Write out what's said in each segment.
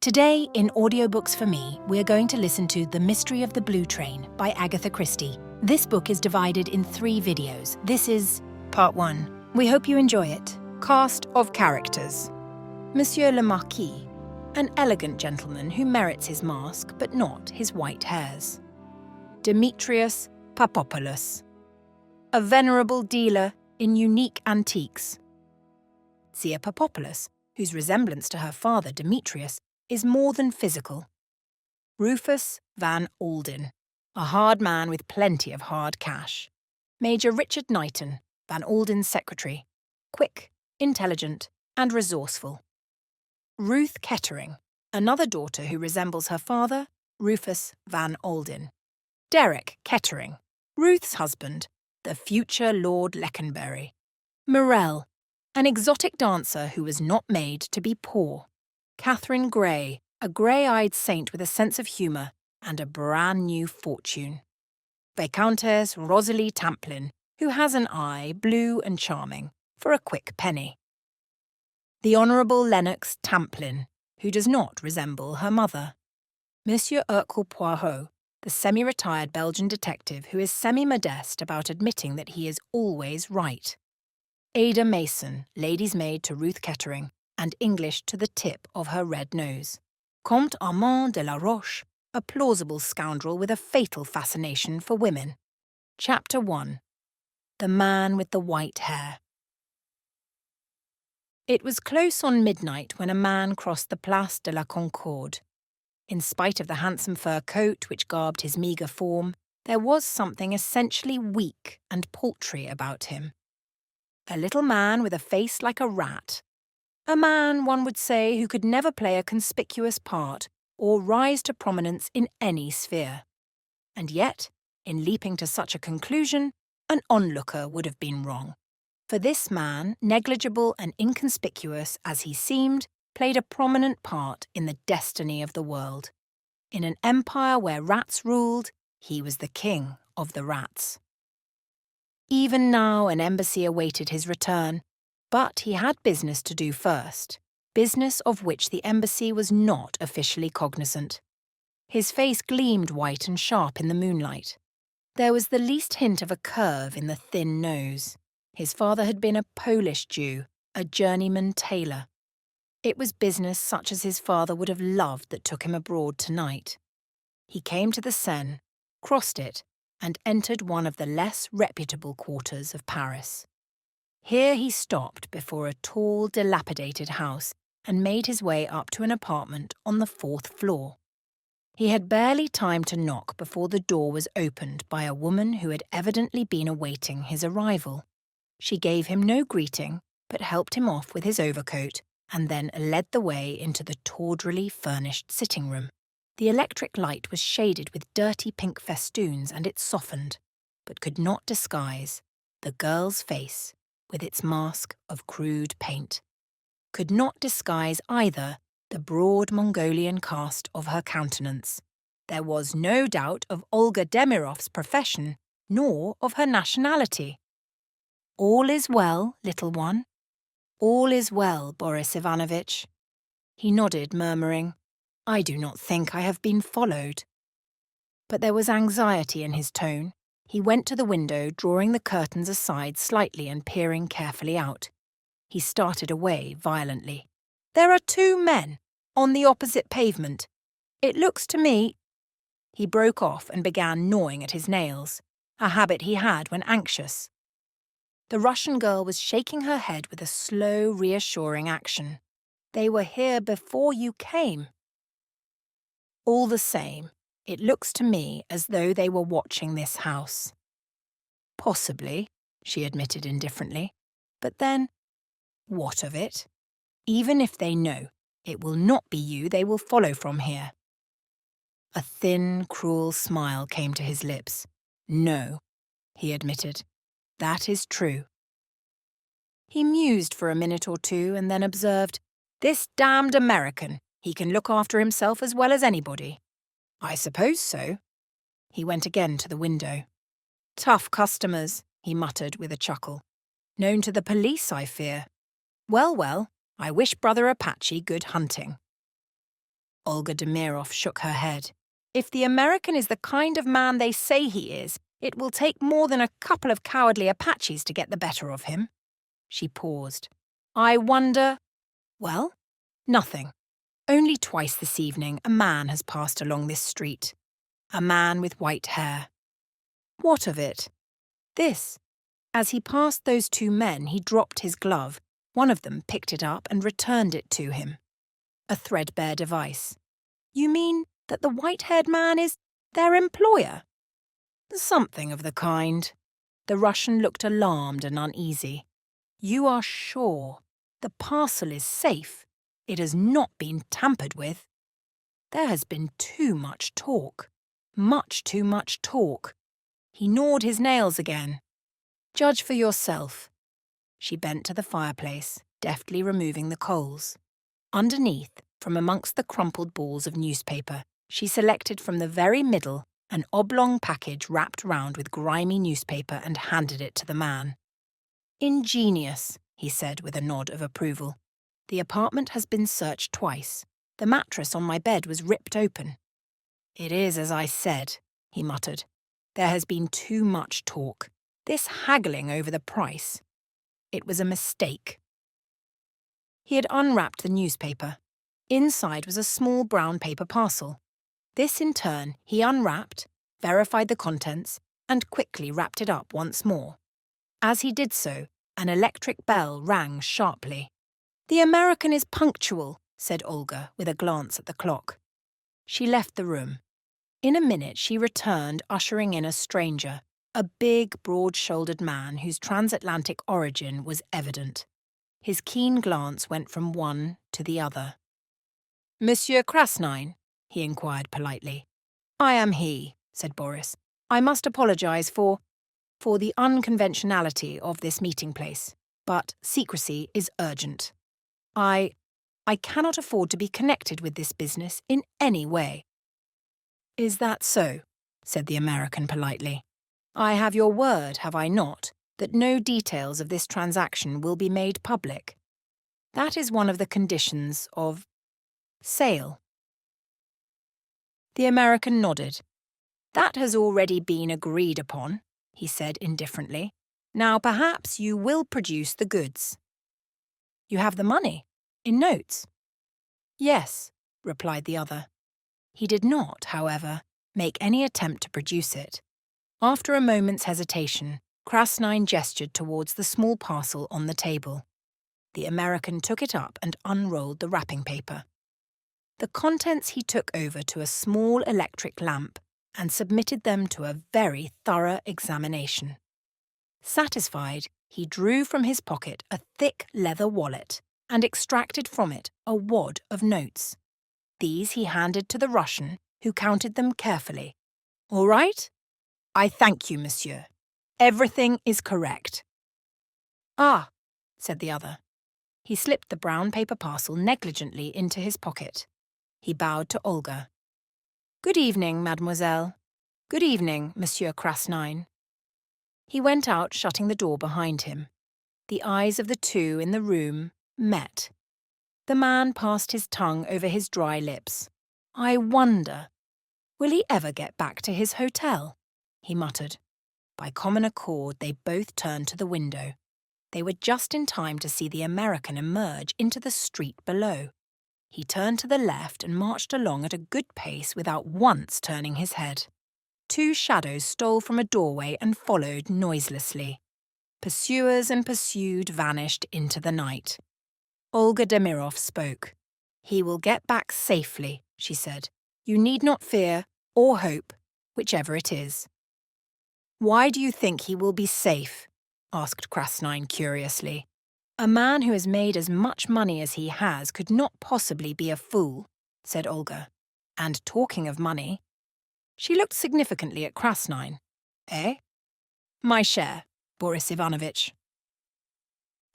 Today, in Audiobooks for Me, we're going to listen to The Mystery of the Blue Train by Agatha Christie. This book is divided in 3 videos. This is Part 1. We hope you enjoy it. Cast of characters. Monsieur le Marquis, an elegant gentleman who merits his mask but not his white hairs. Demetrius Papopoulos, a venerable dealer in unique antiques. Zia Papopoulos, whose resemblance to her father Demetrius is more than physical. Rufus Van Alden, a hard man with plenty of hard cash. Major Richard Knighton, Van Alden's secretary, quick, intelligent, and resourceful. Ruth Kettering, another daughter who resembles her father, Rufus Van Alden. Derek Kettering, Ruth's husband, the future Lord Leconbury. Morel, an exotic dancer who was not made to be poor. Catherine Grey, a grey-eyed saint with a sense of humour and a brand-new fortune. Viscountess Rosalie Tamplin, who has an eye, blue and charming, for a quick penny. The Honourable Lennox Tamplin, who does not resemble her mother. Monsieur Hercule Poirot, the semi-retired Belgian detective who is semi-modest about admitting that he is always right. Ada Mason, lady's maid to Ruth Kettering, and English to the tip of her red nose. Comte Armand de la Roche, a plausible scoundrel with a fatal fascination for women. Chapter 1. The Man with the White Hair. It was close on midnight when a man crossed the Place de la Concorde. In spite of the handsome fur coat which garbed his meagre form, there was something essentially weak and paltry about him. A little man with a face like a rat. A man, one would say, who could never play a conspicuous part or rise to prominence in any sphere. And yet, in leaping to such a conclusion, an onlooker would have been wrong. For this man, negligible and inconspicuous as he seemed, played a prominent part in the destiny of the world. In an empire where rats ruled, he was the king of the rats. Even now an embassy awaited his return, but he had business to do first, business of which the embassy was not officially cognizant. His face gleamed white and sharp in the moonlight. There was the least hint of a curve in the thin nose. His father had been a Polish Jew, a journeyman tailor. It was business such as his father would have loved that took him abroad tonight. He came to the Seine, crossed it, and entered one of the less reputable quarters of Paris. Here he stopped before a tall, dilapidated house and made his way up to an apartment on the 4th floor. He had barely time to knock before the door was opened by a woman who had evidently been awaiting his arrival. She gave him no greeting, but helped him off with his overcoat and then led the way into the tawdrily furnished sitting room. The electric light was shaded with dirty pink festoons and it softened, but could not disguise the girl's face with its mask of crude paint. Could not disguise either the broad Mongolian cast of her countenance. There was no doubt of Olga Demirov's profession, nor of her nationality. All is well, little one. All is well, Boris Ivanovitch. He nodded, murmuring, I do not think I have been followed. But there was anxiety in his tone. He went to the window, drawing the curtains aside slightly and peering carefully out. He started away violently. There are 2 men on the opposite pavement. It looks to me... He broke off and began gnawing at his nails, a habit he had when anxious. The Russian girl was shaking her head with a slow, reassuring action. They were here before you came. All the same, it looks to me as though they were watching this house. Possibly, she admitted indifferently. But then, what of it? Even if they know, it will not be you they will follow from here. A thin, cruel smile came to his lips. No, he admitted. That is true. He mused for a minute or two and then observed, This damned American. He can look after himself as well as anybody. I suppose so. He went again to the window. Tough customers, he muttered with a chuckle. Known to the police, I fear. Well, well, I wish Brother Apache good hunting. Olga Demirov shook her head. If the American is the kind of man they say he is, it will take more than a couple of cowardly Apaches to get the better of him. She paused. I wonder… Well, nothing. Only twice this evening a man has passed along this street. A man with white hair. What of it? This. As he passed those two men, he dropped his glove. One of them picked it up and returned it to him. A threadbare device. You mean that the white-haired man is their employer? Something of the kind. The Russian looked alarmed and uneasy. You are sure the parcel is safe? It has not been tampered with? There has been too much talk. Much too much talk. He gnawed his nails again. Judge for yourself. She bent to the fireplace, deftly removing the coals. Underneath, from amongst the crumpled balls of newspaper, she selected from the very middle an oblong package wrapped round with grimy newspaper and handed it to the man. Ingenious, he said with a nod of approval. The apartment has been searched twice. The mattress on my bed was ripped open. It is as I said, he muttered. There has been too much talk. This haggling over the price. It was a mistake. He had unwrapped the newspaper. Inside was a small brown paper parcel. This, in turn, he unwrapped, verified the contents, and quickly wrapped it up once more. As he did so, an electric bell rang sharply. The American is punctual, said Olga, with a glance at the clock. She left the room. In a minute she returned, ushering in a stranger, a big, broad-shouldered man whose transatlantic origin was evident. His keen glance went from one to the other. Monsieur Krasnine? He inquired politely. I am he, said Boris. I must apologise for the unconventionality of this meeting place, but secrecy is urgent. I cannot afford to be connected with this business in any way. Is that so? Said the American politely. I have your word, have I not, that no details of this transaction will be made public. That is one of the conditions of sale. The American nodded. That has already been agreed upon, he said indifferently. Now perhaps you will produce the goods. You have the money? In notes? Yes, replied the other. He did not, however, make any attempt to produce it. After a moment's hesitation, Krasnine gestured towards the small parcel on the table. The American took it up and unrolled the wrapping paper. The contents he took over to a small electric lamp and submitted them to a very thorough examination. Satisfied, he drew from his pocket a thick leather wallet and extracted from it a wad of notes. These he handed to the Russian, who counted them carefully. All right? I thank you, monsieur. Everything is correct. Ah, said the other. He slipped the brown paper parcel negligently into his pocket. He bowed to Olga. Good evening, mademoiselle. Good evening, Monsieur Krasnine. He went out, shutting the door behind him. The eyes of the two in the room met. The man passed his tongue over his dry lips. I wonder, will he ever get back to his hotel? He muttered. By common accord, they both turned to the window. They were just in time to see the American emerge into the street below. He turned to the left and marched along at a good pace without once turning his head. Two shadows stole from a doorway and followed noiselessly. Pursuers and pursued vanished into the night. Olga Demirov spoke. He will get back safely, she said. You need not fear or hope, whichever it is. Why do you think he will be safe? Asked Krasnine curiously. A man who has made as much money as he has could not possibly be a fool, said Olga. And talking of money… She looked significantly at Krasnine. Eh? My share, Boris Ivanovitch.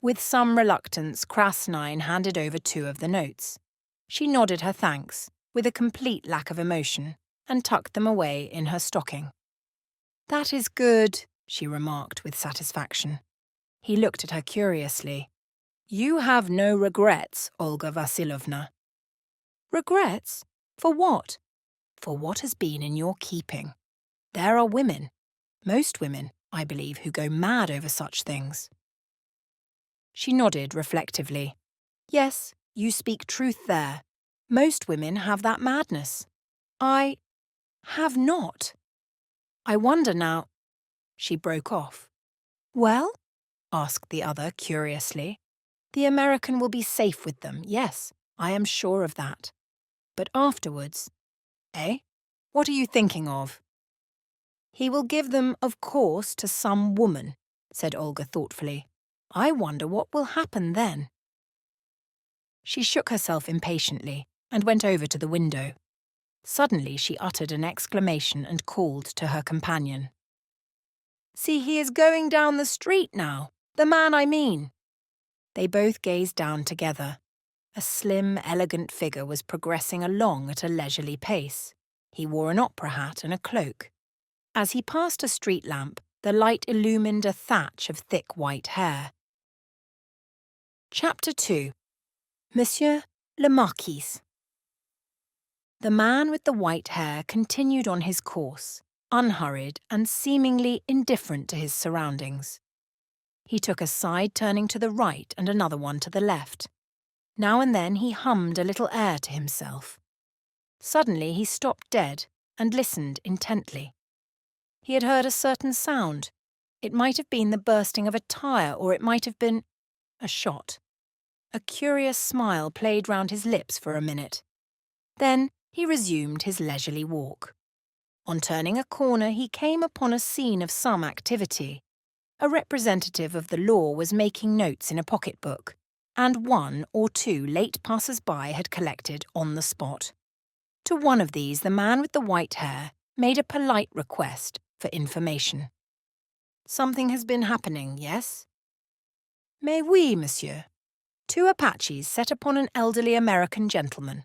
With some reluctance, Krasnine handed over two of the notes. She nodded her thanks, with a complete lack of emotion, and tucked them away in her stocking. That is good, she remarked with satisfaction. He looked at her curiously. You have no regrets, Olga Vassilovna. Regrets? For what? For what has been in your keeping. There are women, most women, I believe, who go mad over such things. She nodded reflectively. Yes, you speak truth there. Most women have that madness. I have not. I wonder now. She broke off. Well? Asked the other curiously. The American will be safe with them, yes, I am sure of that. But afterwards, eh? What are you thinking of? He will give them, of course, to some woman, said Olga thoughtfully. I wonder what will happen then. She shook herself impatiently and went over to the window. Suddenly she uttered an exclamation and called to her companion. See, he is going down the street now, the man I mean. They both gazed down together. A slim, elegant figure was progressing along at a leisurely pace. He wore an opera hat and a cloak. As he passed a street lamp, the light illumined a thatch of thick white hair. Chapter 2. Monsieur le Marquis. The man with the white hair continued on his course, unhurried and seemingly indifferent to his surroundings. He took a side turning to the right and another one to the left. Now and then he hummed a little air to himself. Suddenly he stopped dead and listened intently. He had heard a certain sound. It might have been the bursting of a tire, or it might have been a shot. A curious smile played round his lips for a minute. Then he resumed his leisurely walk. On turning a corner, he came upon a scene of some activity. A representative of the law was making notes in a pocket-book, and 1 or 2 late passers-by had collected on the spot. To one of these, the man with the white hair made a polite request for information. Something has been happening, yes? Mais oui, monsieur. 2 Apaches set upon an elderly American gentleman.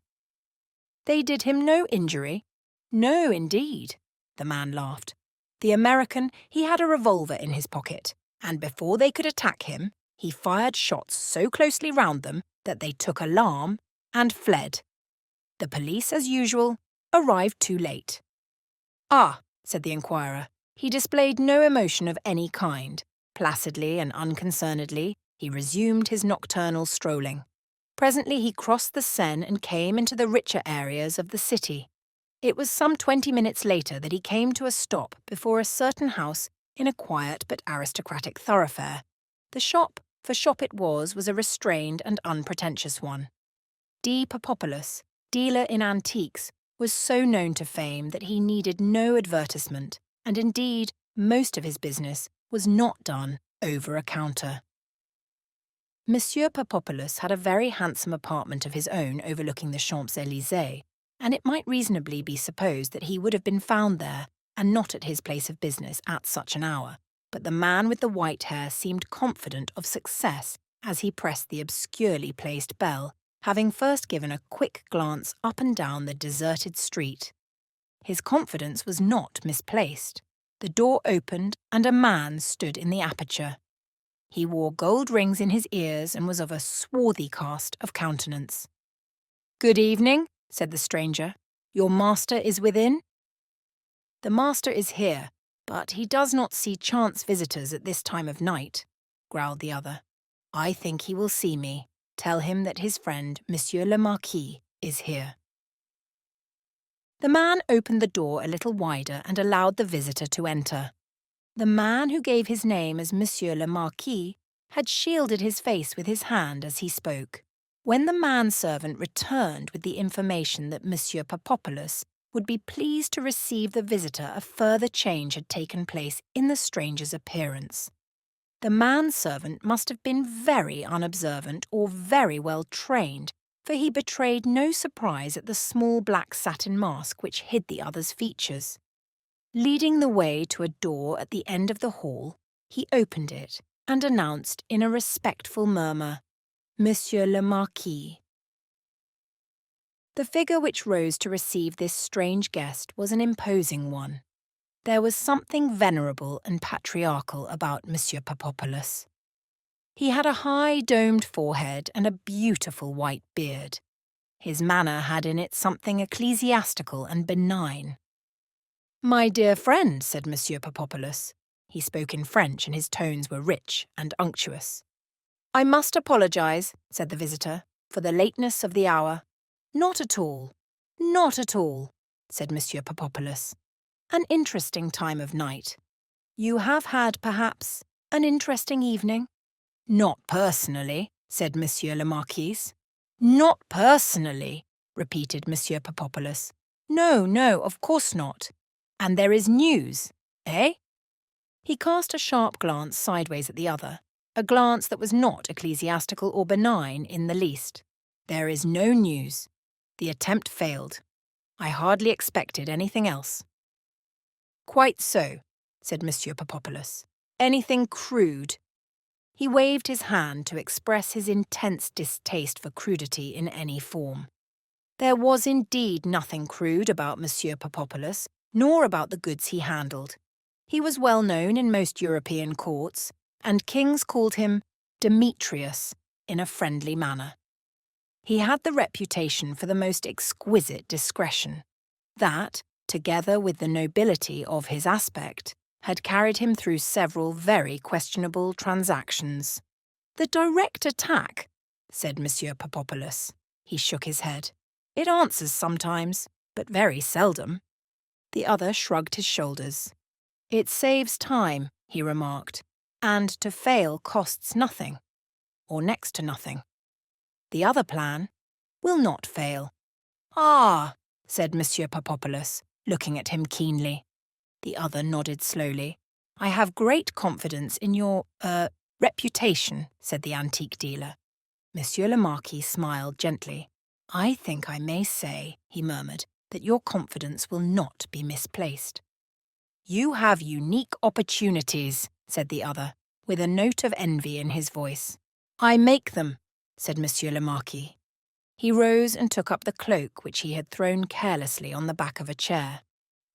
They did him no injury? No, indeed, the man laughed. The American, he had a revolver in his pocket, and before they could attack him, he fired shots so closely round them that they took alarm and fled. The police, as usual, arrived too late. Ah, said the inquirer. He displayed no emotion of any kind. Placidly and unconcernedly, he resumed his nocturnal strolling. Presently he crossed the Seine and came into the richer areas of the city. It was some 20 minutes later that he came to a stop before a certain house in a quiet but aristocratic thoroughfare. The shop, for shop it was a restrained and unpretentious one. D. Papopoulos, dealer in antiques, was so known to fame that he needed no advertisement, and indeed most of his business was not done over a counter. Monsieur Papopoulos had a very handsome apartment of his own overlooking the Champs-Élysées, and it might reasonably be supposed that he would have been found there and not at his place of business at such an hour, but the man with the white hair seemed confident of success as he pressed the obscurely placed bell, having first given a quick glance up and down the deserted street. His confidence was not misplaced. The door opened and a man stood in the aperture. He wore gold rings in his ears and was of a swarthy cast of countenance. "Good evening," said the stranger. "Your master is within?" "The master is here, but he does not see chance visitors at this time of night," growled the other. "I think he will see me. Tell him that his friend, Monsieur le Marquis, is here." The man opened the door a little wider and allowed the visitor to enter. The man who gave his name as Monsieur le Marquis had shielded his face with his hand as he spoke. When the manservant returned with the information that Monsieur Papopoulos would be pleased to receive the visitor, a further change had taken place in the stranger's appearance. The manservant must have been very unobservant or very well trained, for he betrayed no surprise at the small black satin mask which hid the other's features. Leading the way to a door at the end of the hall, he opened it and announced in a respectful murmur, "Monsieur le Marquis." The figure which rose to receive this strange guest was an imposing one. There was something venerable and patriarchal about Monsieur Papopoulos. He had a high domed forehead and a beautiful white beard. His manner had in it something ecclesiastical and benign. "My dear friend," said Monsieur Papopoulos. He spoke in French and his tones were rich and unctuous. "I must apologize," said the visitor, "for the lateness of the hour." "Not at all, not at all," said Monsieur Papopoulos. "An interesting time of night. You have had, perhaps, an interesting evening?" "Not personally," said Monsieur le Marquis. "Not personally," repeated Monsieur Papopoulos. "No, no, of course not. And there is news, eh?" He cast a sharp glance sideways at the other, a glance that was not ecclesiastical or benign in the least. "There is no news. The attempt failed. I hardly expected anything else." "Quite so," said Monsieur Papopoulos. "Anything crude?" He waved his hand to express his intense distaste for crudity in any form. There was indeed nothing crude about Monsieur Papopoulos, nor about the goods he handled. He was well known in most European courts, and kings called him Demetrius in a friendly manner. He had the reputation for the most exquisite discretion. That, together with the nobility of his aspect, had carried him through several very questionable transactions. "The direct attack," said Monsieur Papopoulos. He shook his head. "It answers sometimes, but very seldom." The other shrugged his shoulders. "It saves time," he remarked, "and to fail costs nothing, or next to nothing. The other plan will not fail." "Ah," said Monsieur Papopoulos, looking at him keenly. The other nodded slowly. "I have great confidence in your, reputation," said the antique dealer. Monsieur le Marquis smiled gently. "I think I may say," he murmured, "that your confidence will not be misplaced." "You have unique opportunities," said the other, with a note of envy in his voice. "I make them," said Monsieur le Marquis. He rose and took up the cloak which he had thrown carelessly on the back of a chair.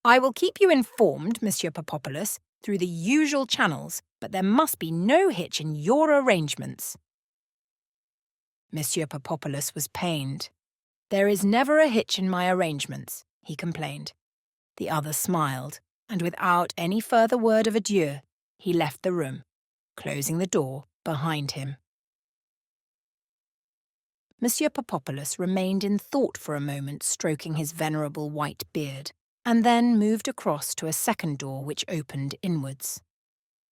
"I will keep you informed, Monsieur Papopoulos, through the usual channels, but there must be no hitch in your arrangements." Monsieur Papopoulos was pained. "There is never a hitch in my arrangements," he complained. The other smiled, and without any further word of adieu, he left the room, closing the door behind him. Monsieur Papopoulos remained in thought for a moment, stroking his venerable white beard, and then moved across to a second door which opened inwards.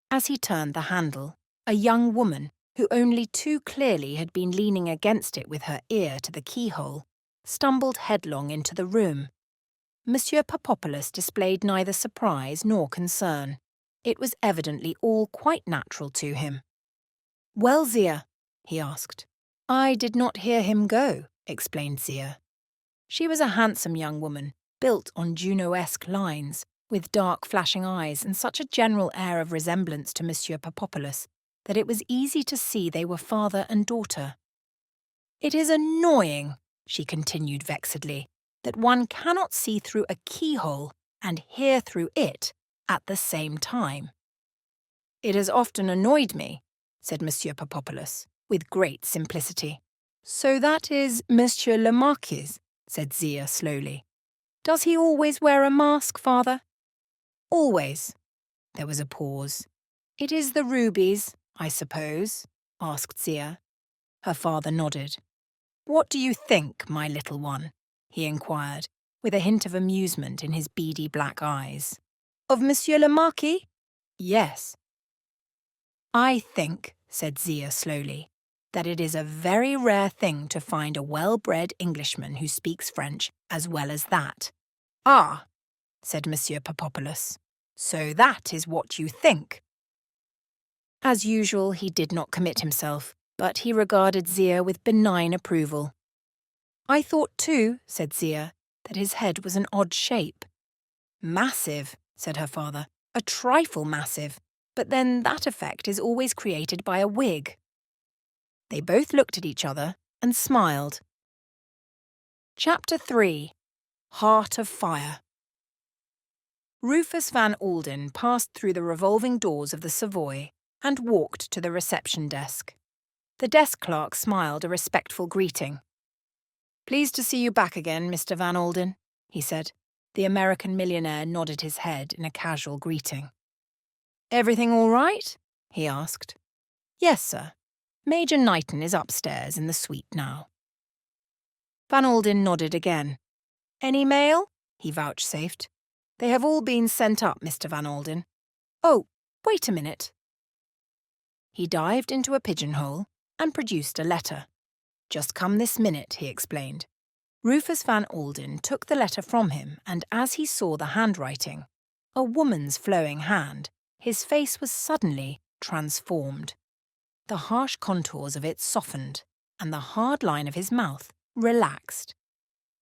As he turned the handle, a young woman, who only too clearly had been leaning against it with her ear to the keyhole, stumbled headlong into the room. Monsieur Papopoulos displayed neither surprise nor concern. It was evidently all quite natural to him. "Well, Zia?" he asked. "I did not hear him go," explained Zia. She was a handsome young woman, built on Juno-esque lines, with dark flashing eyes and such a general air of resemblance to Monsieur Papopoulos that it was easy to see they were father and daughter. "It is annoying," she continued vexedly, "that one cannot see through a keyhole and hear through it at the same time." "It has often annoyed me," said Monsieur Papopoulos, with great simplicity. "So that is Monsieur le Marquis," said Zia slowly. "Does he always wear a mask, father?" "Always." There was a pause. "It is the rubies, I suppose?" asked Zia. Her father nodded. "What do you think, my little one?" he inquired, with a hint of amusement in his beady black eyes. "Of Monsieur le Marquis?" "Yes." "I think," said Zia slowly, "that it is a very rare thing to find a well-bred Englishman who speaks French as well as that." "Ah," said Monsieur Papopoulos, "so that is what you think." As usual, he did not commit himself, but he regarded Zia with benign approval. "I thought too," said Zia, "that his head was an odd shape." "Massive," said her father, "a trifle massive, but then that effect is always created by a wig." They both looked at each other and smiled. Chapter 3. Heart of Fire. Rufus Van Alden passed through the revolving doors of the Savoy and walked to the reception desk. The desk clerk smiled a respectful greeting. "Pleased to see you back again, Mr. Van Alden," he said. The American millionaire nodded his head in a casual greeting. "Everything all right?" he asked. "Yes, sir. Major Knighton is upstairs in the suite now." Van Alden nodded again. "Any mail?" he vouchsafed. "They have all been sent up, Mr. Van Alden. Oh, wait a minute." He dived into a pigeonhole and produced a letter. "Just come this minute," he explained. Rufus Van Alden took the letter from him, and as he saw the handwriting, a woman's flowing hand, his face was suddenly transformed. The harsh contours of it softened, and the hard line of his mouth relaxed.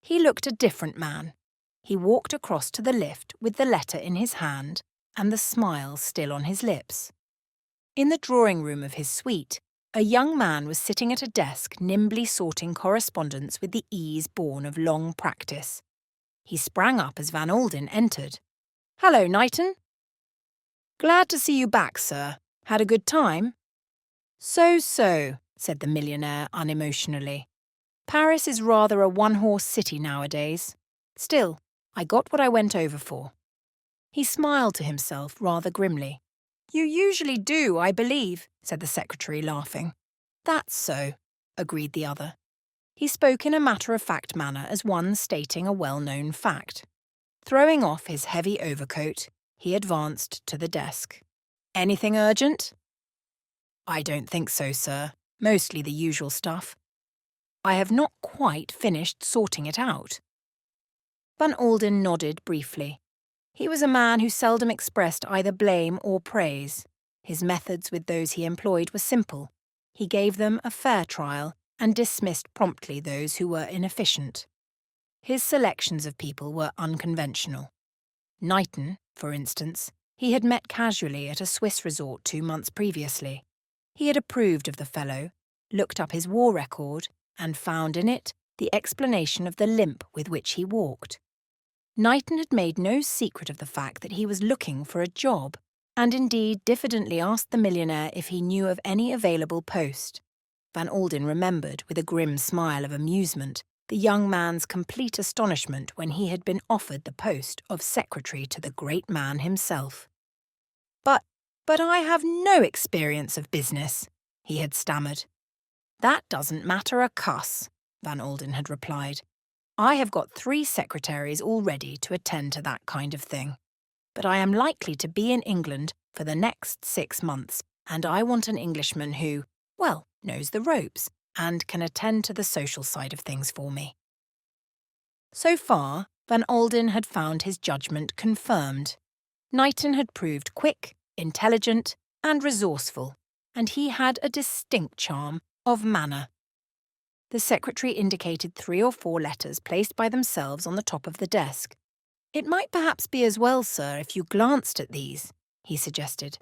He looked a different man. He walked across to the lift with the letter in his hand and the smile still on his lips. In the drawing-room of his suite, a young man was sitting at a desk nimbly sorting correspondence with the ease born of long practice. He sprang up as Van Alden entered. "Hello, Knighton." "Glad to see you back, sir. Had a good time?" "So," said the millionaire unemotionally. "Paris is rather a one-horse city nowadays. Still, I got what I went over for." He smiled to himself rather grimly. "You usually do, I believe," said the secretary, laughing. "That's so," agreed the other. He spoke in a matter-of-fact manner as one stating a well-known fact. Throwing off his heavy overcoat, he advanced to the desk. "Anything urgent?" "I don't think so, sir. Mostly the usual stuff. I have not quite finished sorting it out." Van Alden nodded briefly. He was a man who seldom expressed either blame or praise. His methods with those he employed were simple. He gave them a fair trial and dismissed promptly those who were inefficient. His selections of people were unconventional. Knighton, for instance, he had met casually at a Swiss resort 2 months previously. He had approved of the fellow, looked up his war record, and found in it the explanation of the limp with which he walked. Knighton had made no secret of the fact that he was looking for a job, and indeed diffidently asked the millionaire if he knew of any available post. Van Alden remembered with a grim smile of amusement the young man's complete astonishment when he had been offered the post of secretary to the great man himself. But I have no experience of business," he had stammered. "That doesn't matter a cuss," Van Alden had replied. "I have got 3 secretaries all ready to attend to that kind of thing. But I am likely to be in England for the next 6 months, and I want an Englishman who, well, knows the ropes and can attend to the social side of things for me." So far, Van Alden had found his judgment confirmed. Knighton had proved quick, intelligent, and resourceful, and he had a distinct charm of manner. The secretary indicated 3 or 4 letters placed by themselves on the top of the desk. "It might perhaps be as well, sir, if you glanced at these," he suggested.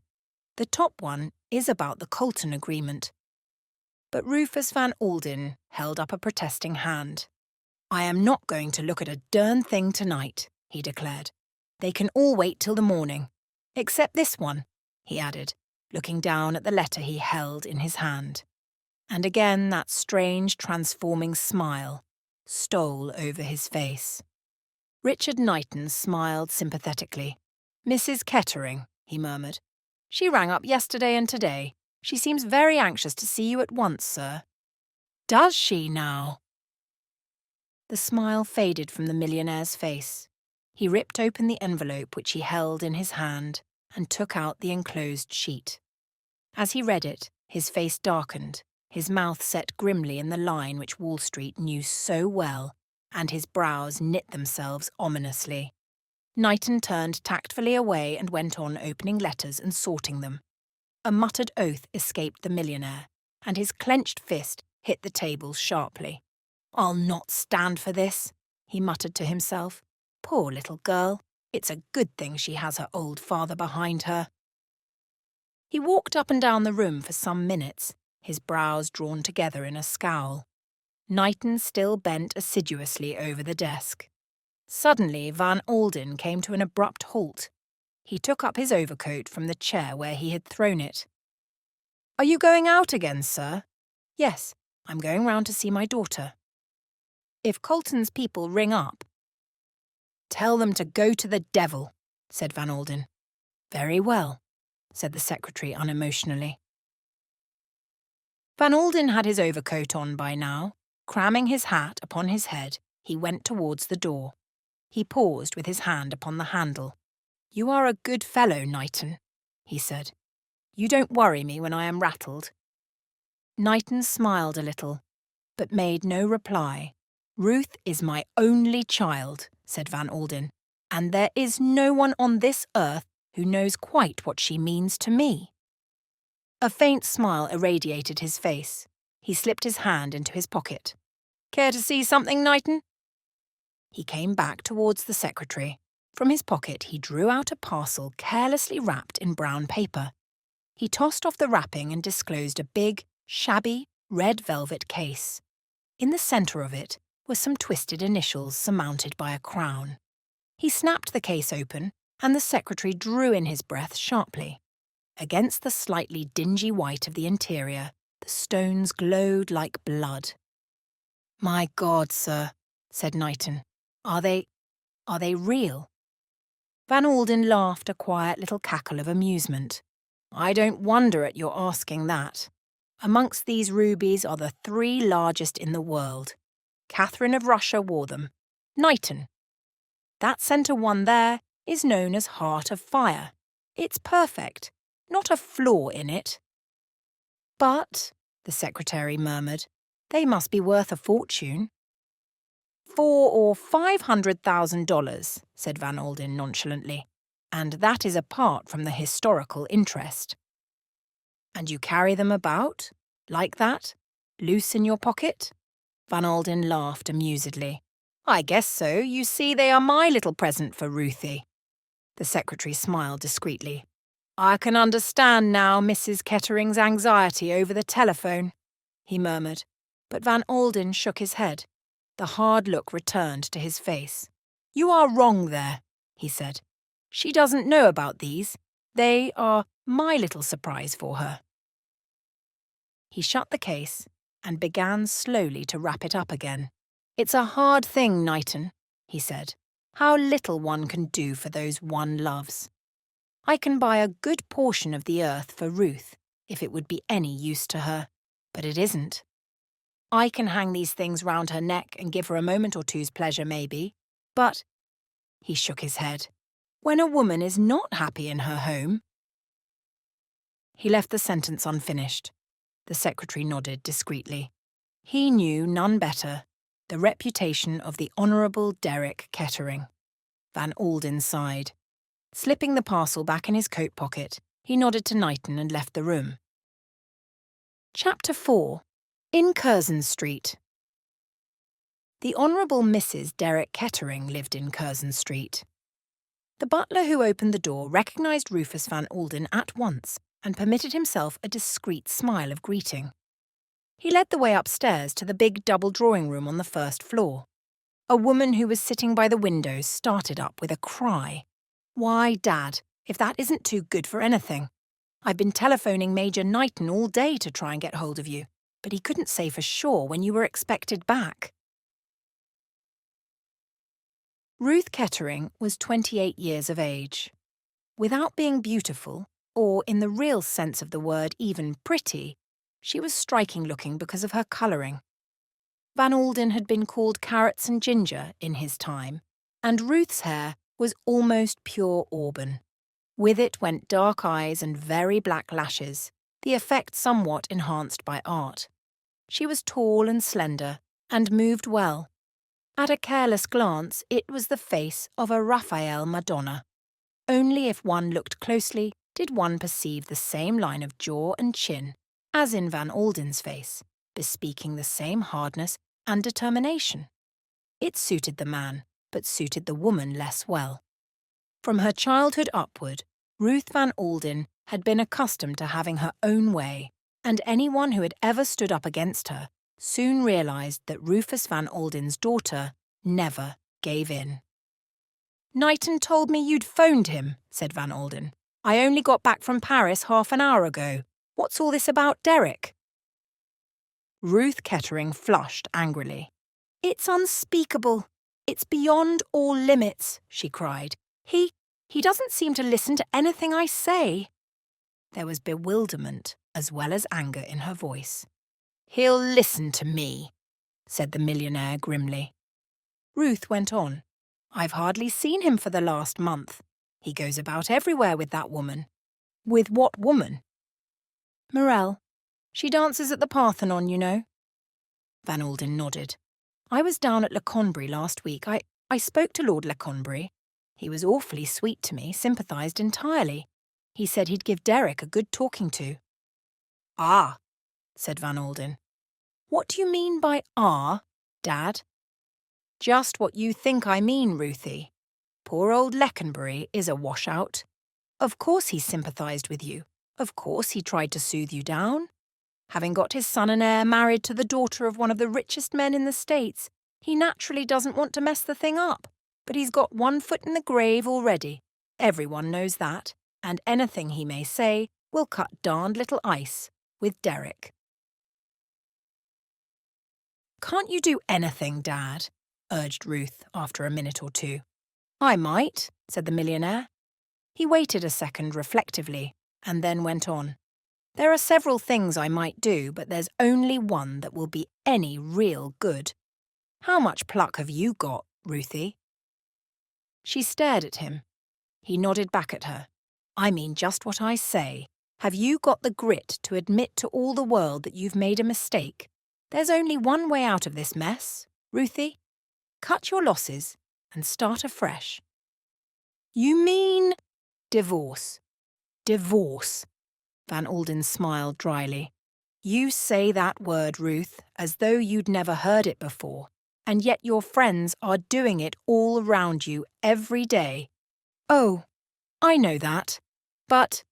"The top one is about the Colton agreement." But Rufus Van Alden held up a protesting hand. "I am not going to look at a darn thing tonight," he declared. "They can all wait till the morning. Except this one," he added, looking down at the letter he held in his hand. And again that strange, transforming smile stole over his face. Richard Knighton smiled sympathetically. "Mrs. Kettering," he murmured. "She rang up yesterday and today. She seems very anxious to see you at once, sir." "Does she now?" The smile faded from the millionaire's face. He ripped open the envelope which he held in his hand and took out the enclosed sheet. As he read it, his face darkened, his mouth set grimly in the line which Wall Street knew so well, and his brows knit themselves ominously. Knighton turned tactfully away and went on opening letters and sorting them. A muttered oath escaped the millionaire, and his clenched fist hit the table sharply. "I'll not stand for this," he muttered to himself. "Poor little girl. It's a good thing she has her old father behind her." He walked up and down the room for some minutes, his brows drawn together in a scowl. Knighton still bent assiduously over the desk. Suddenly Van Alden came to an abrupt halt. He took up his overcoat from the chair where he had thrown it. "Are you going out again, sir?" "Yes, I'm going round to see my daughter." If Colton's people ring up—" "Tell them to go to the devil," said Van Alden. "Very well," said the secretary unemotionally. Van Alden had his overcoat on by now. Cramming his hat upon his head, he went towards the door. He paused with his hand upon the handle. "You are a good fellow, Knighton," he said. "You don't worry me when I am rattled." Knighton smiled a little, but made no reply. "Ruth is my only child," said Van Alden, "and there is no one on this earth who knows quite what she means to me." A faint smile irradiated his face. He slipped his hand into his pocket. "Care to see something, Knighton?" He came back towards the secretary. From his pocket he drew out a parcel carelessly wrapped in brown paper. He tossed off the wrapping and disclosed a big, shabby, red velvet case. In the centre of it were some twisted initials surmounted by a crown. He snapped the case open, and the secretary drew in his breath sharply. Against the slightly dingy white of the interior, the stones glowed like blood. "My God, sir," said Knighton, Are they real?" Van Alden laughed a quiet little cackle of amusement. "I don't wonder at your asking that. Amongst these rubies are the 3 largest in the world. Catherine of Russia wore them. Knighton. That centre one there is known as Heart of Fire. It's perfect. Not a flaw in it." "But," the secretary murmured, "they must be worth a fortune." $400,000 or $500,000, said Van Alden nonchalantly, "and that is apart from the historical interest." "And you carry them about, like that, loose in your pocket?" Van Alden laughed amusedly. "I guess so. You see, they are my little present for Ruthie." The secretary smiled discreetly. "I can understand now Mrs. Kettering's anxiety over the telephone," he murmured, but Van Alden shook his head. The hard look returned to his face. "You are wrong there," he said. "She doesn't know about these. They are my little surprise for her." He shut the case and began slowly to wrap it up again. "It's a hard thing, Knighton," he said, "how little one can do for those one loves. I can buy a good portion of the earth for Ruth, if it would be any use to her, but it isn't. I can hang these things round her neck and give her a moment or two's pleasure, maybe, but—" he shook his head. "When a woman is not happy in her home—" He left the sentence unfinished. The secretary nodded discreetly. He knew none better the reputation of the Honourable Derek Kettering. Van Alden sighed. Slipping the parcel back in his coat pocket, he nodded to Knighton and left the room. Chapter 4. In Curzon Street. The Honourable Mrs. Derek Kettering lived in Curzon Street. The butler who opened the door recognised Rufus Van Alden at once and permitted himself a discreet smile of greeting. He led the way upstairs to the big double drawing-room on the first floor. A woman who was sitting by the window started up with a cry. "Why, Dad, if that isn't too good for anything. I've been telephoning Major Knighton all day to try and get hold of you, but he couldn't say for sure when you were expected back." Ruth Kettering was 28 years of age. Without being beautiful, or in the real sense of the word even pretty, she was striking-looking because of her colouring. Van Alden had been called carrots and ginger in his time, and Ruth's hair was almost pure auburn. With it went dark eyes and very black lashes, the effect somewhat enhanced by art. She was tall and slender, and moved well. At a careless glance, it was the face of a Raphael Madonna. Only if one looked closely did one perceive the same line of jaw and chin, as in Van Alden's face, bespeaking the same hardness and determination. It suited the man, but suited the woman less well. From her childhood upward, Ruth Van Alden had been accustomed to having her own way, and anyone who had ever stood up against her soon realised that Rufus Van Alden's daughter never gave in. "Knighton told me you'd phoned him," said Van Alden. "I only got back from Paris half an hour ago. What's all this about Derek?" Ruth Kettering flushed angrily. It's unspeakable. It's beyond all limits, she cried. He doesn't seem to listen to anything I say. There was bewilderment as well as anger in her voice. He'll listen to me, said the millionaire grimly. Ruth went on. I've hardly seen him for the last month. He goes about everywhere with that woman. With what woman? Morel. She dances at the Parthenon, you know. Van Alden nodded. I was down at Leconbury last week. I spoke to Lord Leconbury. He was awfully sweet to me, sympathised entirely. He said he'd give Derek a good talking to. Ah, said Van Alden. What do you mean by Dad? Just what you think I mean, Ruthie. Poor old Leconbury is a washout. Of course he sympathised with you. Of course he tried to soothe you down. Having got his son and heir married to the daughter of one of the richest men in the States, he naturally doesn't want to mess the thing up. But he's got one foot in the grave already. Everyone knows that, and anything he may say will cut darned little ice with Derek. Can't you do anything, Dad? Urged Ruth after a minute or two. I might, said the millionaire. He waited a second reflectively, and then went on. There are several things I might do, but there's only one that will be any real good. How much pluck have you got, Ruthie? She stared at him. He nodded back at her. I mean just what I say. Have you got the grit to admit to all the world that you've made a mistake? There's only one way out of this mess, Ruthie. Cut your losses and start afresh. You mean divorce. Divorce. Van Alden smiled dryly. You say that word, Ruth, as though you'd never heard it before, and yet your friends are doing it all around you every day. Oh, I know that, but...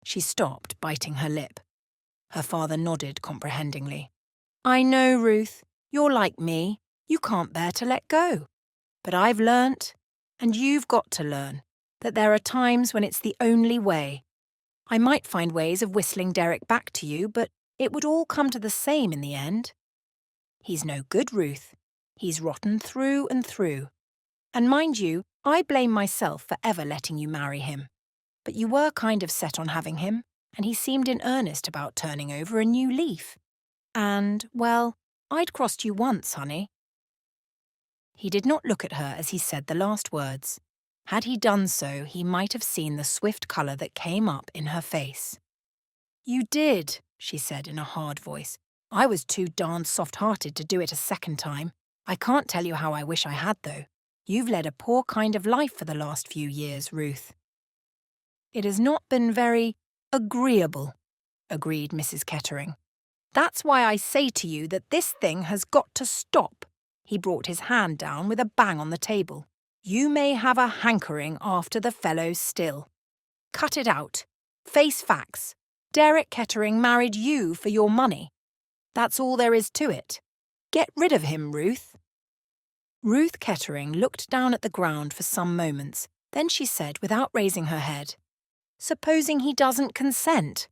She stopped, biting her lip. Her father nodded comprehendingly. I know, Ruth, you're like me. You can't bear to let go. But I've learnt, and you've got to learn, that there are times when it's the only way. I might find ways of whistling Derek back to you, but it would all come to the same in the end. He's no good, Ruth. He's rotten through and through. And mind you, I blame myself for ever letting you marry him. But you were kind of set on having him, and he seemed in earnest about turning over a new leaf. And, well, I'd crossed you once, honey. He did not look at her as he said the last words. Had he done so, he might have seen the swift colour that came up in her face. You did, she said in a hard voice. I was too darned soft-hearted to do it a second time. I can't tell you how I wish I had, though. You've led a poor kind of life for the last few years, Ruth. It has not been very agreeable, agreed Mrs. Kettering. That's why I say to you that this thing has got to stop. He brought his hand down with a bang on the table. You may have a hankering after the fellow still. Cut it out. Face facts. Derek Kettering married you for your money. That's all there is to it. Get rid of him, Ruth. Ruth Kettering looked down at the ground for some moments. Then she said, without raising her head, Supposing he doesn't consent?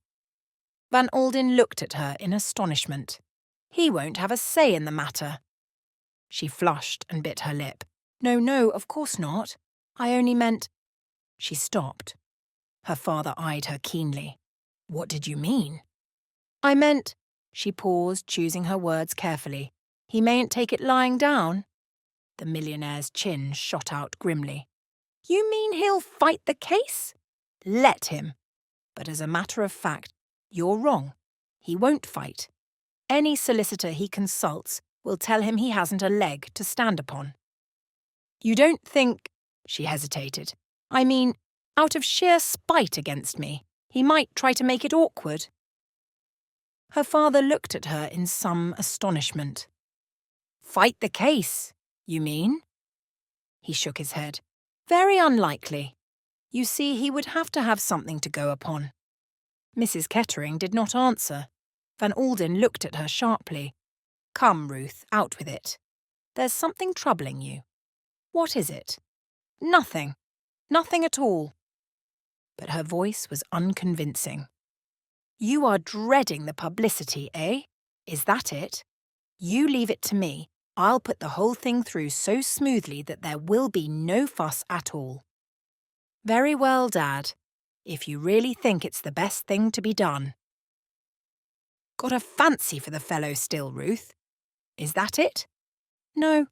Van Alden looked at her in astonishment. He won't have a say in the matter. She flushed and bit her lip. No, of course not. I only meant... She stopped. Her father eyed her keenly. What did you mean? I meant... She paused, choosing her words carefully. He mayn't take it lying down. The millionaire's chin shot out grimly. You mean he'll fight the case? Let him. But as a matter of fact, you're wrong. He won't fight. Any solicitor he consults will tell him he hasn't a leg to stand upon. You don't think... She hesitated. I mean, out of sheer spite against me, he might try to make it awkward. Her father looked at her in some astonishment. Fight the case, you mean? He shook his head. Very unlikely. You see, he would have to have something to go upon. Mrs. Kettering did not answer. Van Alden looked at her sharply. Come, Ruth, out with it. There's something troubling you. What is it? Nothing. Nothing at all. But her voice was unconvincing. You are dreading the publicity, eh? Is that it? You leave it to me. I'll put the whole thing through so smoothly that there will be no fuss at all." "Very well, Dad, if you really think it's the best thing to be done." "Got a fancy for the fellow still, Ruth? Is that it?" "No."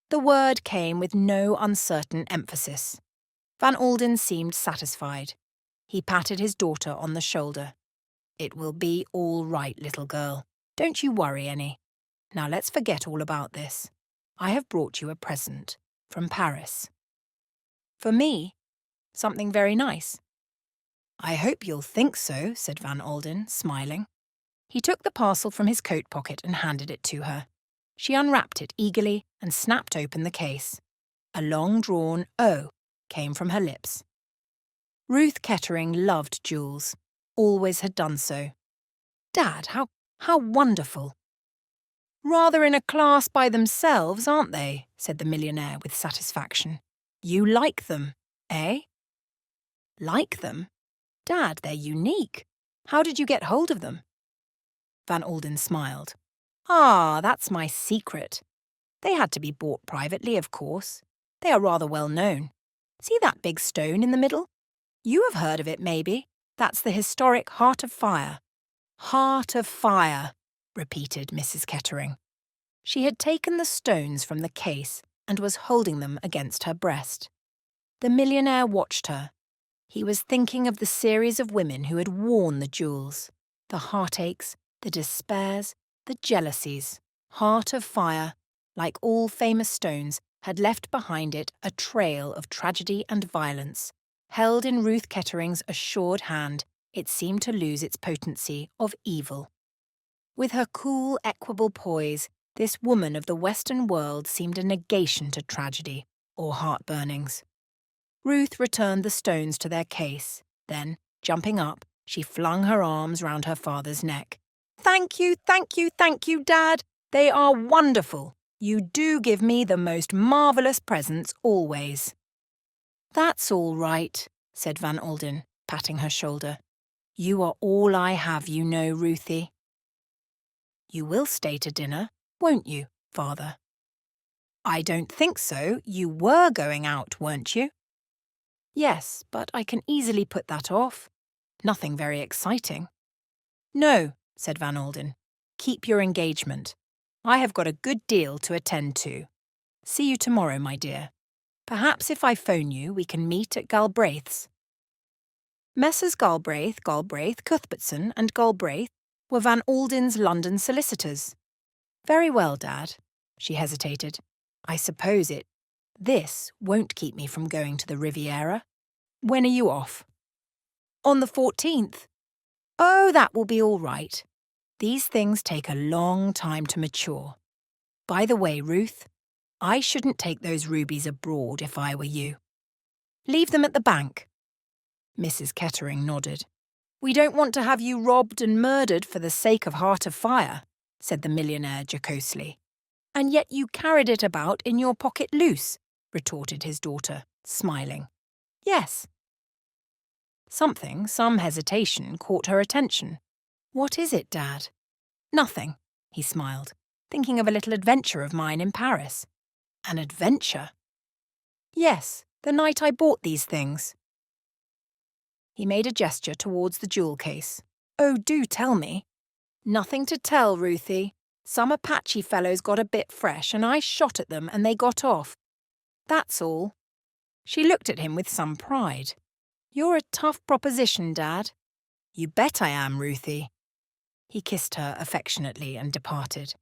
The word came with no uncertain emphasis. Van Alden seemed satisfied. He patted his daughter on the shoulder. "It will be all right, little girl. Don't you worry any. Now let's forget all about this. I have brought you a present from Paris." "For me? Something very nice?" "I hope you'll think so," said Van Alden, smiling. He took the parcel from his coat pocket and handed it to her. She unwrapped it eagerly and snapped open the case. A long-drawn O came from her lips. Ruth Kettering loved jewels, always had done so. "Dad, how wonderful!" "Rather in a class by themselves, aren't they?" said the millionaire with satisfaction. "You like them, eh?" "Like them? Dad, they're unique. How did you get hold of them?" Van Alden smiled. "Ah, that's my secret. They had to be bought privately, of course. They are rather well known. See that big stone in the middle? You have heard of it, maybe. That's the historic Heart of Fire." "Heart of Fire," repeated Mrs. Kettering. She had taken the stones from the case and was holding them against her breast. The millionaire watched her. He was thinking of the series of women who had worn the jewels, the heartaches, the despairs, the jealousies. Heart of Fire, like all famous stones, had left behind it a trail of tragedy and violence. Held in Ruth Kettering's assured hand, it seemed to lose its potency of evil. With her cool, equable poise, this woman of the Western world seemed a negation to tragedy or heart-burnings. Ruth returned the stones to their case. Then, jumping up, she flung her arms round her father's neck. "Thank you, thank you, thank you, Dad! They are wonderful! You do give me the most marvellous presents always." "That's all right," said Van Alden, patting her shoulder. "You are all I have, you know, Ruthie." "You will stay to dinner, won't you, father?" "I don't think so. You were going out, weren't you?" "Yes, but I can easily put that off. Nothing very exciting." "No," said Van Alden. "Keep your engagement. I have got a good deal to attend to. See you tomorrow, my dear. Perhaps if I phone you, we can meet at Galbraith's." Messrs. Galbraith, Cuthbertson and Galbraith were Van Alden's London solicitors. "Very well, Dad." She hesitated. "I suppose this won't keep me from going to the Riviera. When are you off?" "On the 14th. "Oh, that will be all right. These things take a long time to mature. By the way, Ruth, I shouldn't take those rubies abroad if I were you. Leave them at the bank." Mrs. Kettering nodded. "We don't want to have you robbed and murdered for the sake of Heart of Fire," said the millionaire jocosely. "And yet you carried it about in your pocket loose," retorted his daughter, smiling. "Yes." Some hesitation caught her attention. "What is it, Dad?" "Nothing," he smiled, "thinking of a little adventure of mine in Paris." "An adventure?" "Yes, the night I bought these things." He made a gesture towards the jewel case. "Oh, do tell me." "Nothing to tell, Ruthie. Some Apache fellows got a bit fresh and I shot at them and they got off. That's all." She looked at him with some pride. "You're a tough proposition, Dad." "You bet I am, Ruthie." He kissed her affectionately and departed.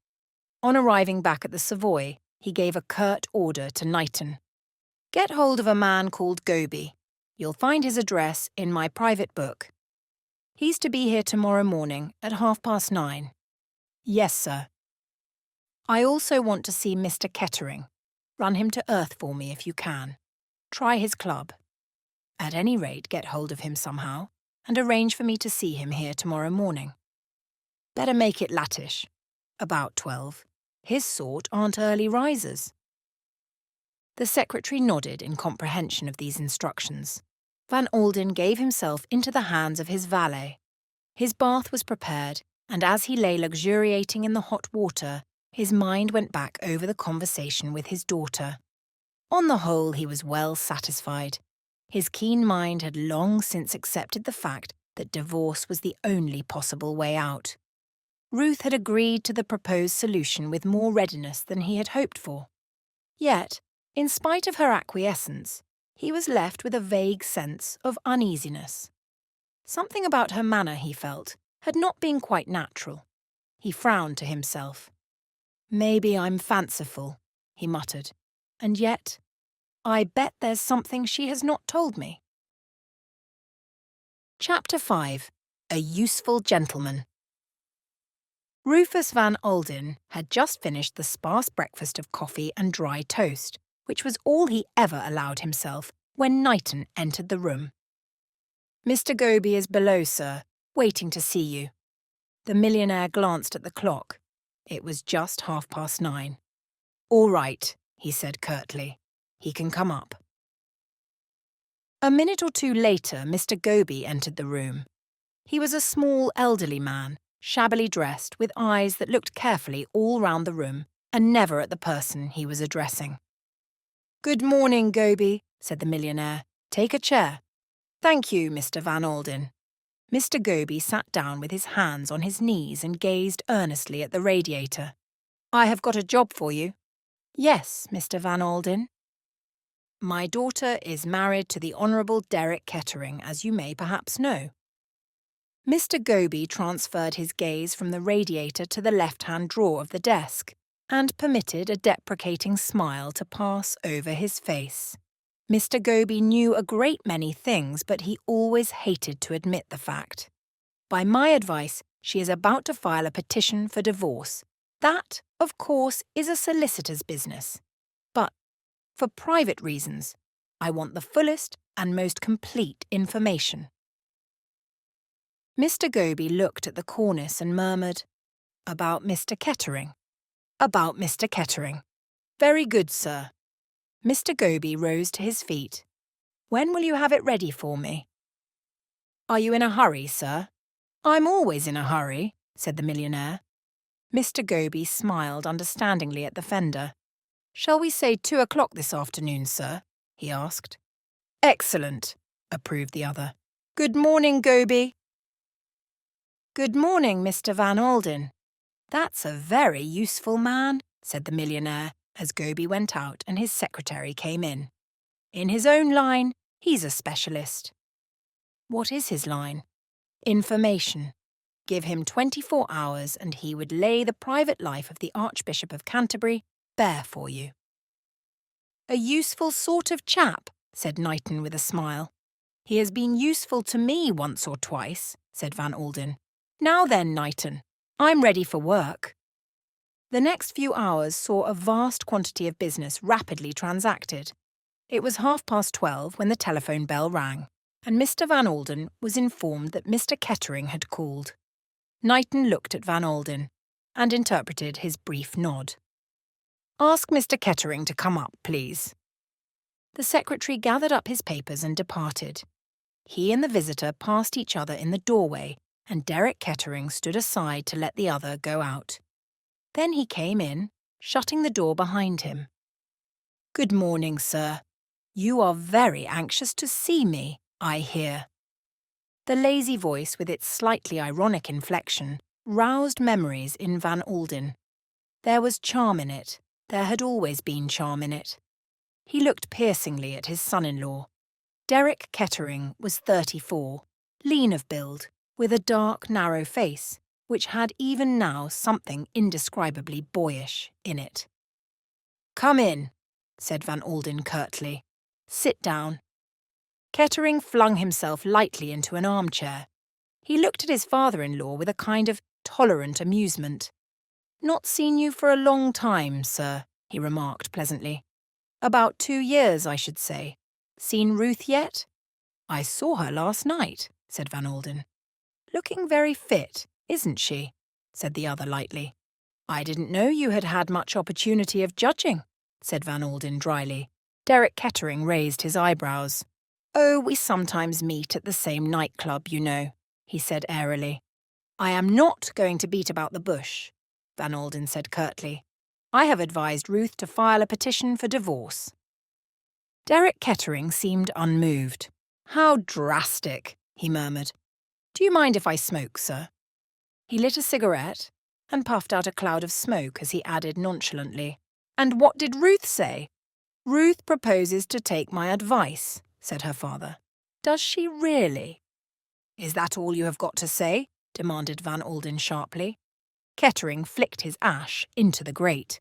On arriving back at the Savoy, he gave a curt order to Knighton. "Get hold of a man called Goby. You'll find his address in my private book. He's to be here tomorrow morning at 9:30. "Yes, sir." "I also want to see Mr. Kettering. Run him to earth for me if you can. Try his club. At any rate, get hold of him somehow, and arrange for me to see him here tomorrow morning. Better make it lattish. About 12. His sort aren't early risers." The secretary nodded in comprehension of these instructions. Van Alden gave himself into the hands of his valet. His bath was prepared, and as he lay luxuriating in the hot water, His mind went back over the conversation with his daughter. On the whole, he was well satisfied. His keen mind had long since accepted the fact that divorce was the only possible way out. Ruth had agreed to the proposed solution with more readiness than he had hoped for. Yet, in spite of her acquiescence, he was left with a vague sense of uneasiness. Something about her manner, he felt, had not been quite natural. He frowned to himself. "Maybe I'm fanciful," he muttered, "and yet, I bet there's something she has not told me." Chapter 5. A Useful Gentleman. Rufus Van Alden had just finished the sparse breakfast of coffee and dry toast, which was all he ever allowed himself, when Knighton entered the room. "Mr. Goby is below, sir, waiting to see you." The millionaire glanced at the clock. It was just 9:30. "All right," he said curtly. "He can come up." A minute or two later, Mr. Goby entered the room. He was a small, elderly man, shabbily dressed, with eyes that looked carefully all round the room and never at the person he was addressing. "Good morning, Goby," said the millionaire. "Take a chair." "Thank you, Mr. Van Alden." Mr. Goby sat down with his hands on his knees and gazed earnestly at the radiator. "I have got a job for you." "Yes, Mr. Van Alden." "My daughter is married to the Honourable Derek Kettering, as you may perhaps know." Mr. Goby transferred his gaze from the radiator to the left-hand drawer of the desk and permitted a deprecating smile to pass over his face. Mr. Goby knew a great many things, but he always hated to admit the fact. "By my advice, she is about to file a petition for divorce. That, of course, is a solicitor's business. But, for private reasons, I want the fullest and most complete information." Mr. Goby looked at the cornice and murmured, "About Mr. Kettering." "About Mr. Kettering. Very good, sir." Mr. Goby rose to his feet. "When will you have it ready for me?" "Are you in a hurry, sir?" "I'm always in a hurry," said the millionaire. Mr. Goby smiled understandingly at the fender. "Shall we say 2 o'clock this afternoon, sir?" he asked. "Excellent," approved the other. "Good morning, Goby." "Good morning, Mr. Van Alden." "That's a very useful man," said the millionaire, as Goby went out and his secretary came in. "In his own line, he's a specialist." "What is his line?" "Information. Give him 24 hours and he would lay the private life of the Archbishop of Canterbury bare for you." "A useful sort of chap," said Knighton with a smile. "He has been useful to me once or twice," said Van Alden. "Now then, Knighton, I'm ready for work." The next few hours saw a vast quantity of business rapidly transacted. It was 12:30 when the telephone bell rang, and Mr. Van Alden was informed that Mr. Kettering had called. Knighton looked at Van Alden and interpreted his brief nod. "Ask Mr. Kettering to come up, please." The secretary gathered up his papers and departed. He and the visitor passed each other in the doorway, and Derek Kettering stood aside to let the other go out. Then he came in, shutting the door behind him. "Good morning, sir. You are very anxious to see me, I hear." The lazy voice, with its slightly ironic inflection, roused memories in Van Alden. There was charm in it. There had always been charm in it. He looked piercingly at his son-in-law. Derek Kettering was 34, lean of build, with a dark, narrow face, which had even now something indescribably boyish in it. "Come in," said Van Alden curtly. "Sit down." Kettering flung himself lightly into an armchair. He looked at his father-in-law with a kind of tolerant amusement. "Not seen you for a long time, sir," he remarked pleasantly. "About 2 years, I should say. Seen Ruth yet?" "I saw her last night," said Van Alden. "Looking very fit, isn't she?" said the other lightly. "I didn't know you had had much opportunity of judging," said Van Alden dryly. Derek Kettering raised his eyebrows. "Oh, we sometimes meet at the same nightclub, you know," he said airily. "I am not going to beat about the bush," Van Alden said curtly. I have advised Ruth to file a petition for divorce." Derek Kettering seemed unmoved. "How drastic," he murmured. "Do you mind if I smoke, sir?" He lit a cigarette and puffed out a cloud of smoke as he added nonchalantly, "And what did Ruth say?" "Ruth proposes to take my advice," said her father. "Does she really?" "Is that all you have got to say?" demanded Van Alden sharply. Kettering flicked his ash into the grate.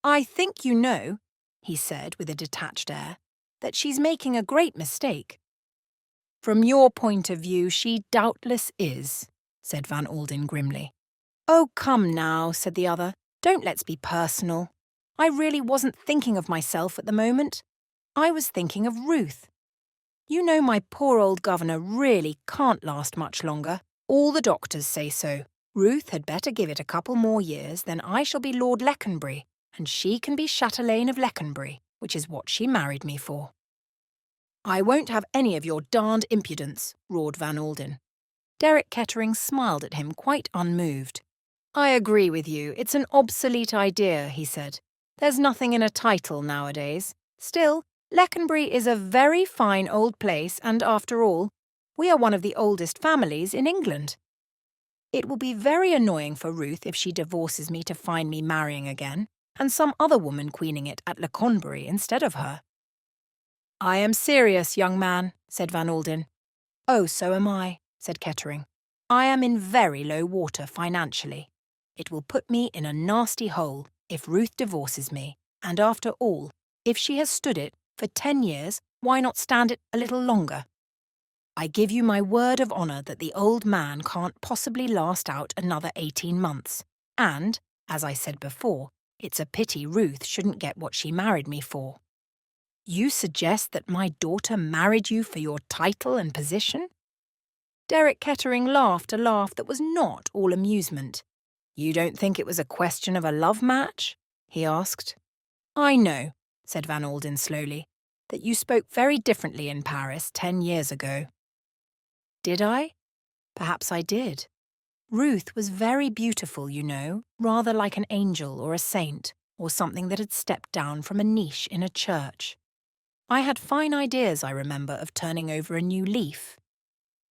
"I think you know," he said with a detached air, "that she's making a great mistake." "From your point of view, she doubtless is," said Van Alden grimly. "Oh, come now," said the other. "Don't let's be personal. I really wasn't thinking of myself at the moment. I was thinking of Ruth. You know my poor old governor really can't last much longer. All the doctors say so. Ruth had better give it a couple more years, then I shall be Lord Leconbury, and she can be Chatelaine of Leconbury, which is what she married me for." "I won't have any of your darned impudence," roared Van Alden. Derek Kettering smiled at him quite unmoved. "I agree with you. It's an obsolete idea," he said. "There's nothing in a title nowadays. Still, Leconbury is a very fine old place, and after all, we are one of the oldest families in England. It will be very annoying for Ruth if she divorces me to find me marrying again, and some other woman queening it at Leconbury instead of her." "I am serious, young man," said Van Alden. "Oh, so am I," said Kettering. "I am in very low water financially. It will put me in a nasty hole if Ruth divorces me, and after all, if she has stood it for 10 years, why not stand it a little longer? I give you my word of honour that the old man can't possibly last out another 18 months, and, as I said before, it's a pity Ruth shouldn't get what she married me for." "You suggest that my daughter married you for your title and position?" Derek Kettering laughed a laugh that was not all amusement. "You don't think it was a question of a love match?" he asked. "I know," said Van Alden slowly, "that you spoke very differently in Paris 10 years ago." "Did I? Perhaps I did. Ruth was very beautiful, you know, rather like an angel or a saint, or something that had stepped down from a niche in a church. I had fine ideas, I remember, of turning over a new leaf,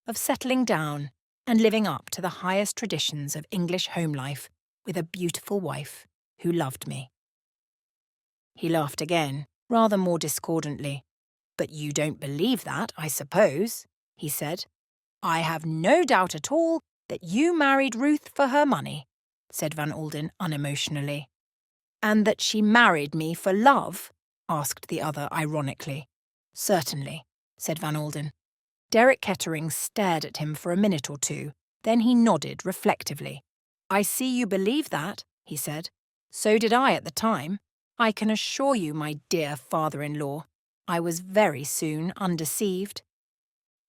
of settling down and living up to the highest traditions of English home life with a beautiful wife who loved me." He laughed again, rather more discordantly. "But you don't believe that, I suppose," he said. "I have no doubt at all that you married Ruth for her money," said Van Alden unemotionally. "And that she married me for love?" asked the other ironically. "Certainly," said Van Alden. Derek Kettering stared at him for a minute or two, then he nodded reflectively. "I see you believe that," he said. "So did I at the time. I can assure you, my dear father-in-law, I was very soon undeceived."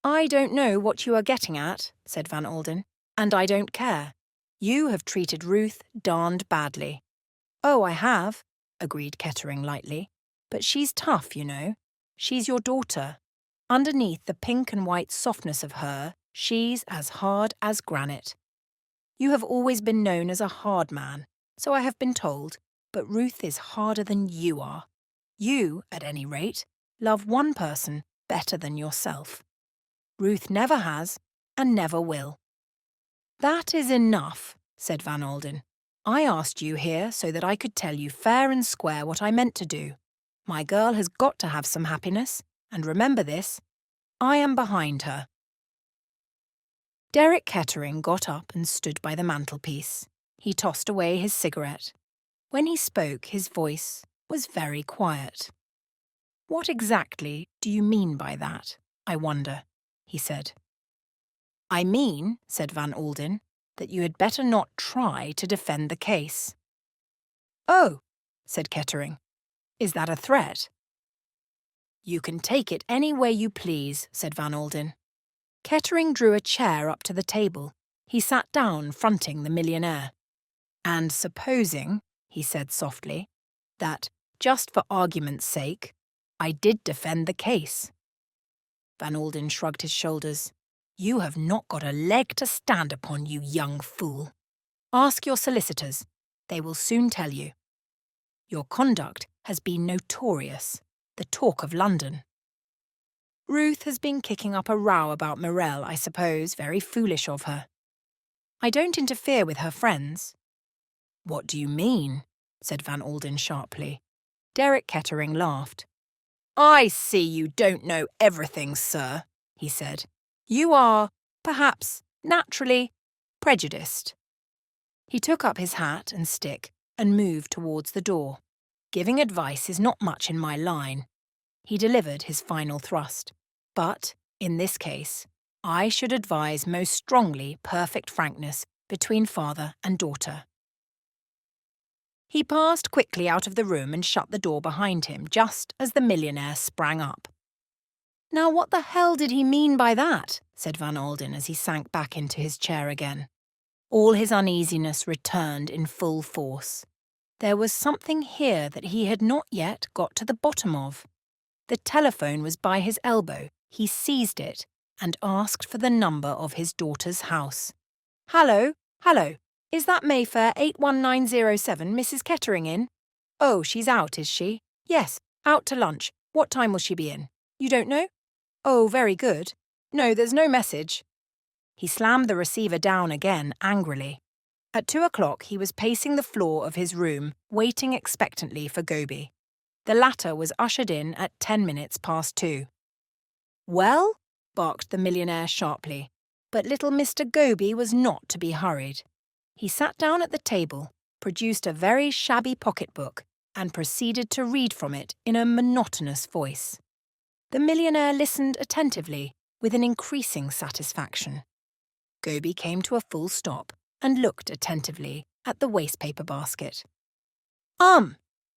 "I don't know what you are getting at," said Van Alden, "and I don't care. You have treated Ruth darned badly." "Oh, I have," agreed Kettering lightly. "But she's tough, you know. She's your daughter. Underneath the pink and white softness of her, she's as hard as granite. You have always been known as a hard man, so I have been told, but Ruth is harder than you are. You, at any rate, love one person better than yourself. Ruth never has and never will." "That is enough," said Van Alden. "I asked you here so that I could tell you fair and square what I meant to do. My girl has got to have some happiness, and remember this, I am behind her." Derek Kettering got up and stood by the mantelpiece. He tossed away his cigarette. When he spoke, his voice was very quiet. "What exactly do you mean by that, I wonder?" he said. "I mean," said Van Alden, "that you had better not try to defend the case." "Oh," said Kettering. "Is that a threat?" "You can take it any way you please," said Van Alden. Kettering drew a chair up to the table. He sat down, fronting the millionaire. "And supposing," he said softly, "that, just for argument's sake, I did defend the case." Van Alden shrugged his shoulders. "You have not got a leg to stand upon, you young fool. Ask your solicitors. They will soon tell you." Your conduct has been notorious, the talk of London. Ruth has been kicking up a row about Morel, I suppose, very foolish of her. I don't interfere with her friends. What do you mean? Said Van Alden sharply. Derek Kettering laughed. I see you don't know everything, sir, he said. You are, perhaps, naturally, prejudiced. He took up his hat and stick and moved towards the door. Giving advice is not much in my line. He delivered his final thrust. But, in this case, I should advise most strongly perfect frankness between father and daughter. He passed quickly out of the room and shut the door behind him just as the millionaire sprang up. Now what the hell did he mean by that? Said Van Alden as he sank back into his chair again. All his uneasiness returned in full force. There was something here that he had not yet got to the bottom of. The telephone was by his elbow. He seized it and asked for the number of his daughter's house. Hello, hello. Is that Mayfair 81907 Mrs. Kettering in? Oh, she's out, is she? Yes, out to lunch. What time will she be in? You don't know? Oh, very good. No, there's no message. He slammed the receiver down again angrily. At 2 o'clock he was pacing the floor of his room, waiting expectantly for Goby. The latter was ushered in at 10 minutes past 2. Well? Barked the millionaire sharply. But little Mr. Goby was not to be hurried. He sat down at the table, produced a very shabby pocketbook, and proceeded to read from it in a monotonous voice. The millionaire listened attentively, with an increasing satisfaction. Goby came to a full stop and looked attentively at the wastepaper basket.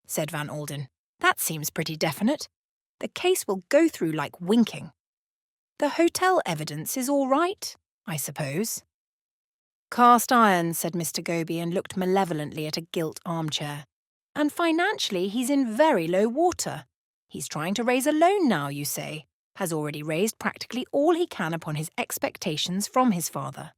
Said Van Alden. That seems pretty definite. The case will go through like winking. The hotel evidence is all right, I suppose. Cast iron, said Mr. Goby and looked malevolently at a gilt armchair. And financially he's in very low water. He's trying to raise a loan now, you say. Has already raised practically all he can upon his expectations from his father.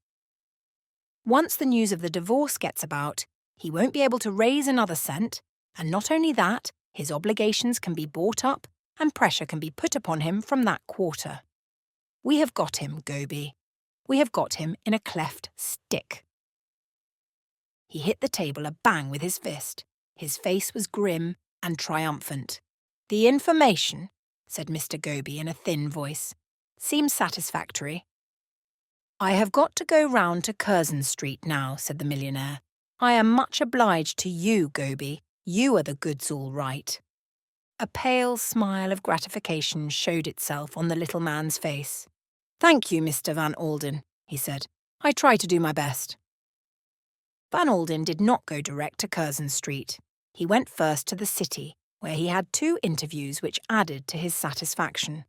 Once the news of the divorce gets about, he won't be able to raise another cent, and not only that, his obligations can be bought up and pressure can be put upon him from that quarter. We have got him, Goby. We have got him in a cleft stick. He hit the table a bang with his fist. His face was grim and triumphant. The information, said Mr. Goby in a thin voice, seems satisfactory. I have got to go round to Curzon Street now, said the millionaire. I am much obliged to you, Goby. You are the goods all right. A pale smile of gratification showed itself on the little man's face. Thank you, Mr. Van Alden, he said. I try to do my best. Van Alden did not go direct to Curzon Street. He went first to the city, where he had 2 interviews which added to his satisfaction.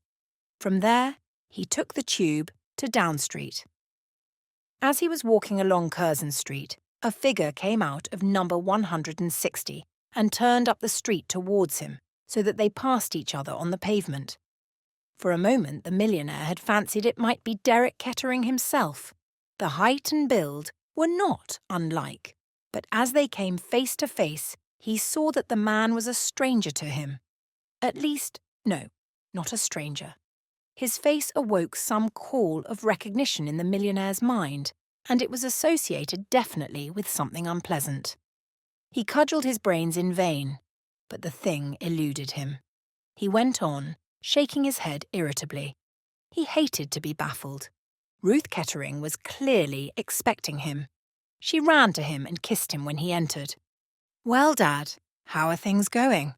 From there, he took the tube to Down Street. As he was walking along Curzon Street, a figure came out of number 160 and turned up the street towards him, so that they passed each other on the pavement. For a moment the millionaire had fancied it might be Derek Kettering himself. The height and build were not unlike, but as they came face to face, he saw that the man was a stranger to him. At least, no, not a stranger. His face awoke some call of recognition in the millionaire's mind, and it was associated definitely with something unpleasant. He cudgelled his brains in vain, but the thing eluded him. He went on, shaking his head irritably. He hated to be baffled. Ruth Kettering was clearly expecting him. She ran to him and kissed him when he entered. Well, Dad, how are things going?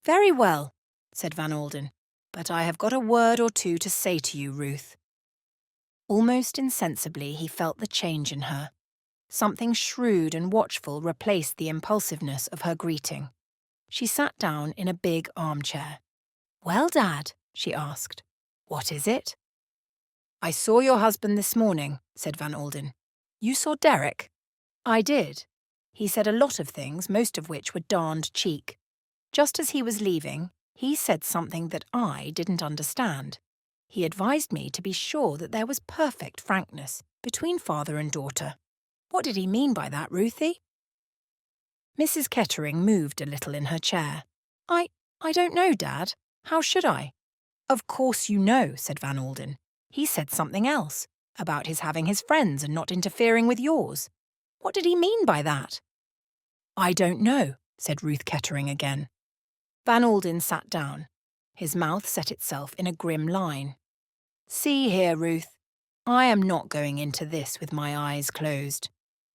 Very well, said Van Alden, but I have got a word or two to say to you, Ruth. Almost insensibly he felt the change in her. Something shrewd and watchful replaced the impulsiveness of her greeting. She sat down in a big armchair. Well, Dad, she asked, what is it? I saw your husband this morning, said Van Alden. You saw Derek? I did. He said a lot of things, most of which were darned cheek. Just as he was leaving, he said something that I didn't understand. He advised me to be sure that there was perfect frankness between father and daughter. What did he mean by that, Ruthie? Mrs. Kettering moved a little in her chair. I don't know, Dad. How should I? Of course you know, said Van Alden. He said something else, about his having his friends and not interfering with yours. What did he mean by that? I don't know, said Ruth Kettering again. Van Alden sat down. His mouth set itself in a grim line. See here, Ruth. I am not going into this with my eyes closed.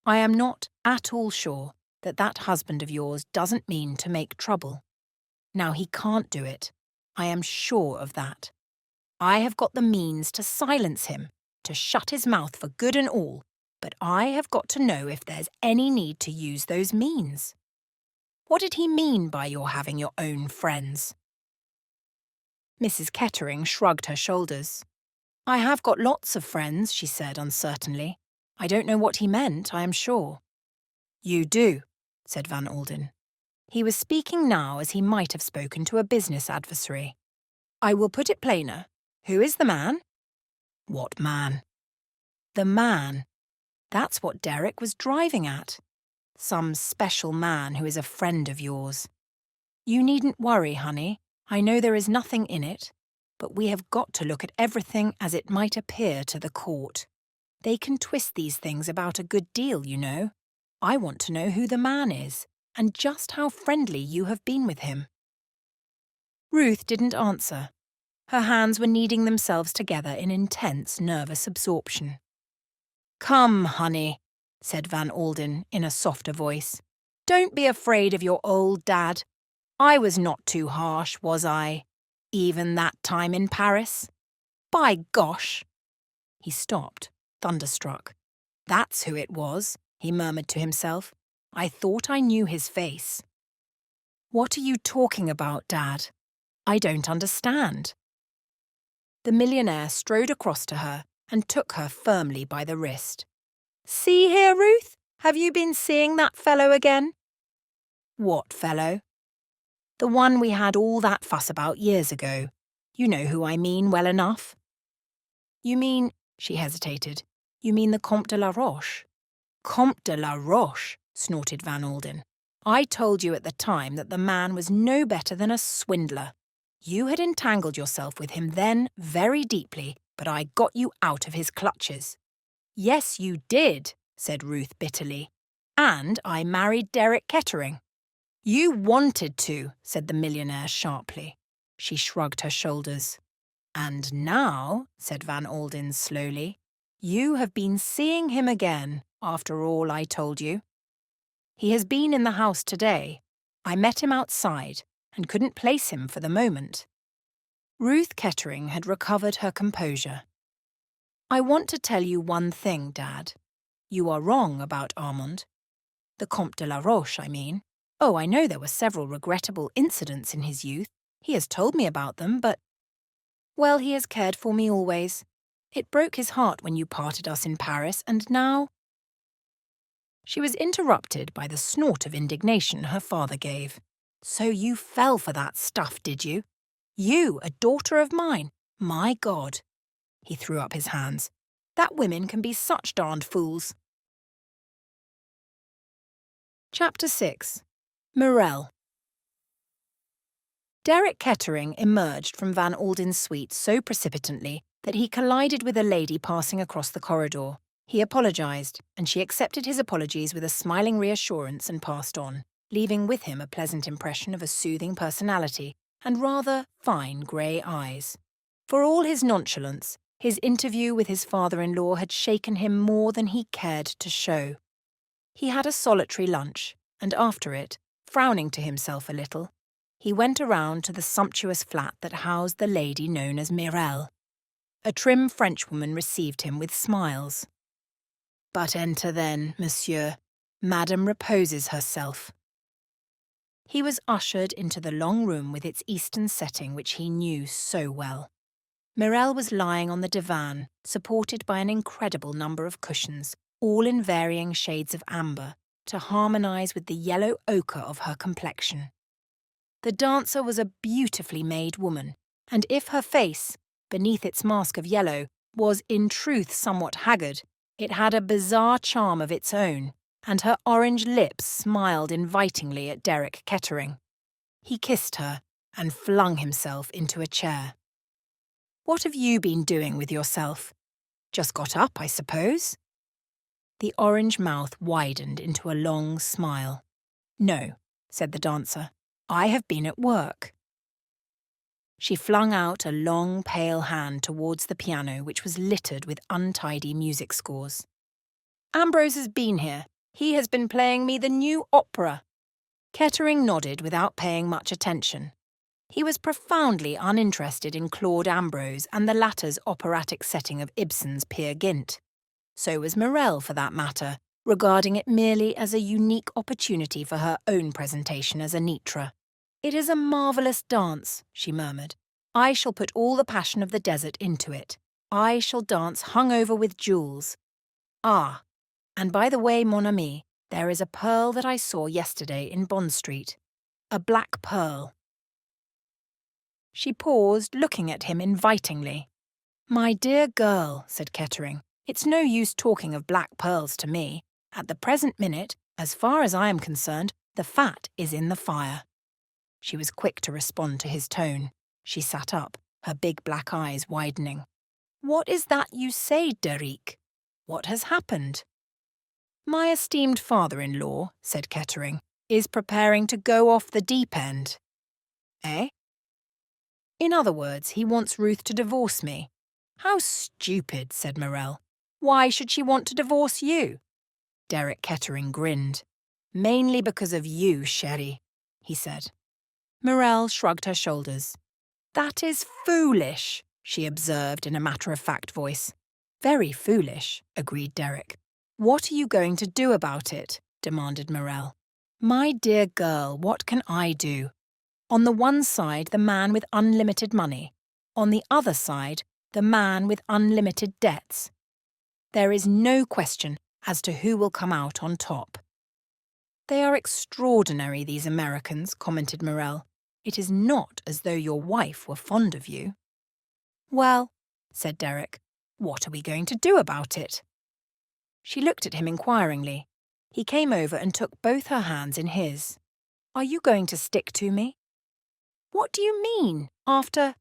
I am not at all sure that husband of yours doesn't mean to make trouble. Now he can't do it. I am sure of that. I have got the means to silence him, to shut his mouth for good and all, but I have got to know if there's any need to use those means. What did he mean by your having your own friends? Mrs. Kettering shrugged her shoulders. I have got lots of friends, she said uncertainly. I don't know what he meant, I am sure. You do, said Van Alden. He was speaking now as he might have spoken to a business adversary. I will put it plainer. Who is the man? What man? The man. That's what Derek was driving at. Some special man who is a friend of yours. You needn't worry, honey. I know there is nothing in it, but we have got to look at everything as it might appear to the court. They can twist these things about a good deal, you know. I want to know who the man is, and just how friendly you have been with him. Ruth didn't answer. Her hands were kneading themselves together in intense nervous absorption. Come, honey, said Van Alden in a softer voice. Don't be afraid of your old dad. I was not too harsh, was I? Even that time in Paris? By gosh! He stopped, thunderstruck. That's who it was, he murmured to himself. I thought I knew his face. What are you talking about, Dad? I don't understand. The millionaire strode across to her and took her firmly by the wrist. See here, Ruth, have you been seeing that fellow again? What fellow? The one we had all that fuss about years ago. You know who I mean well enough. You mean, she hesitated, you mean the Comte de la Roche? Comte de la Roche, snorted Van Alden. I told you at the time that the man was no better than a swindler. You had entangled yourself with him then very deeply, but I got you out of his clutches. Yes, you did, said Ruth bitterly. And I married Derek Kettering. You wanted to, said the millionaire sharply. She shrugged her shoulders. And now, said Van Alden slowly, you have been seeing him again, after all I told you. He has been in the house today. I met him outside and couldn't place him for the moment. Ruth Kettering had recovered her composure. I want to tell you one thing, Dad. You are wrong about Armand. The Comte de la Roche, I mean. Oh, I know there were several regrettable incidents in his youth. He has told me about them, but... Well, he has cared for me always. It broke his heart when you parted us in Paris, and now... She was interrupted by the snort of indignation her father gave. So you fell for that stuff, did you? You, a daughter of mine? My God. He threw up his hands. That women can be such darned fools. Chapter 6. Morel. Derek Kettering emerged from Van Alden's suite so precipitately that he collided with a lady passing across the corridor. He apologised, and she accepted his apologies with a smiling reassurance and passed on, leaving with him a pleasant impression of a soothing personality and rather fine grey eyes. For all his nonchalance, his interview with his father-in-law had shaken him more than he cared to show. He had a solitary lunch, and after it, frowning to himself a little, he went around to the sumptuous flat that housed the lady known as Mirelle. A trim Frenchwoman received him with smiles. But enter then, monsieur. Madame reposes herself. He was ushered into the long room with its eastern setting which he knew so well. Mirelle was lying on the divan, supported by an incredible number of cushions, all in varying shades of amber, to harmonise with the yellow ochre of her complexion. The dancer was a beautifully made woman, and if her face, beneath its mask of yellow, was in truth somewhat haggard, it had a bizarre charm of its own, and her orange lips smiled invitingly at Derek Kettering. He kissed her and flung himself into a chair. "What have you been doing with yourself? Just got up, I suppose?" The orange mouth widened into a long smile. "No," said the dancer. "I have been at work." She flung out a long, pale hand towards the piano, which was littered with untidy music scores. "Ambrose has been here. He has been playing me the new opera." Kettering nodded without paying much attention. He was profoundly uninterested in Claude Ambrose and the latter's operatic setting of Ibsen's Peer Gynt. So was Morel, for that matter, regarding it merely as a unique opportunity for her own presentation as Anitra. "It is a marvellous dance," she murmured. "I shall put all the passion of the desert into it. I shall dance hung over with jewels. Ah, and by the way, mon ami, there is a pearl that I saw yesterday in Bond Street. A black pearl." She paused, looking at him invitingly. "My dear girl," said Kettering, "it's no use talking of black pearls to me. At the present minute, as far as I am concerned, the fat is in the fire." She was quick to respond to his tone. She sat up, her big black eyes widening. "What is that you say, Derek? What has happened?" "My esteemed father-in-law," said Kettering, "is preparing to go off the deep end." "Eh?" "In other words, he wants Ruth to divorce me." "How stupid," said Morel. "Why should she want to divorce you?" Derek Kettering grinned. "Mainly because of you, chérie," he said. Morel shrugged her shoulders. "That is foolish," she observed in a matter-of-fact voice. "Very foolish," agreed Derek. "What are you going to do about it?" demanded Morel. "My dear girl, what can I do? On the one side, the man with unlimited money. On the other side, the man with unlimited debts. There is no question as to who will come out on top." "They are extraordinary, these Americans," commented Morel. "It is not as though your wife were fond of you." "Well," said Derek, "what are we going to do about it?" She looked at him inquiringly. He came over and took both her hands in his. "Are you going to stick to me?" "What do you mean? After—"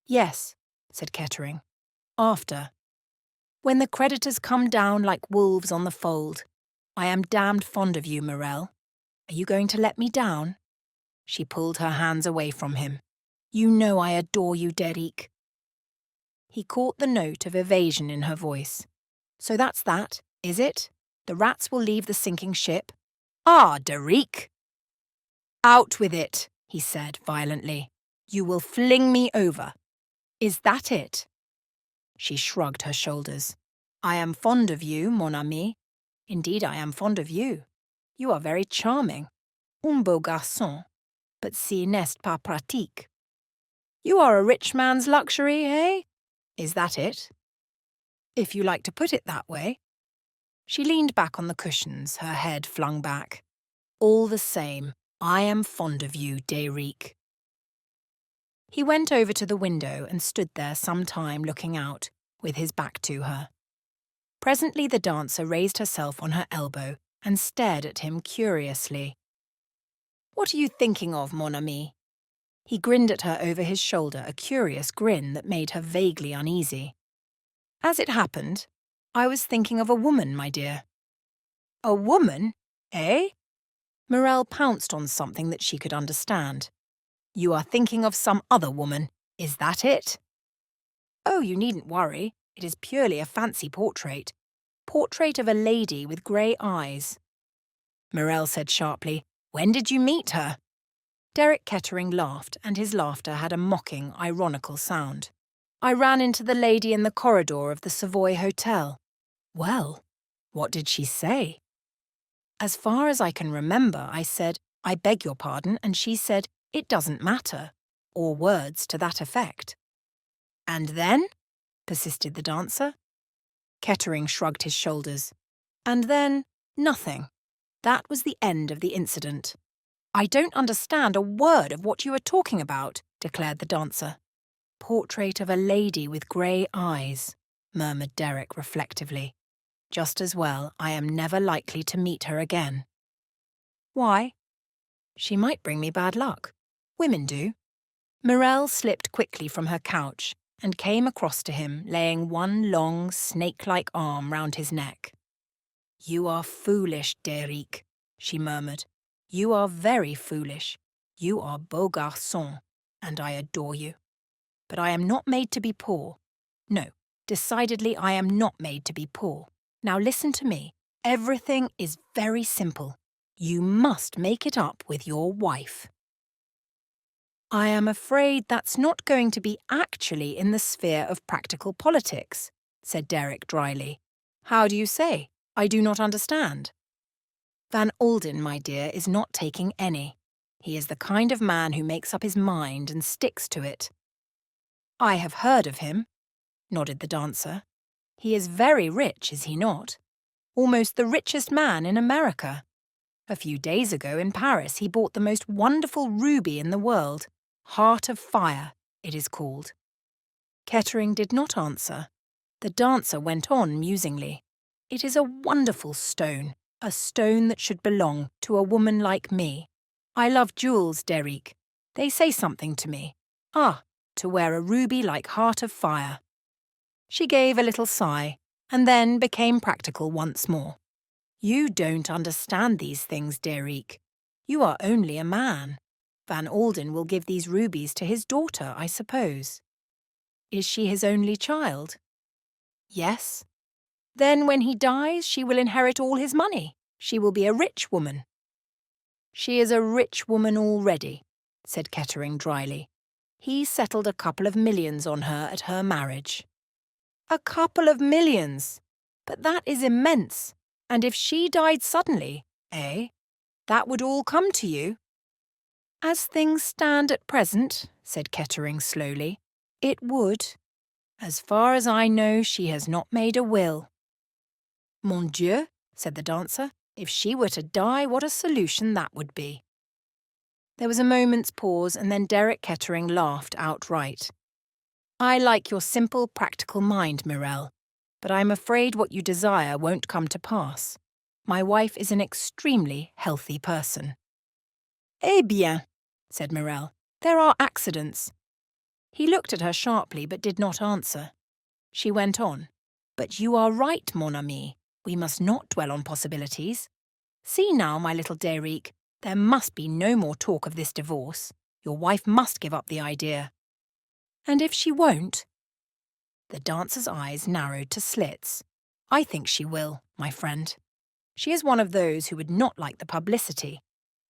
"Yes," said Kettering. "After. When the creditors come down like wolves on the fold. I am damned fond of you, Morel. Are you going to let me down?" She pulled her hands away from him. "You know I adore you, Derek." He caught the note of evasion in her voice. "So that's that, is it? The rats will leave the sinking ship?" "Ah, Derek!" "Out with it," he said violently. "You will fling me over. Is that it?" She shrugged her shoulders. "I am fond of you, mon ami. Indeed, I am fond of you. You are very charming. Un beau garçon. But ce n'est pas pratique. You are a rich man's luxury, eh? Is that it?" "If you like to put it that way." She leaned back on the cushions, her head flung back. "All the same, I am fond of you, Derek." He went over to the window and stood there some time looking out, with his back to her. Presently the dancer raised herself on her elbow and stared at him curiously. "What are you thinking of, mon ami?" He grinned at her over his shoulder, a curious grin that made her vaguely uneasy. "As it happened, I was thinking of a woman, my dear." "A woman? Eh?" Morel pounced on something that she could understand. "You are thinking of some other woman, is that it?" "Oh, you needn't worry. It is purely a fancy portrait. Portrait of a lady with grey eyes." Morel said sharply, "When did you meet her?" Derek Kettering laughed, and his laughter had a mocking, ironical sound. "I ran into the lady in the corridor of the Savoy Hotel." "Well, what did she say?" "As far as I can remember, I said, 'I beg your pardon,' and she said, 'It doesn't matter,' or words to that effect." "And then?" persisted the dancer. Kettering shrugged his shoulders. "And then, nothing. That was the end of the incident." "I don't understand a word of what you are talking about," declared the dancer. "Portrait of a lady with grey eyes," murmured Derek reflectively. Just as well I am never likely to meet her again. Why? She might bring me bad luck. Women do. Morel slipped quickly from her couch and came across to him, laying one long, snake-like arm round his neck. You are foolish, Derrick, she murmured. You are very foolish. You are beau garçon, and I adore you. But I am not made to be poor. No, decidedly I am not made to be poor. Now listen to me. Everything is very simple. You must make it up with your wife. I am afraid that's not going to be actually in the sphere of practical politics, said Derrick dryly. How do you say? I do not understand. Van Alden, my dear, is not taking any. He is the kind of man who makes up his mind and sticks to it. I have heard of him, nodded the dancer. He is very rich, is he not? Almost the richest man in America. A few days ago in Paris he bought the most wonderful ruby in the world. Heart of Fire, it is called. Kettering did not answer. The dancer went on musingly. It is a wonderful stone, a stone that should belong to a woman like me. I love jewels, Derrick. They say something to me. Ah, to wear a ruby like Heart of Fire. She gave a little sigh, and then became practical once more. You don't understand these things, Derrick. You are only a man. Van Alden will give these rubies to his daughter, I suppose. Is she his only child? Yes. Then when he dies, she will inherit all his money. She will be a rich woman. She is a rich woman already, said Kettering dryly. He settled a couple of millions on her at her marriage. A couple of millions! But that is immense. And if she died suddenly, that would all come to you. As things stand at present, said Kettering slowly, it would. As far as I know, she has not made a will. Mon Dieu, said the dancer, if she were to die, what a solution that would be. There was a moment's pause, and then Derrick Kettering laughed outright. I like your simple, practical mind, Morel, but I'm afraid what you desire won't come to pass. My wife is an extremely healthy person. Eh bien, said Morel, there are accidents. He looked at her sharply but did not answer. She went on. But you are right, mon ami. We must not dwell on possibilities. See now, my little Derrick, there must be no more talk of this divorce. Your wife must give up the idea. And if she won't? The dancer's eyes narrowed to slits. I think she will, my friend. She is one of those who would not like the publicity.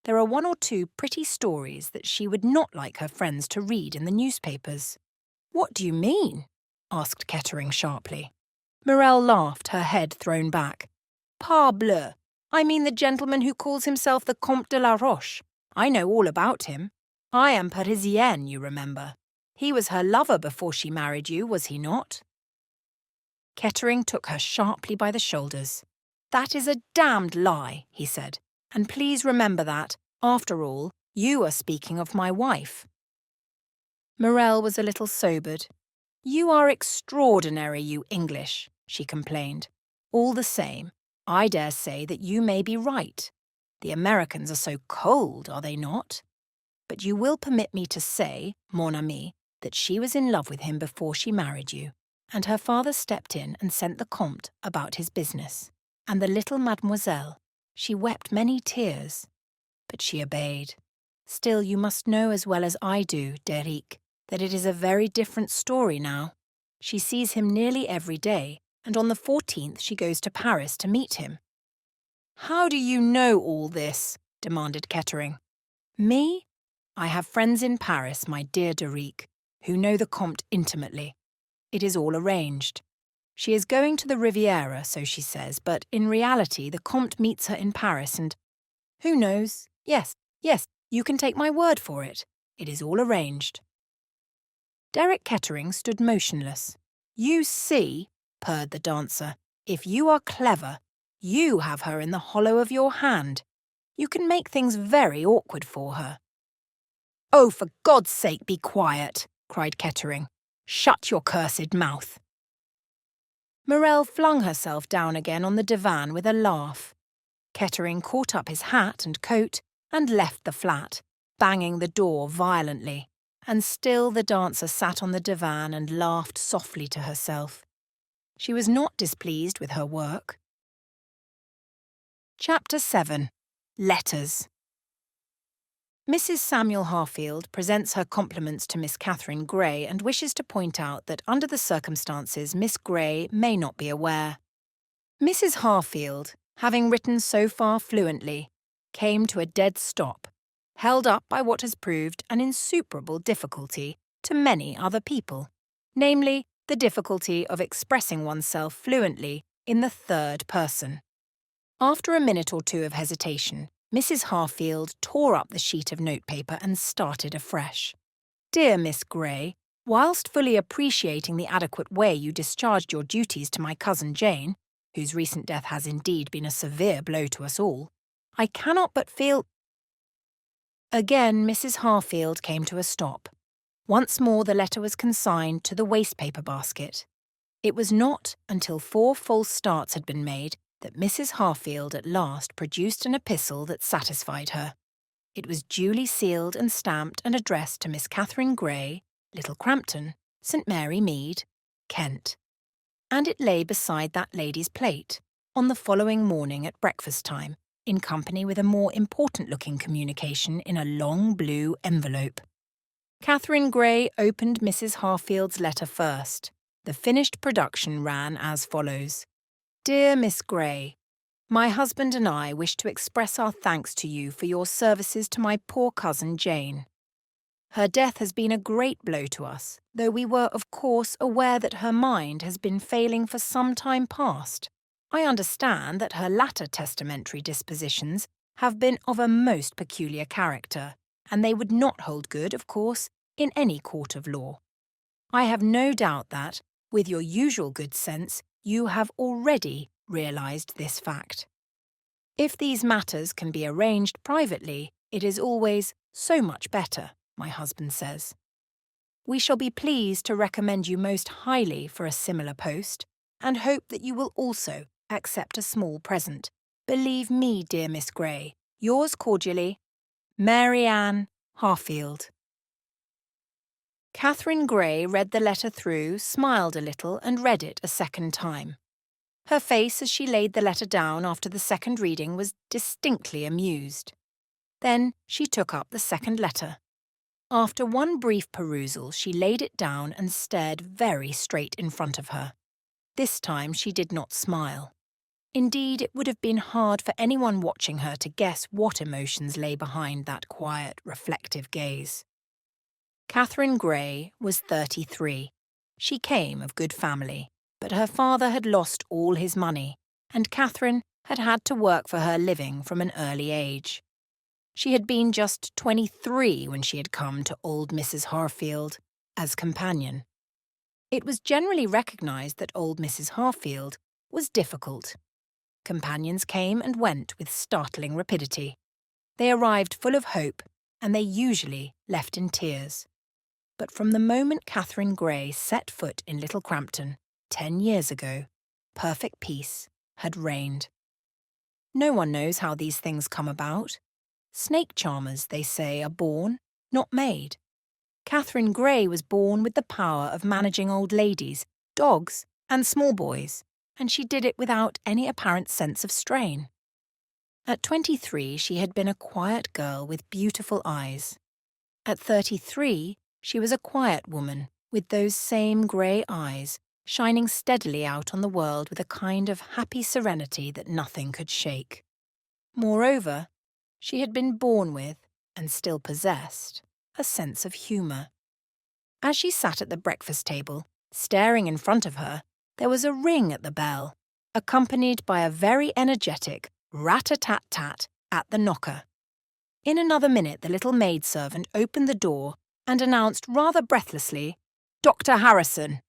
There are one or two pretty stories that she would not like her friends to read in the newspapers. What do you mean? Asked Kettering sharply. Morel laughed, her head thrown back. Parbleu! I mean the gentleman who calls himself the Comte de la Roche. I know all about him. I am Parisienne, you remember. He was her lover before she married you, was he not? Kettering took her sharply by the shoulders. That is a damned lie, he said. And please remember that, after all, you are speaking of my wife. Morel was a little sobered. You are extraordinary, you English, she complained. All the same, I dare say that you may be right. The Americans are so cold, are they not? But you will permit me to say, mon ami, that she was in love with him before she married you, and her father stepped in and sent the Comte about his business. And the little mademoiselle, she wept many tears, but she obeyed. Still, you must know as well as I do, Derrick, that it is a very different story now. She sees him nearly every day, and on the 14th she goes to Paris to meet him. How do you know all this? Demanded Kettering. Me? I have friends in Paris, my dear Derrick, who know the Comte intimately. It is all arranged. She is going to the Riviera, so she says, but in reality the Comte meets her in Paris and… Who knows? Yes, you can take my word for it. It is all arranged. Derrick Kettering stood motionless. You see, purred the dancer, if you are clever, you have her in the hollow of your hand. You can make things very awkward for her. Oh, for God's sake, be quiet, cried Kettering. Shut your cursed mouth. Morel flung herself down again on the divan with a laugh. Kettering caught up his hat and coat and left the flat, banging the door violently, and still the dancer sat on the divan and laughed softly to herself. She was not displeased with her work. Chapter 7. Letters. Mrs. Samuel Harfield presents her compliments to Miss Catherine Grey and wishes to point out that under the circumstances Miss Grey may not be aware. Mrs. Harfield, having written so far fluently, came to a dead stop, held up by what has proved an insuperable difficulty to many other people, namely the difficulty of expressing oneself fluently in the third person. After a minute or two of hesitation, Mrs. Harfield tore up the sheet of notepaper and started afresh. Dear Miss Grey, whilst fully appreciating the adequate way you discharged your duties to my cousin Jane, whose recent death has indeed been a severe blow to us all, I cannot but feel— Again Mrs. Harfield came to a stop. Once more the letter was consigned to the waste-paper basket. It was not until 4 false starts had been made that Mrs. Harfield at last produced an epistle that satisfied her. It was duly sealed and stamped and addressed to Miss Catherine Grey, Little Crampton, St. Mary Mead, Kent. And it lay beside that lady's plate, on the following morning at breakfast-time, in company with a more important-looking communication in a long blue envelope. Catherine Grey opened Mrs. Harfield's letter first. The finished production ran as follows. Dear Miss Grey, my husband and I wish to express our thanks to you for your services to my poor cousin Jane. Her death has been a great blow to us, though we were, of course, aware that her mind has been failing for some time past. I understand that her latter testamentary dispositions have been of a most peculiar character, and they would not hold good, of course, in any court of law. I have no doubt that, with your usual good sense, you have already realised this fact. If these matters can be arranged privately, it is always so much better, my husband says. We shall be pleased to recommend you most highly for a similar post, and hope that you will also accept a small present. Believe me, dear Miss Grey, yours cordially, Mary Ann Harfield. Catherine Grey read the letter through, smiled a little, and read it a second time. Her face as she laid the letter down after the second reading was distinctly amused. Then she took up the second letter. After one brief perusal, she laid it down and stared very straight in front of her. This time she did not smile. Indeed, it would have been hard for anyone watching her to guess what emotions lay behind that quiet, reflective gaze. Catherine Grey was 33. She came of good family, but her father had lost all his money, and Catherine had had to work for her living from an early age. She had been just 23 when she had come to old Mrs. Harfield as companion. It was generally recognised that old Mrs. Harfield was difficult. Companions came and went with startling rapidity. They arrived full of hope, and they usually left in tears. But from the moment Catherine Grey set foot in Little Crampton, 10 years ago, perfect peace had reigned. No one knows how these things come about. Snake charmers, they say, are born, not made. Catherine Grey was born with the power of managing old ladies, dogs, and small boys, and she did it without any apparent sense of strain. At 23, she had been a quiet girl with beautiful eyes. At 33, she was a quiet woman with those same grey eyes, shining steadily out on the world with a kind of happy serenity that nothing could shake. Moreover, she had been born with, and still possessed, a sense of humour. As she sat at the breakfast table, staring in front of her, there was a ring at the bell, accompanied by a very energetic rat-a-tat-tat at the knocker. In another minute the little maidservant opened the door and announced rather breathlessly, "Dr. Harrison."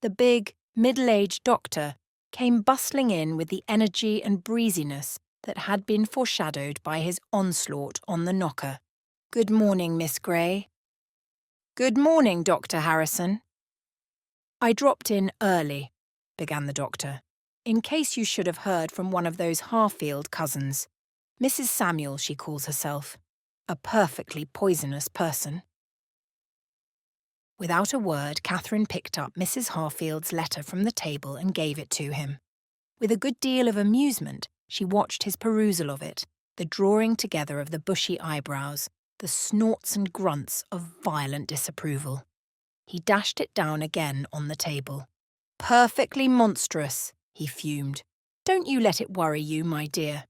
The big, middle-aged doctor came bustling in with the energy and breeziness that had been foreshadowed by his onslaught on the knocker. "Good morning, Miss Grey." "Good morning, Dr. Harrison." "I dropped in early. began the doctor, in case you should have heard from one of those Harfield cousins. Mrs. Samuel, she calls herself. A perfectly poisonous person. Without a word, Catherine picked up Mrs. Harfield's letter from the table and gave it to him. With a good deal of amusement, she watched his perusal of it, the drawing together of the bushy eyebrows, the snorts and grunts of violent disapproval. He dashed it down again on the table. "Perfectly monstrous," he fumed. "Don't you let it worry you, my dear.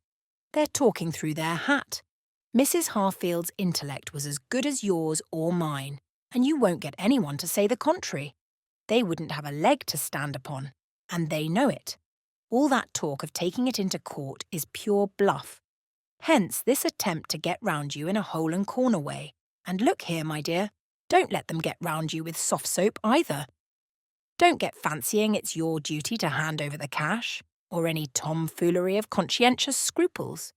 They're talking through their hat. Mrs. Harfield's intellect was as good as yours or mine, and you won't get anyone to say the contrary. They wouldn't have a leg to stand upon, and they know it. All that talk of taking it into court is pure bluff. Hence this attempt to get round you in a hole-and-corner way. And look here, my dear, don't let them get round you with soft soap either. Don't get fancying it's your duty to hand over the cash, or any tomfoolery of conscientious scruples."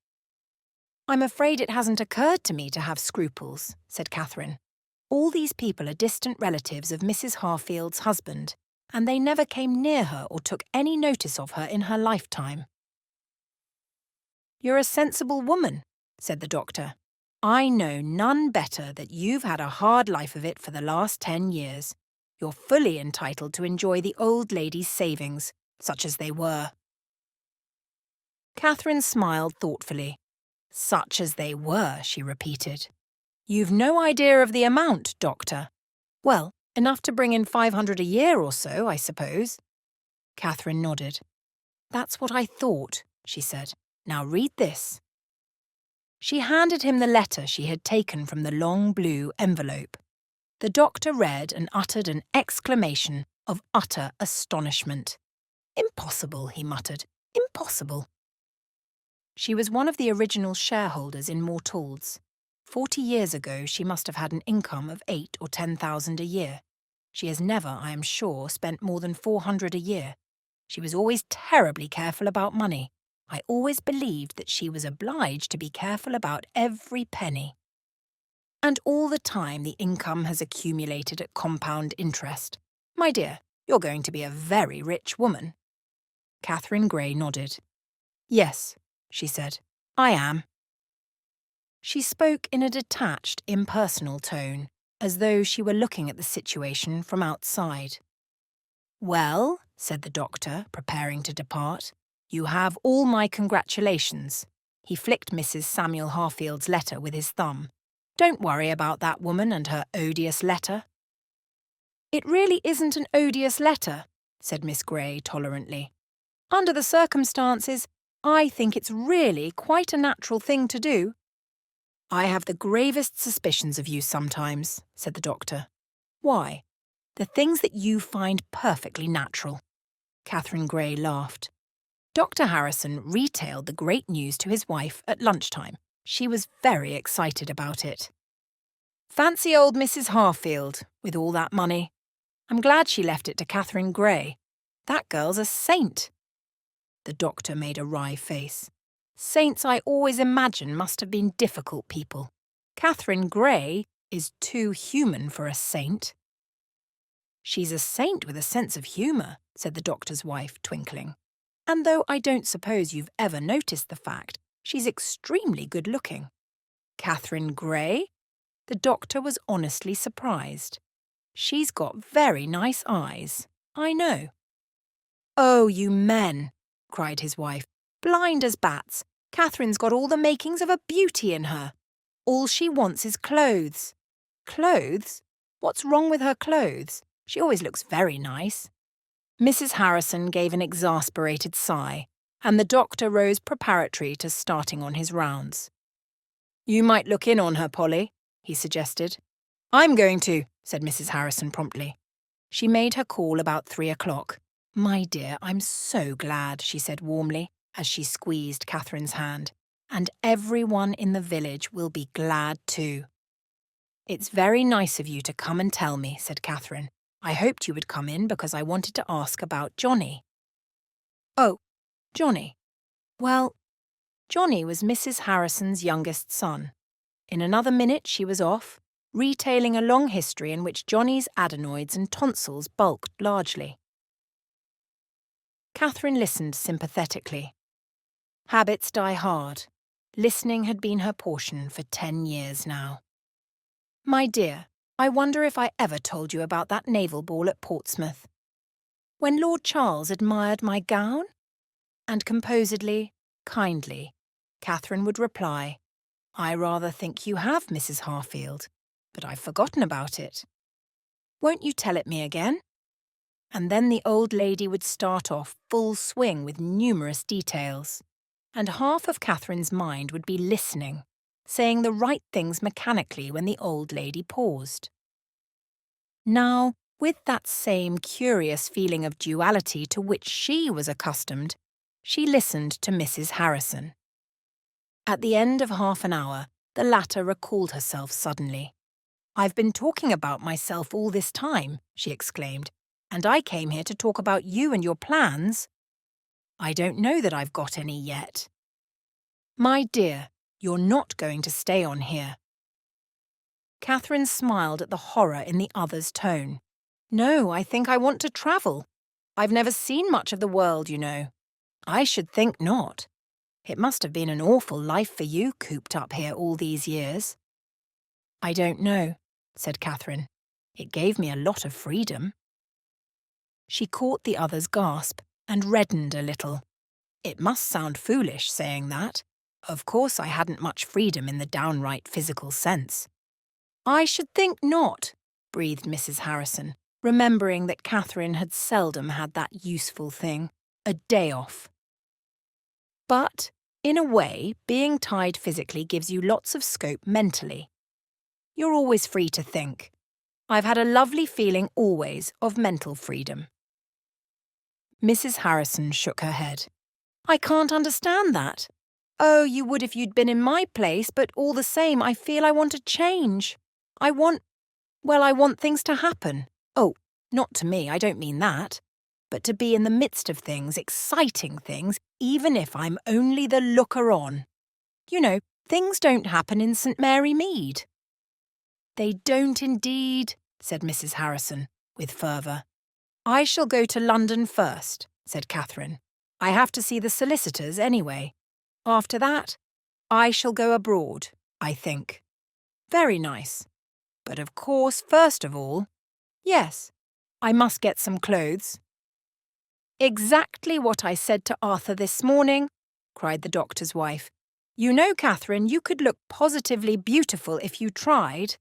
"I'm afraid it hasn't occurred to me to have scruples," said Catherine. "All these people are distant relatives of Mrs. Harfield's husband, and they never came near her or took any notice of her in her lifetime." "You're a sensible woman," said the doctor. "I know none better that you've had a hard life of it for the last 10 years. You're fully entitled to enjoy the old lady's savings, such as they were." Catherine smiled thoughtfully. "Such as they were," she repeated. "You've no idea of the amount, doctor. Well, enough to bring in 500 a year or so, I suppose." Catherine nodded. "That's what I thought," she said. "Now read this." She handed him the letter she had taken from the long blue envelope. The doctor read and uttered an exclamation of utter astonishment. "Impossible," he muttered. "Impossible." She was one of the original shareholders in Mortals. 40 years ago she must have had an income of 8,000 or 10,000 a year. She has never, I am sure, spent more than 400 a year. She was always terribly careful about money. I always believed that she was obliged to be careful about every penny. And all the time the income has accumulated at compound interest. My dear, you're going to be a very rich woman." Catherine Grey nodded. "Yes," she said, "I am." She spoke in a detached, impersonal tone, as though she were looking at the situation from outside. "Well," said the doctor, preparing to depart, "you have all my congratulations." He flicked Mrs. Samuel Harfield's letter with his thumb. "Don't worry about that woman and her odious letter." "It really isn't an odious letter," said Miss Grey tolerantly. "Under the circumstances, I think it's really quite a natural thing to do." "I have the gravest suspicions of you sometimes," said the doctor. "Why?" "The things that you find perfectly natural." Catherine Grey laughed. Dr. Harrison retailed the great news to his wife at lunchtime. She was very excited about it. "Fancy old Mrs. Harfield, with all that money. I'm glad she left it to Catherine Grey. That girl's a saint." The doctor made a wry face. "Saints I always imagine must have been difficult people. Catherine Grey is too human for a saint." "She's a saint with a sense of humour," said the doctor's wife, twinkling. "And though I don't suppose you've ever noticed the fact, she's extremely good-looking." "Catherine Grey?" The doctor was honestly surprised. "She's got very nice eyes, I know." "Oh, you men!" cried his wife. "Blind as bats. Catherine's got all the makings of a beauty in her. All she wants is clothes." "Clothes? What's wrong with her clothes? She always looks very nice." Mrs. Harrison gave an exasperated sigh, and the doctor rose preparatory to starting on his rounds. "You might look in on her, Polly," he suggested. "I'm going to," said Mrs. Harrison promptly. She made her call about 3 o'clock. "My dear, I'm so glad," she said warmly, as she squeezed Catherine's hand. "And everyone in the village will be glad too." "It's very nice of you to come and tell me," said Catherine. "I hoped you would come in because I wanted to ask about Johnny." "Oh, Johnny. Well, Johnny was Mrs. Harrison's youngest son. In another minute she was off, retailing a long history in which Johnny's adenoids and tonsils bulked largely. Catherine listened sympathetically. Habits die hard. Listening had been her portion for 10 years now. My dear, I wonder if I ever told you about that naval ball at Portsmouth. When Lord Charles admired my gown? And composedly, kindly, Catherine would reply, I rather think you have, Mrs. Harfield, but I've forgotten about it. Won't you tell it me again? And then the old lady would start off full swing with numerous details, and half of Catherine's mind would be listening, saying the right things mechanically when the old lady paused. Now, with that same curious feeling of duality to which she was accustomed, she listened to Mrs. Harrison. At the end of half an hour, the latter recalled herself suddenly. I've been talking about myself all this time, she exclaimed, and I came here to talk about you and your plans. I don't know that I've got any yet. My dear, you're not going to stay on here. Catherine smiled at the horror in the other's tone. No, I think I want to travel. I've never seen much of the world, you know. I should think not. It must have been an awful life for you cooped up here all these years. I don't know, said Catherine. It gave me a lot of freedom. She caught the other's gasp and reddened a little. It must sound foolish saying that. Of course I hadn't much freedom in the downright physical sense. I should think not, breathed Mrs. Harrison, remembering that Catherine had seldom had that useful thing, a day off. But, in a way, being tied physically gives you lots of scope mentally. You're always free to think. I've had a lovely feeling always of mental freedom. Mrs. Harrison shook her head. I can't understand that. Oh, you would if you'd been in my place, but all the same I feel I want a change. I want things to happen. Oh, not to me, I don't mean that. But to be in the midst of things, exciting things, even if I'm only the looker-on. You know, things don't happen in St. Mary Mead. They don't indeed, said Mrs. Harrison, with fervour. I shall go to London first, said Catherine. I have to see the solicitors anyway. After that, I shall go abroad, I think. Very nice. But of course, first of all, yes, I must get some clothes. Exactly what I said to Arthur this morning, cried the doctor's wife. You know, Catherine, you could look positively beautiful if you tried.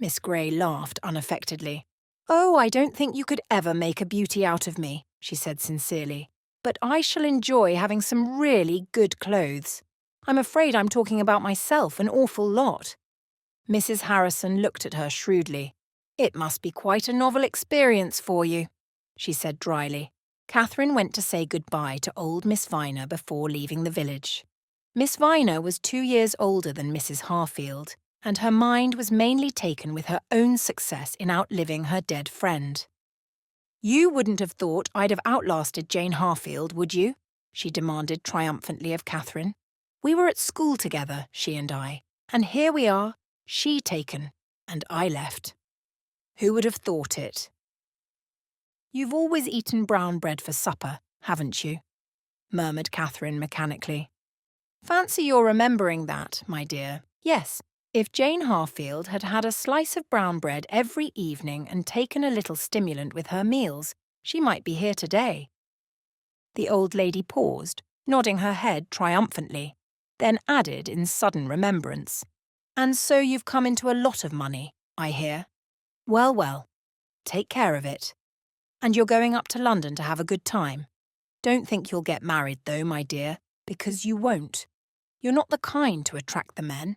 Miss Grey laughed unaffectedly. Oh, I don't think you could ever make a beauty out of me, she said sincerely. But I shall enjoy having some really good clothes. I'm afraid I'm talking about myself an awful lot. Mrs. Harrison looked at her shrewdly. It must be quite a novel experience for you, she said dryly. Catherine went to say goodbye to old Miss Viner before leaving the village. Miss Viner was 2 years older than Mrs. Harfield, and her mind was mainly taken with her own success in outliving her dead friend. You wouldn't have thought I'd have outlasted Jane Harfield, would you? She demanded triumphantly of Catherine. We were at school together, she and I, and here we are, she taken, and I left. Who would have thought it? You've always eaten brown bread for supper, haven't you? Murmured Catherine mechanically. Fancy your remembering that, my dear. Yes, if Jane Harfield had had a slice of brown bread every evening and taken a little stimulant with her meals, she might be here today. The old lady paused, nodding her head triumphantly, then added in sudden remembrance. And so you've come into a lot of money, I hear. Well, well, take care of it. And you're going up to London to have a good time. Don't think you'll get married, though, my dear, because you won't. You're not the kind to attract the men.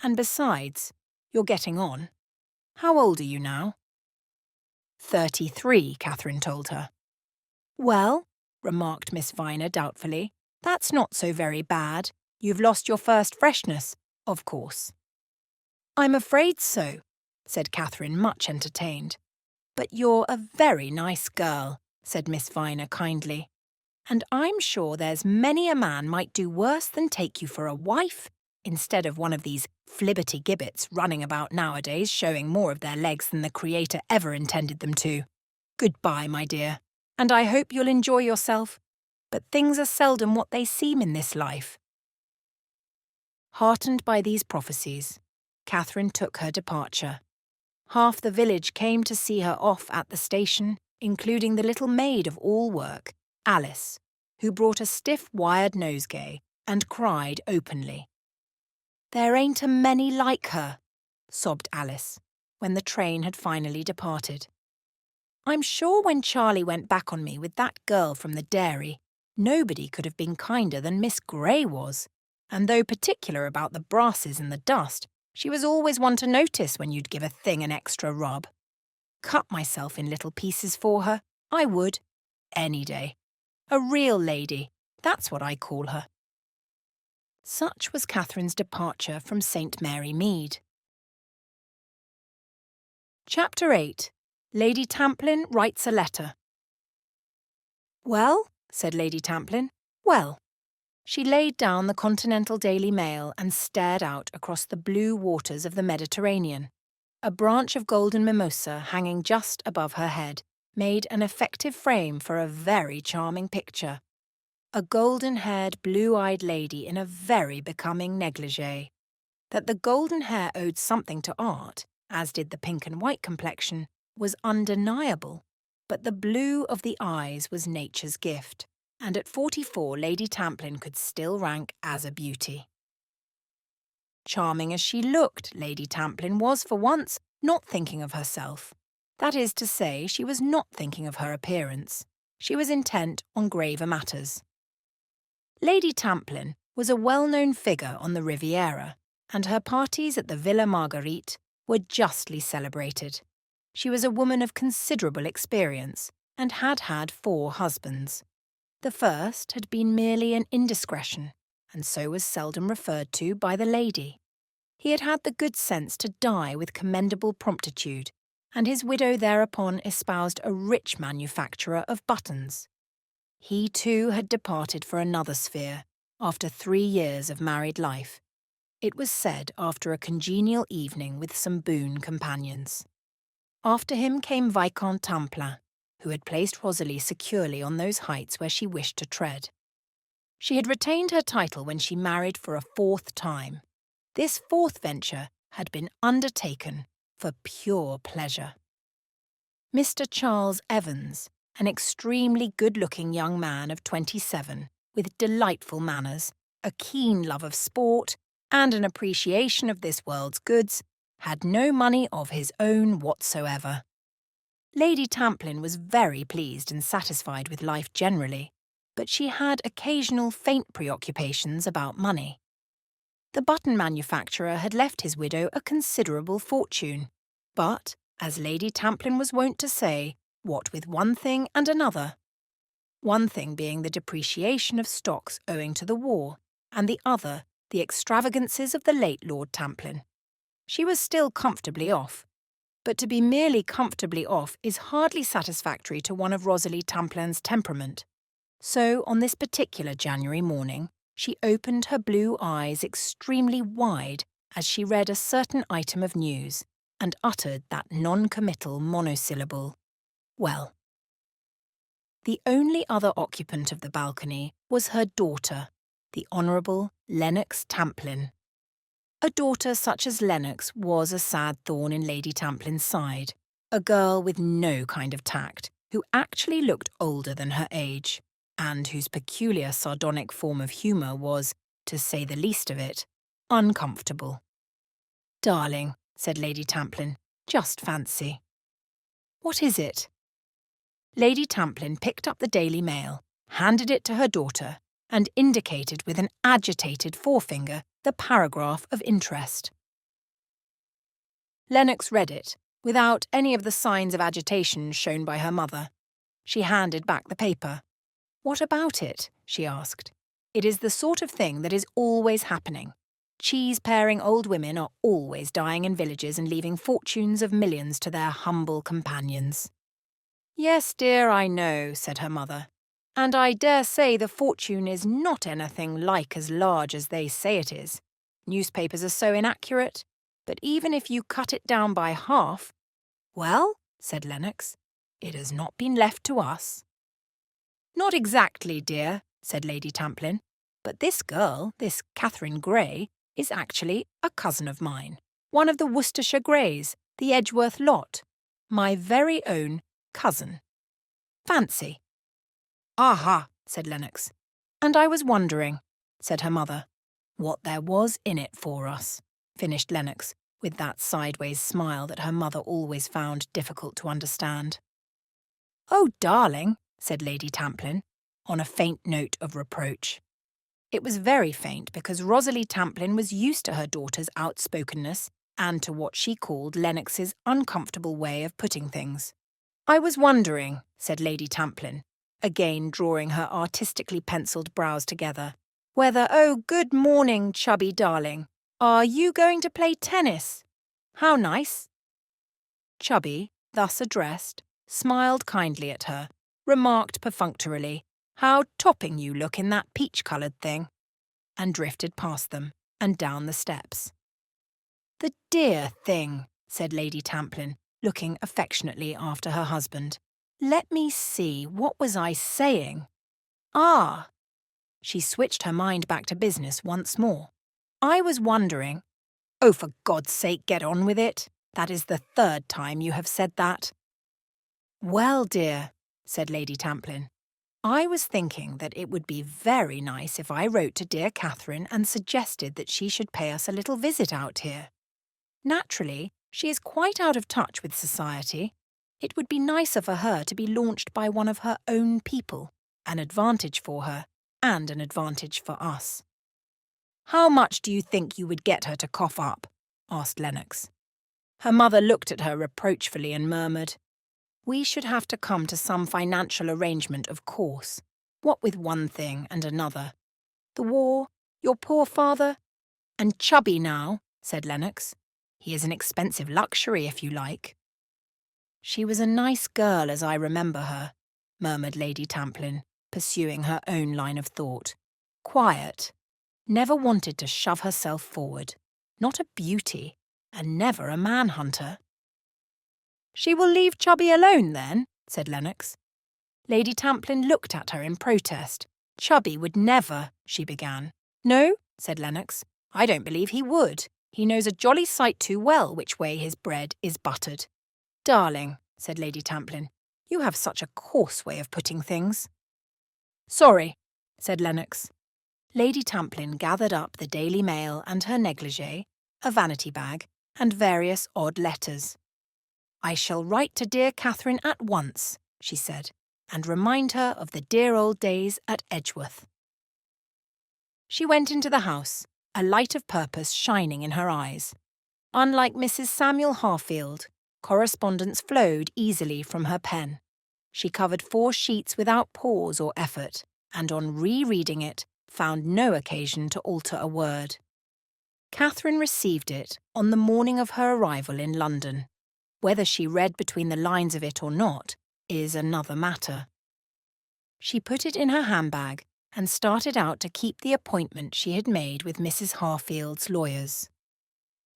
And besides, you're getting on. How old are you now? 33, Catherine told her. Well, remarked Miss Viner doubtfully, that's not so very bad. You've lost your first freshness, of course. I'm afraid so, said Catherine, much entertained. But you're a very nice girl, said Miss Viner kindly. And I'm sure there's many a man might do worse than take you for a wife, instead of one of these flibberty-gibbets running about nowadays showing more of their legs than the Creator ever intended them to. Goodbye, my dear, and I hope you'll enjoy yourself, but things are seldom what they seem in this life." Heartened by these prophecies, Catherine took her departure. Half the village came to see her off at the station, including the little maid of all work, Alice, who brought a stiff wired nosegay and cried openly. "There ain't a many like her," sobbed Alice, when the train had finally departed. "I'm sure when Charlie went back on me with that girl from the dairy, nobody could have been kinder than Miss Grey was, and though particular about the brasses and the dust, she was always one to notice when you'd give a thing an extra rub. Cut myself in little pieces for her, I would, any day. A real lady, that's what I call her." Such was Catherine's departure from St. Mary Mead. Chapter 8. Lady Tamplin Writes a Letter. "Well," said Lady Tamplin, "well." She laid down the Continental Daily Mail and stared out across the blue waters of the Mediterranean. A branch of golden mimosa hanging just above her head made an effective frame for a very charming picture. A golden-haired, blue-eyed lady in a very becoming negligée. That the golden hair owed something to art, as did the pink and white complexion, was undeniable, but the blue of the eyes was nature's gift, and at 44 Lady Tamplin could still rank as a beauty. Charming as she looked, Lady Tamplin was, for once, not thinking of herself. That is to say, she was not thinking of her appearance. She was intent on graver matters. Lady Tamplin was a well-known figure on the Riviera, and her parties at the Villa Marguerite were justly celebrated. She was a woman of considerable experience, and had had 4 husbands. The first had been merely an indiscretion, and so was seldom referred to by the lady. He had had the good sense to die with commendable promptitude, and his widow thereupon espoused a rich manufacturer of buttons. He too had departed for another sphere, after 3 years of married life. It was said after a congenial evening with some boon companions. After him came Viscount Tamplin, who had placed Rosalie securely on those heights where she wished to tread. She had retained her title when she married for a 4th time. This 4th venture had been undertaken for pure pleasure. Mr. Charles Evans, an extremely good-looking young man of 27, with delightful manners, a keen love of sport, and an appreciation of this world's goods, had no money of his own whatsoever. Lady Tamplin was very pleased and satisfied with life generally, but she had occasional faint preoccupations about money. The button manufacturer had left his widow a considerable fortune, but, as Lady Tamplin was wont to say, what with one thing and another. One thing being the depreciation of stocks owing to the war, and the other the extravagances of the late Lord Tamplin. She was still comfortably off, but to be merely comfortably off is hardly satisfactory to one of Rosalie Tamplin's temperament. So, on this particular January morning, she opened her blue eyes extremely wide as she read a certain item of news, and uttered that non-committal monosyllable, "Well." The only other occupant of the balcony was her daughter, the Honourable Lennox Tamplin. A daughter such as Lennox was a sad thorn in Lady Tamplin's side, a girl with no kind of tact, who actually looked older than her age, and whose peculiar sardonic form of humour was, to say the least of it, uncomfortable. "Darling," said Lady Tamplin, "just fancy." "What is it?" Lady Tamplin picked up the Daily Mail, handed it to her daughter, and indicated with an agitated forefinger the paragraph of interest. Lennox read it, without any of the signs of agitation shown by her mother. She handed back the paper. "What about it?" she asked. "It is the sort of thing that is always happening. Cheese-paring old women are always dying in villages and leaving fortunes of millions to their humble companions." "Yes, dear, I know," said her mother. "And I dare say the fortune is not anything like as large as they say it is. Newspapers are so inaccurate. But even if you cut it down by half—" "Well," said Lennox, "it has not been left to us." Not exactly, dear, said Lady Tamplin. But this girl, this Catherine Grey, is actually a cousin of mine. One of the Worcestershire Greys, the Edgeworth lot. My very own cousin. Fancy. Aha, said Lennox. And I was wondering, said her mother, what there was in it for us, finished Lennox, with that sideways smile that her mother always found difficult to understand. Oh, darling, said Lady Tamplin, on a faint note of reproach. It was very faint because Rosalie Tamplin was used to her daughter's outspokenness and to what she called Lennox's uncomfortable way of putting things. I was wondering, said Lady Tamplin, again drawing her artistically pencilled brows together, whether, oh, good morning, chubby darling, are you going to play tennis? How nice. Chubby, thus addressed, smiled kindly at her, remarked perfunctorily, how topping you look in that peach-coloured thing, and drifted past them and down the steps. The dear thing, said Lady Tamplin, looking affectionately after her husband. Let me see, what was I saying? Ah! She switched her mind back to business once more. I was wondering— Oh, for God's sake, get on with it. That is the third time you have said that. Well, dear, said Lady Tamplin, I was thinking that it would be very nice if I wrote to dear Catherine and suggested that she should pay us a little visit out here. Naturally, she is quite out of touch with society. It would be nicer for her to be launched by one of her own people, an advantage for her, and an advantage for us. How much do you think you would get her to cough up? Asked Lennox. Her mother looked at her reproachfully and murmured, We should have to come to some financial arrangement, of course. What with one thing and another. The war, your poor father, and Chubby now, said Lennox. He is an expensive luxury, if you like. She was a nice girl as I remember her, murmured Lady Tamplin, pursuing her own line of thought. Quiet. Never wanted to shove herself forward. Not a beauty, and never a man-hunter. She will leave Chubby alone, then, said Lennox. Lady Tamplin looked at her in protest. Chubby would never, she began. No, said Lennox. I don't believe he would. He knows a jolly sight too well which way his bread is buttered. Darling, said Lady Tamplin, you have such a coarse way of putting things. Sorry, said Lennox. Lady Tamplin gathered up the Daily Mail and her negligee, a vanity bag, and various odd letters. I shall write to dear Catherine at once, she said, and remind her of the dear old days at Edgeworth. She went into the house, a light of purpose shining in her eyes. Unlike Mrs. Samuel Harfield, correspondence flowed easily from her pen. She covered 4 sheets without pause or effort, and on re-reading it, found no occasion to alter a word. Catherine received it on the morning of her arrival in London. Whether she read between the lines of it or not is another matter. She put it in her handbag and started out to keep the appointment she had made with Mrs. Harfield's lawyers.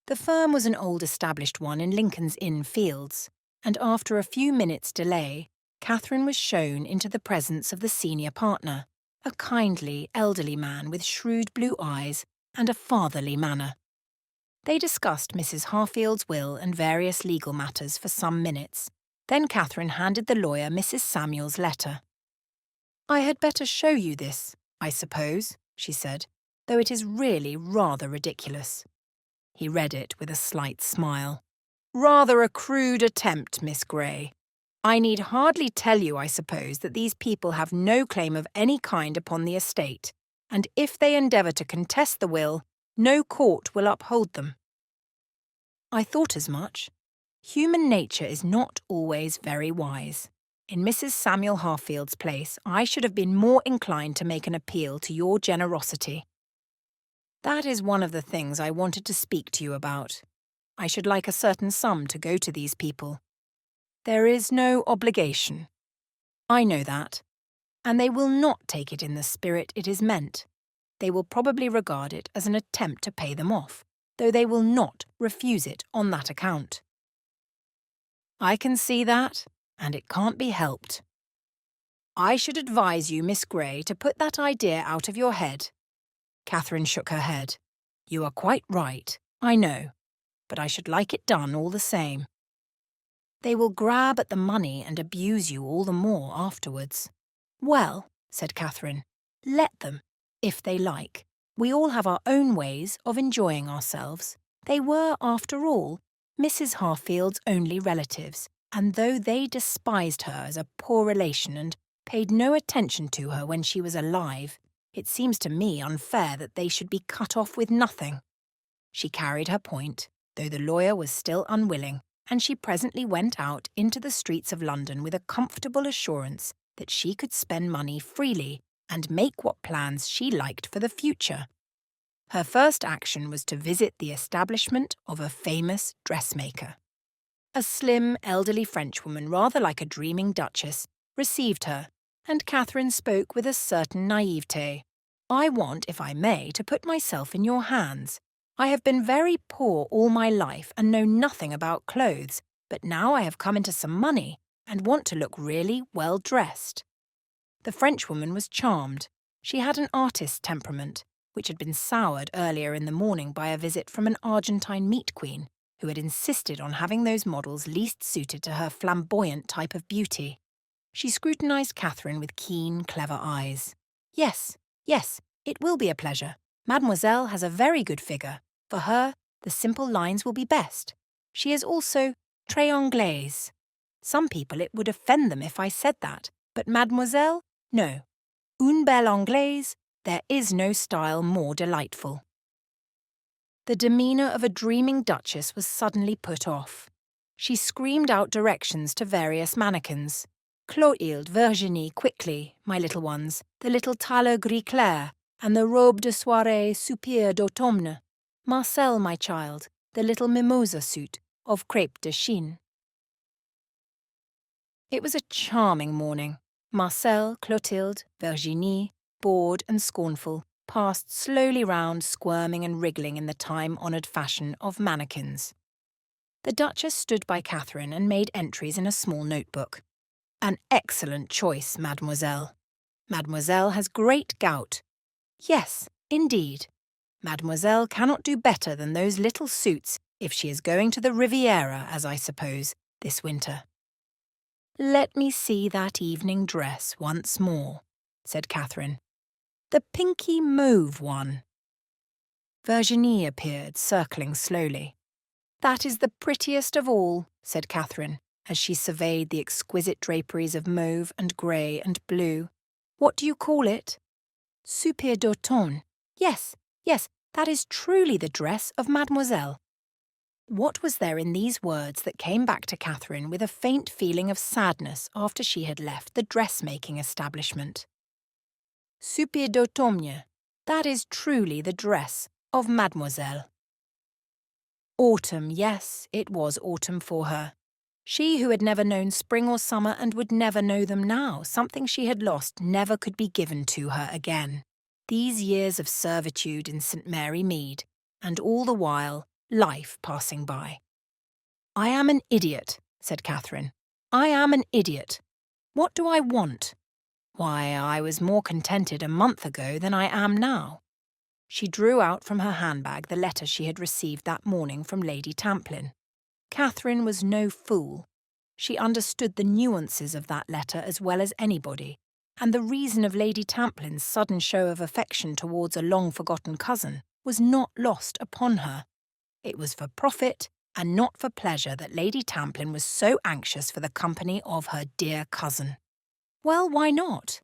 The firm was an old-established one in Lincoln's Inn Fields, and after a few minutes' delay, Catherine was shown into the presence of the senior partner, a kindly, elderly man with shrewd blue eyes and a fatherly manner. They discussed Mrs. Harfield's will and various legal matters for some minutes. Then Catherine handed the lawyer Mrs. Samuel's letter. I had better show you this, I suppose, she said, though it is really rather ridiculous. He read it with a slight smile. Rather a crude attempt, Miss Grey. I need hardly tell you, I suppose, that these people have no claim of any kind upon the estate, and if they endeavour to contest the will, no court will uphold them. I thought as much. Human nature is not always very wise. In Mrs. Samuel Harfield's place, I should have been more inclined to make an appeal to your generosity. That is one of the things I wanted to speak to you about. I should like a certain sum to go to these people. There is no obligation. I know that. And they will not take it in the spirit it is meant. They will probably regard it as an attempt to pay them off, though they will not refuse it on that account. I can see that, and it can't be helped. I should advise you, Miss Grey, to put that idea out of your head. Catherine shook her head. You are quite right, I know, but I should like it done all the same. They will grab at the money and abuse you all the more afterwards. Well, said Catherine, let them, if they like. We all have our own ways of enjoying ourselves. They were, after all, Mrs. Harfield's only relatives, and though they despised her as a poor relation and paid no attention to her when she was alive, it seems to me unfair that they should be cut off with nothing. She carried her point, though the lawyer was still unwilling, and she presently went out into the streets of London with a comfortable assurance that she could spend money freely and make what plans she liked for the future. Her first action was to visit the establishment of a famous dressmaker. A slim, elderly Frenchwoman, rather like a dreaming duchess, received her, and Catherine spoke with a certain naivete. I want, if I may, to put myself in your hands. I have been very poor all my life and know nothing about clothes, but now I have come into some money and want to look really well dressed. The Frenchwoman was charmed. She had an artist's temperament, which had been soured earlier in the morning by a visit from an Argentine meat queen, who had insisted on having those models least suited to her flamboyant type of beauty. She scrutinized Catherine with keen, clever eyes. Yes, it will be a pleasure. Mademoiselle has a very good figure. For her, the simple lines will be best. She is also très anglaise. Some people it would offend them if I said that, but Mademoiselle, no. Une belle anglaise, there is no style more delightful. The demeanour of a dreaming duchess was suddenly put off. She screamed out directions to various mannequins. Clotilde, Virginie, quickly, my little ones, the little tailleur gris clair, and the robe de soirée soupir d'automne. Marcel, my child, the little mimosa suit of crêpe de Chine. It was a charming morning. Marcel, Clotilde, Virginie, bored and scornful, passed slowly round, squirming and wriggling in the time-honoured fashion of mannequins. The Duchess stood by Catherine and made entries in a small notebook. An excellent choice, Mademoiselle. Mademoiselle has great gout. Yes, indeed. Mademoiselle cannot do better than those little suits if she is going to the Riviera, as I suppose, this winter. Let me see that evening dress once more, said Catherine. The pinky mauve one. Virginie appeared, circling slowly. That is the prettiest of all, said Catherine, as she surveyed the exquisite draperies of mauve and grey and blue. What do you call it? Soupir d'automne. Yes, that is truly the dress of Mademoiselle. What was there in these words that came back to Catherine with a faint feeling of sadness after she had left the dressmaking establishment? Soupir d'automne. That is truly the dress of Mademoiselle. Autumn, yes, it was autumn for her. She who had never known spring or summer and would never know them now, something she had lost never could be given to her again. These years of servitude in St. Mary Mead, and all the while, life passing by. I am an idiot, said Catherine. I am an idiot. What do I want? Why, I was more contented a month ago than I am now. She drew out from her handbag the letter she had received that morning from Lady Tamplin. Catherine was no fool. She understood the nuances of that letter as well as anybody, and the reason of Lady Tamplin's sudden show of affection towards a long-forgotten cousin was not lost upon her. It was for profit and not for pleasure that Lady Tamplin was so anxious for the company of her dear cousin. Well, why not?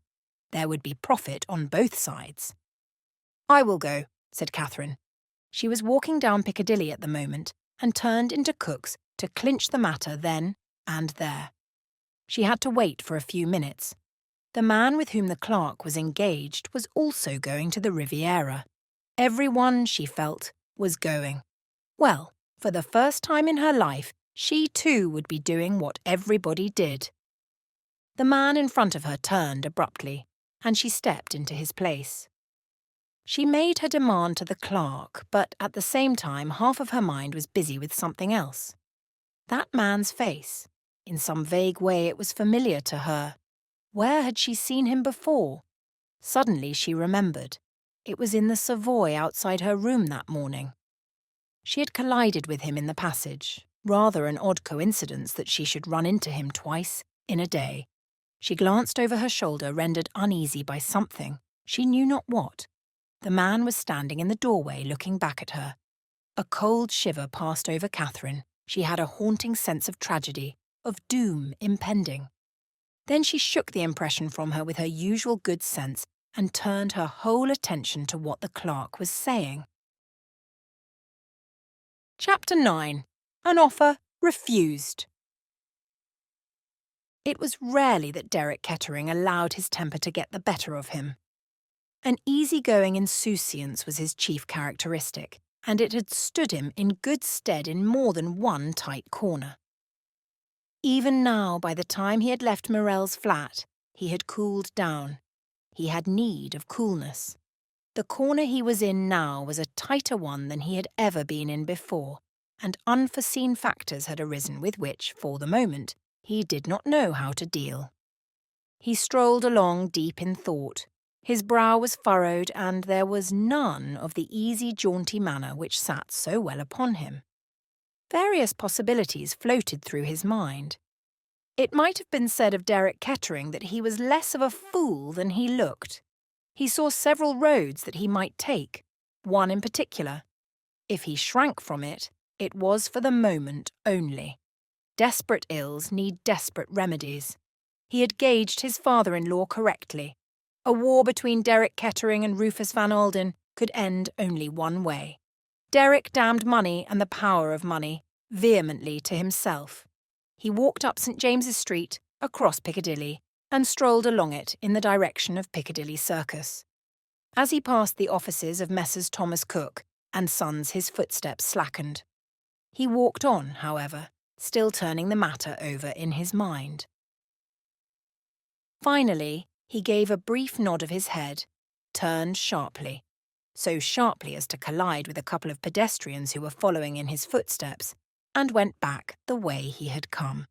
There would be profit on both sides. I will go, said Catherine. She was walking down Piccadilly at the moment and turned into Cook's to clinch the matter then and there. She had to wait for a few minutes. The man with whom the clerk was engaged was also going to the Riviera. Everyone, she felt, was going. Well, for the first time in her life, she too would be doing what everybody did. The man in front of her turned abruptly, and she stepped into his place. She made her demand to the clerk, but at the same time half of her mind was busy with something else. That man's face, in some vague way it was familiar to her. Where had she seen him before? Suddenly she remembered. It was in the Savoy outside her room that morning. She had collided with him in the passage. Rather an odd coincidence that she should run into him twice in a day. She glanced over her shoulder, rendered uneasy by something, she knew not what. The man was standing in the doorway looking back at her. A cold shiver passed over Catherine. She had a haunting sense of tragedy, of doom impending. Then she shook the impression from her with her usual good sense and turned her whole attention to what the clerk was saying. Chapter 9. An Offer Refused. It was rarely that Derek Kettering allowed his temper to get the better of him. An easygoing insouciance was his chief characteristic, and it had stood him in good stead in more than one tight corner. Even now, by the time he had left Morell's flat, he had cooled down. He had need of coolness. The corner he was in now was a tighter one than he had ever been in before, and unforeseen factors had arisen with which, for the moment, he did not know how to deal. He strolled along deep in thought. His brow was furrowed, and there was none of the easy, jaunty manner which sat so well upon him. Various possibilities floated through his mind. It might have been said of Derek Kettering that he was less of a fool than he looked. He saw several roads that he might take, one in particular. If he shrank from it, it was for the moment only. Desperate ills need desperate remedies. He had gauged his father-in-law correctly. A war between Derek Kettering and Rufus Van Alden could end only one way. Derek damned money and the power of money vehemently to himself. He walked up St. James's Street, across Piccadilly, and strolled along it in the direction of Piccadilly Circus. As he passed the offices of Messrs. Thomas Cook and Sons, his footsteps slackened. He walked on, however, still turning the matter over in his mind. Finally, he gave a brief nod of his head, turned sharply, so sharply as to collide with a couple of pedestrians who were following in his footsteps, and went back the way he had come.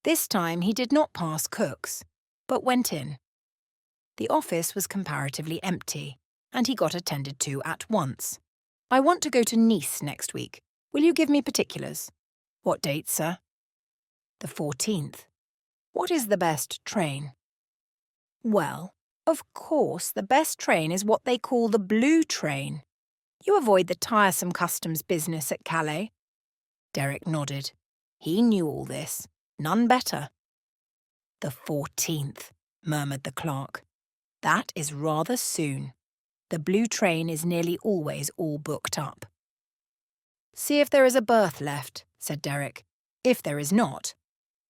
This time he did not pass Cook's, but went in. The office was comparatively empty, and he got attended to at once. "I want to go to Nice next week. Will you give me particulars?" "What date, sir?" "The 14th. What is the best train?" "Well, of course, the best train is what they call the blue train. You avoid the tiresome customs business at Calais." Derek nodded. He knew all this. None better. "The 14th, murmured the clerk. "That is rather soon. The blue train is nearly always all booked up." "See if there is a berth left," said Derek. "If there is not—"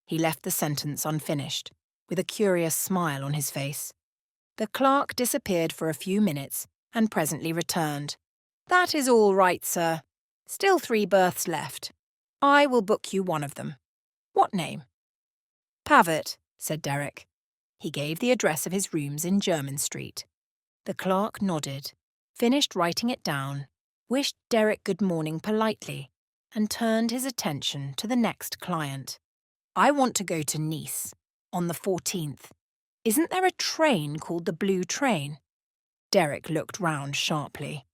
He left the sentence unfinished, with a curious smile on his face. The clerk disappeared for a few minutes and presently returned. "That is all right, sir. Still 3 berths left. I will book you one of them. What name?" "Pavitt," said Derek. He gave the address of his rooms in Jermyn Street. The clerk nodded, finished writing it down, wished Derek good morning politely, and turned his attention to the next client. "I want to go to Nice on the 14th. Isn't there a train called the Blue Train?" Derek looked round sharply.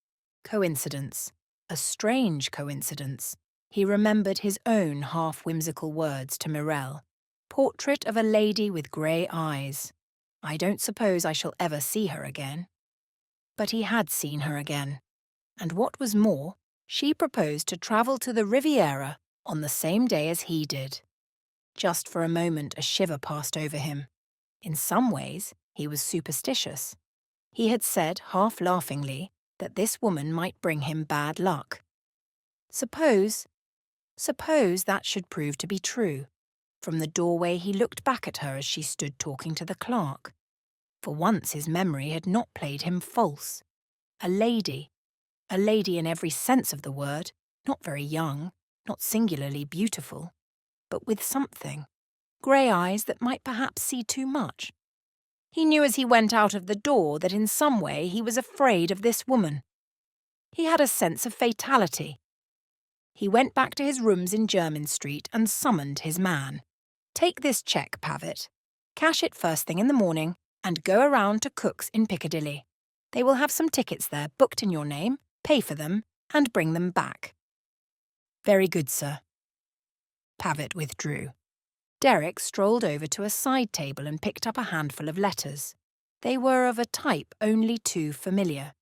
Coincidence. A strange coincidence. He remembered his own half-whimsical words to Morell. Portrait of a lady with grey eyes. I don't suppose I shall ever see her again. But he had seen her again. And what was more, she proposed to travel to the Riviera on the same day as he did. Just for a moment a shiver passed over him. In some ways, he was superstitious. He had said, half-laughingly, that this woman might bring him bad luck. Suppose that should prove to be true. From the doorway he looked back at her as she stood talking to the clerk. For once his memory had not played him false. A lady in every sense of the word, not very young, not singularly beautiful, but with something, grey eyes that might perhaps see too much. He knew as he went out of the door that in some way he was afraid of this woman. He had a sense of fatality. He went back to his rooms in Jermyn Street and summoned his man. "Take this cheque, Pavitt." Cash it first thing in the morning and go around to Cook's in Piccadilly. They will have some tickets there booked in your name, pay for them, and bring them back." "Very good, sir." Pavitt withdrew. Derek strolled over to a side table and picked up a handful of letters. They were of a type only too familiar.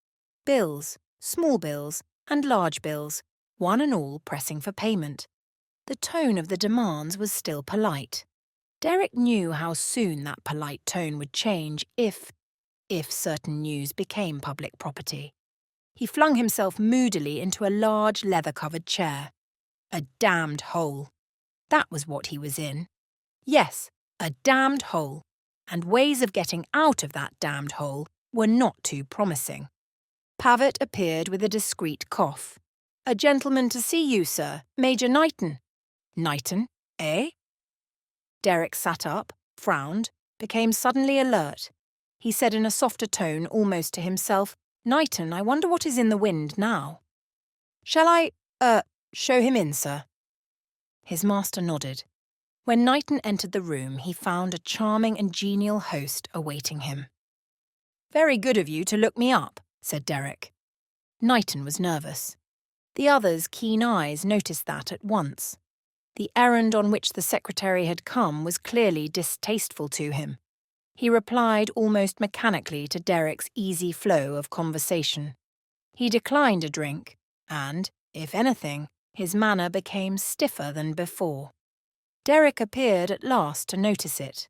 Bills, small bills, and large bills, one and all pressing for payment. The tone of the demands was still polite. Derek knew how soon that polite tone would change if certain news became public property. He flung himself moodily into a large leather-covered chair. A damned hole. That was what he was in. Yes, a damned hole. And ways of getting out of that damned hole were not too promising. Pavitt appeared with a discreet cough. "A gentleman to see you, sir. Major Knighton." "Knighton, eh?" Derek sat up, frowned, became suddenly alert. He said in a softer tone, almost to himself, "Knighton, I wonder what is in the wind now." "Shall I, show him in, sir?" His master nodded. When Knighton entered the room, he found a charming and genial host awaiting him. "Very good of you to look me up," said Derek. Knighton was nervous. The other's keen eyes noticed that at once. The errand on which the secretary had come was clearly distasteful to him. He replied almost mechanically to Derek's easy flow of conversation. He declined a drink, and, if anything, his manner became stiffer than before. Derek appeared at last to notice it.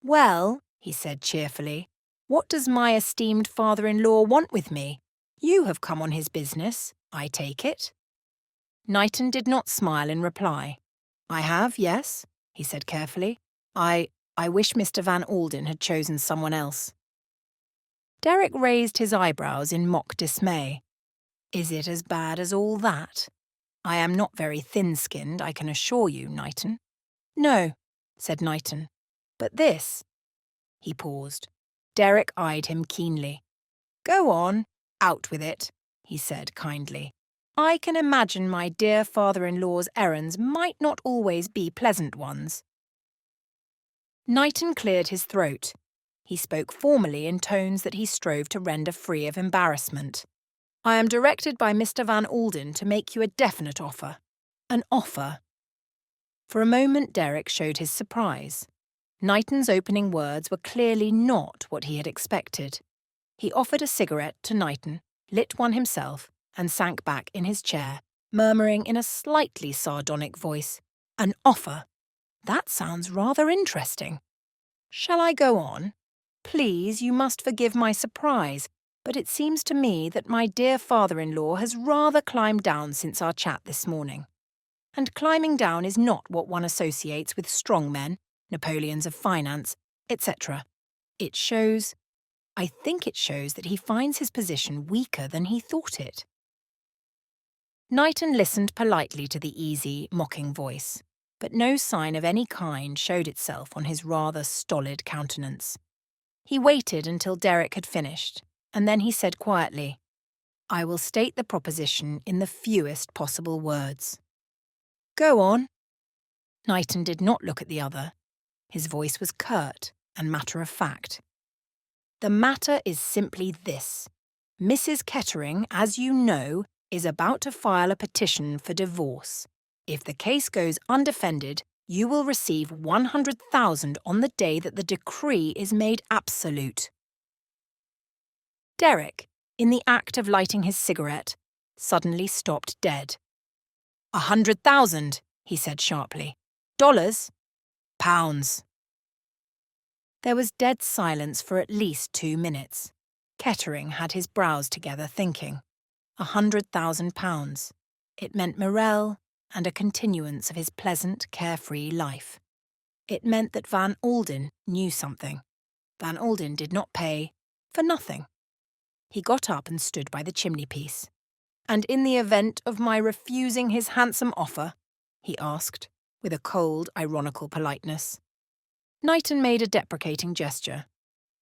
"Well," he said cheerfully, "what does my esteemed father-in-law want with me? You have come on his business, I take it." Knighton did not smile in reply. "I have, yes," he said carefully. I wish Mr. Van Alden had chosen someone else." Derek raised his eyebrows in mock dismay. "Is it as bad as all that? I am not very thin-skinned, I can assure you, Knighton." "No," said Knighton. "But this—" He paused. Derek eyed him keenly. "Go on, out with it," he said kindly. "I can imagine my dear father-in-law's errands might not always be pleasant ones." Knighton cleared his throat. He spoke formally in tones that he strove to render free of embarrassment. "I am directed by Mr. Van Alden to make you a definite offer. An offer." For a moment Derek showed his surprise. Knighton's opening words were clearly not what he had expected. He offered a cigarette to Knighton, lit one himself, and sank back in his chair, murmuring in a slightly sardonic voice, "An offer? That sounds rather interesting. Shall I go on? Please, you must forgive my surprise, but it seems to me that my dear father-in-law has rather climbed down since our chat this morning. And climbing down is not what one associates with strong men, Napoleons of finance, etc. I think it shows that he finds his position weaker than he thought it." Knighton listened politely to the easy, mocking voice, but no sign of any kind showed itself on his rather stolid countenance. He waited until Derek had finished, and then he said quietly, "I will state the proposition in the fewest possible words." "Go on." Knighton did not look at the other. His voice was curt and matter-of-fact. "The matter is simply this. Mrs. Kettering, as you know, is about to file a petition for divorce. If the case goes undefended, you will receive 100,000 on the day that the decree is made absolute." Derek, in the act of lighting his cigarette, suddenly stopped dead. 100,000, he said sharply. "Dollars? Pounds." There was dead silence for at least 2 minutes. Kettering had his brows together, thinking. £100,000. It meant Morel and a continuance of his pleasant, carefree life. It meant that Van Alden knew something. Van Alden did not pay for nothing. He got up and stood by the chimney-piece. "And in the event of my refusing his handsome offer?" he asked, with a cold, ironical politeness. Knighton made a deprecating gesture.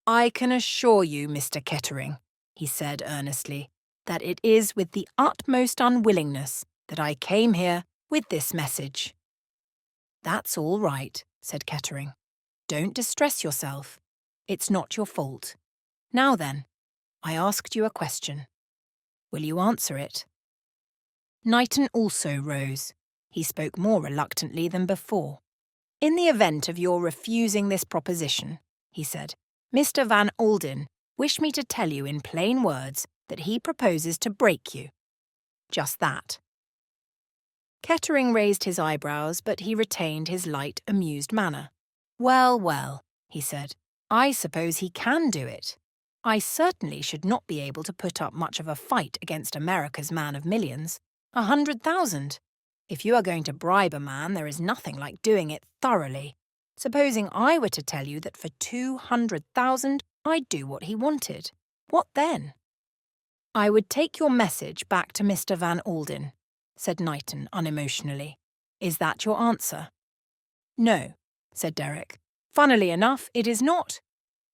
"I can assure you, Mr. Kettering," he said earnestly, "that it is with the utmost unwillingness that I came here with this message." "That's all right," said Kettering. Don't distress yourself. It's not your fault. Now then, I asked you a question. Will you answer it?" Knighton also rose. He spoke more reluctantly than before. "In the event of your refusing this proposition," he said, "Mr. Van Alden wished me to tell you in plain words that he proposes to break you. Just that." Kettering raised his eyebrows, but he retained his light, amused manner. "Well, well," he said, "I suppose he can do it. I certainly should not be able to put up much of a fight against America's man of millions. 100,000. If you are going to bribe a man, there is nothing like doing it thoroughly. Supposing I were to tell you that for 200,000 I'd do what he wanted. What then?" "I would take your message back to Mr. Van Alden," said Knighton unemotionally. "Is that your answer?" "No," said Derek. "Funnily enough, it is not.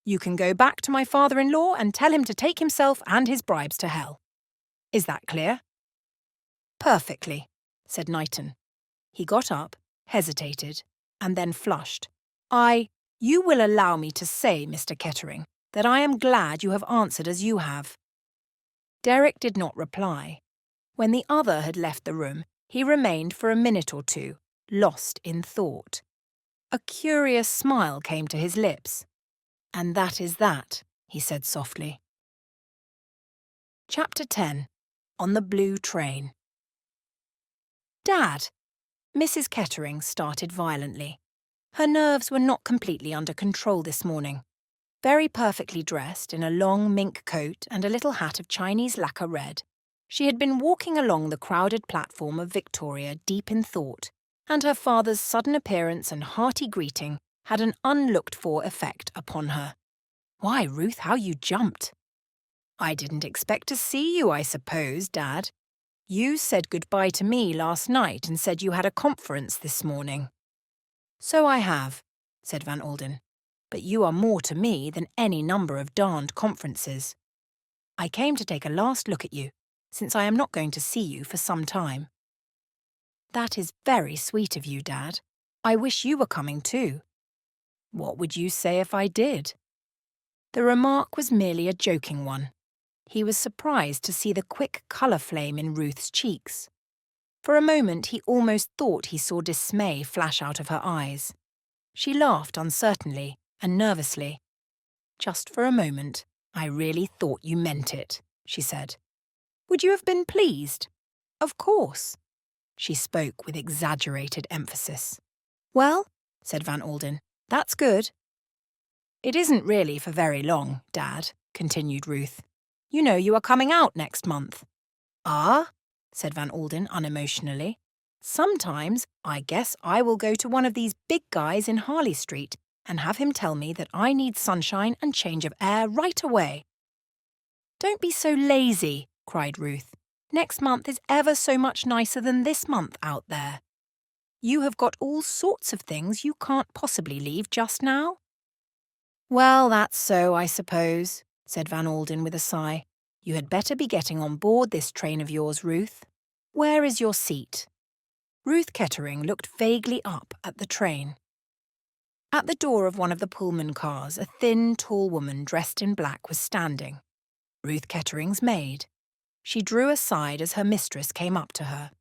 You can go back to my father-in-law and tell him to take himself and his bribes to hell. Is that clear?" "Perfectly," said Knighton. He got up, hesitated, and then flushed. You will allow me to say, Mr. Kettering, that I am glad you have answered as you have." Derek did not reply. When the other had left the room, he remained for a minute or two, lost in thought. A curious smile came to his lips. "And that is that," he said softly. Chapter 10. On the Blue Train. "Dad!" Mrs. Kettering started violently. Her nerves were not completely under control this morning. Very perfectly dressed in a long mink coat and a little hat of Chinese lacquer red, she had been walking along the crowded platform of Victoria deep in thought, and her father's sudden appearance and hearty greeting had an unlooked-for effect upon her. "Why, Ruth, how you jumped!" "I didn't expect to see you, I suppose, Dad. You said goodbye to me last night and said you had a conference this morning." "So I have," said Van Alden. "But you are more to me than any number of darned conferences. I came to take a last look at you, since I am not going to see you for some time." "That is very sweet of you, Dad. I wish you were coming too." "What would you say if I did?" The remark was merely a joking one. He was surprised to see the quick colour flame in Ruth's cheeks. For a moment he almost thought he saw dismay flash out of her eyes. She laughed uncertainly and nervously. "Just for a moment, I really thought you meant it," she said. "Would you have been pleased?" "Of course." She spoke with exaggerated emphasis. "Well," said Van Alden, "that's good." "It isn't really for very long, Dad," continued Ruth. "You know you are coming out next month." "Ah?" said Van Alden unemotionally. "Sometimes I guess I will go to one of these big guys in Harley Street and have him tell me that I need sunshine and change of air right away." "Don't be so lazy," cried Ruth. "Next month is ever so much nicer than this month out there. You have got all sorts of things you can't possibly leave just now." "Well, that's so, I suppose," said Van Alden with a sigh. "You had better be getting on board this train of yours, Ruth. Where is your seat?" Ruth Kettering looked vaguely up at the train. At the door of one of the Pullman cars, a thin, tall woman dressed in black was standing. Ruth Kettering's maid. She drew aside as her mistress came up to her.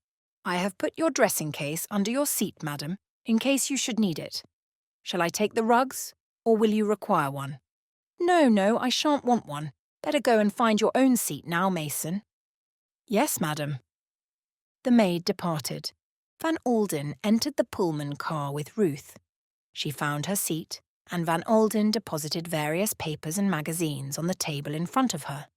"I have put your dressing case under your seat, madam, in case you should need it. Shall I take the rugs, or will you require one?" No, I shan't want one. Better go and find your own seat now, Mason." "Yes, madam." The maid departed. Van Alden entered the Pullman car with Ruth. She found her seat, and Van Alden deposited various papers and magazines on the table in front of her.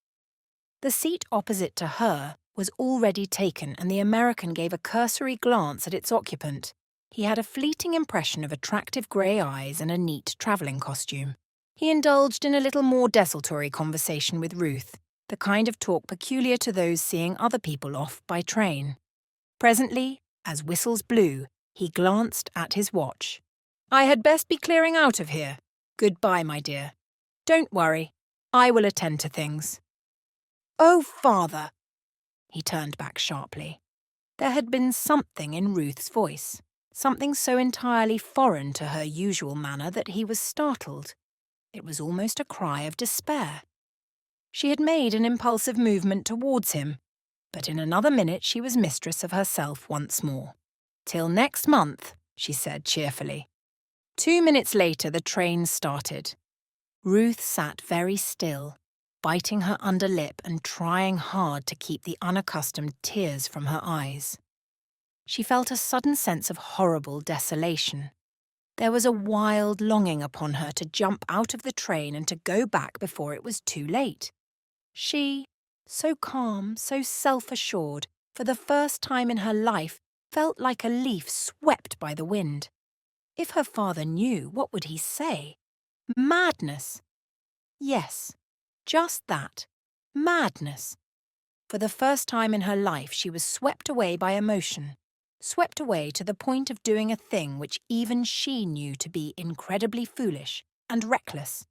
The seat opposite to her was already taken, and the American gave a cursory glance at its occupant. He had a fleeting impression of attractive grey eyes and a neat travelling costume. He indulged in a little more desultory conversation with Ruth, the kind of talk peculiar to those seeing other people off by train. Presently, as whistles blew, he glanced at his watch. "I had best be clearing out of here. Goodbye, my dear. Don't worry. I will attend to things." "Oh, father!" He turned back sharply. There had been something in Ruth's voice. something so entirely foreign to her usual manner that he was startled. It was almost a cry of despair. She had made an impulsive movement towards him, but in another minute she was mistress of herself once more. "Till next month," she said cheerfully. 2 minutes later the train started. Ruth sat very still, biting her under lip and trying hard to keep the unaccustomed tears from her eyes. She felt a sudden sense of horrible desolation. There was a wild longing upon her to jump out of the train and to go back before it was too late. She, so calm, so self-assured, for the first time in her life, felt like a leaf swept by the wind. If her father knew, what would he say? Madness! Yes, just that. Madness. For the first time in her life she was swept away by emotion, swept away to the point of doing a thing which even she knew to be incredibly foolish and reckless.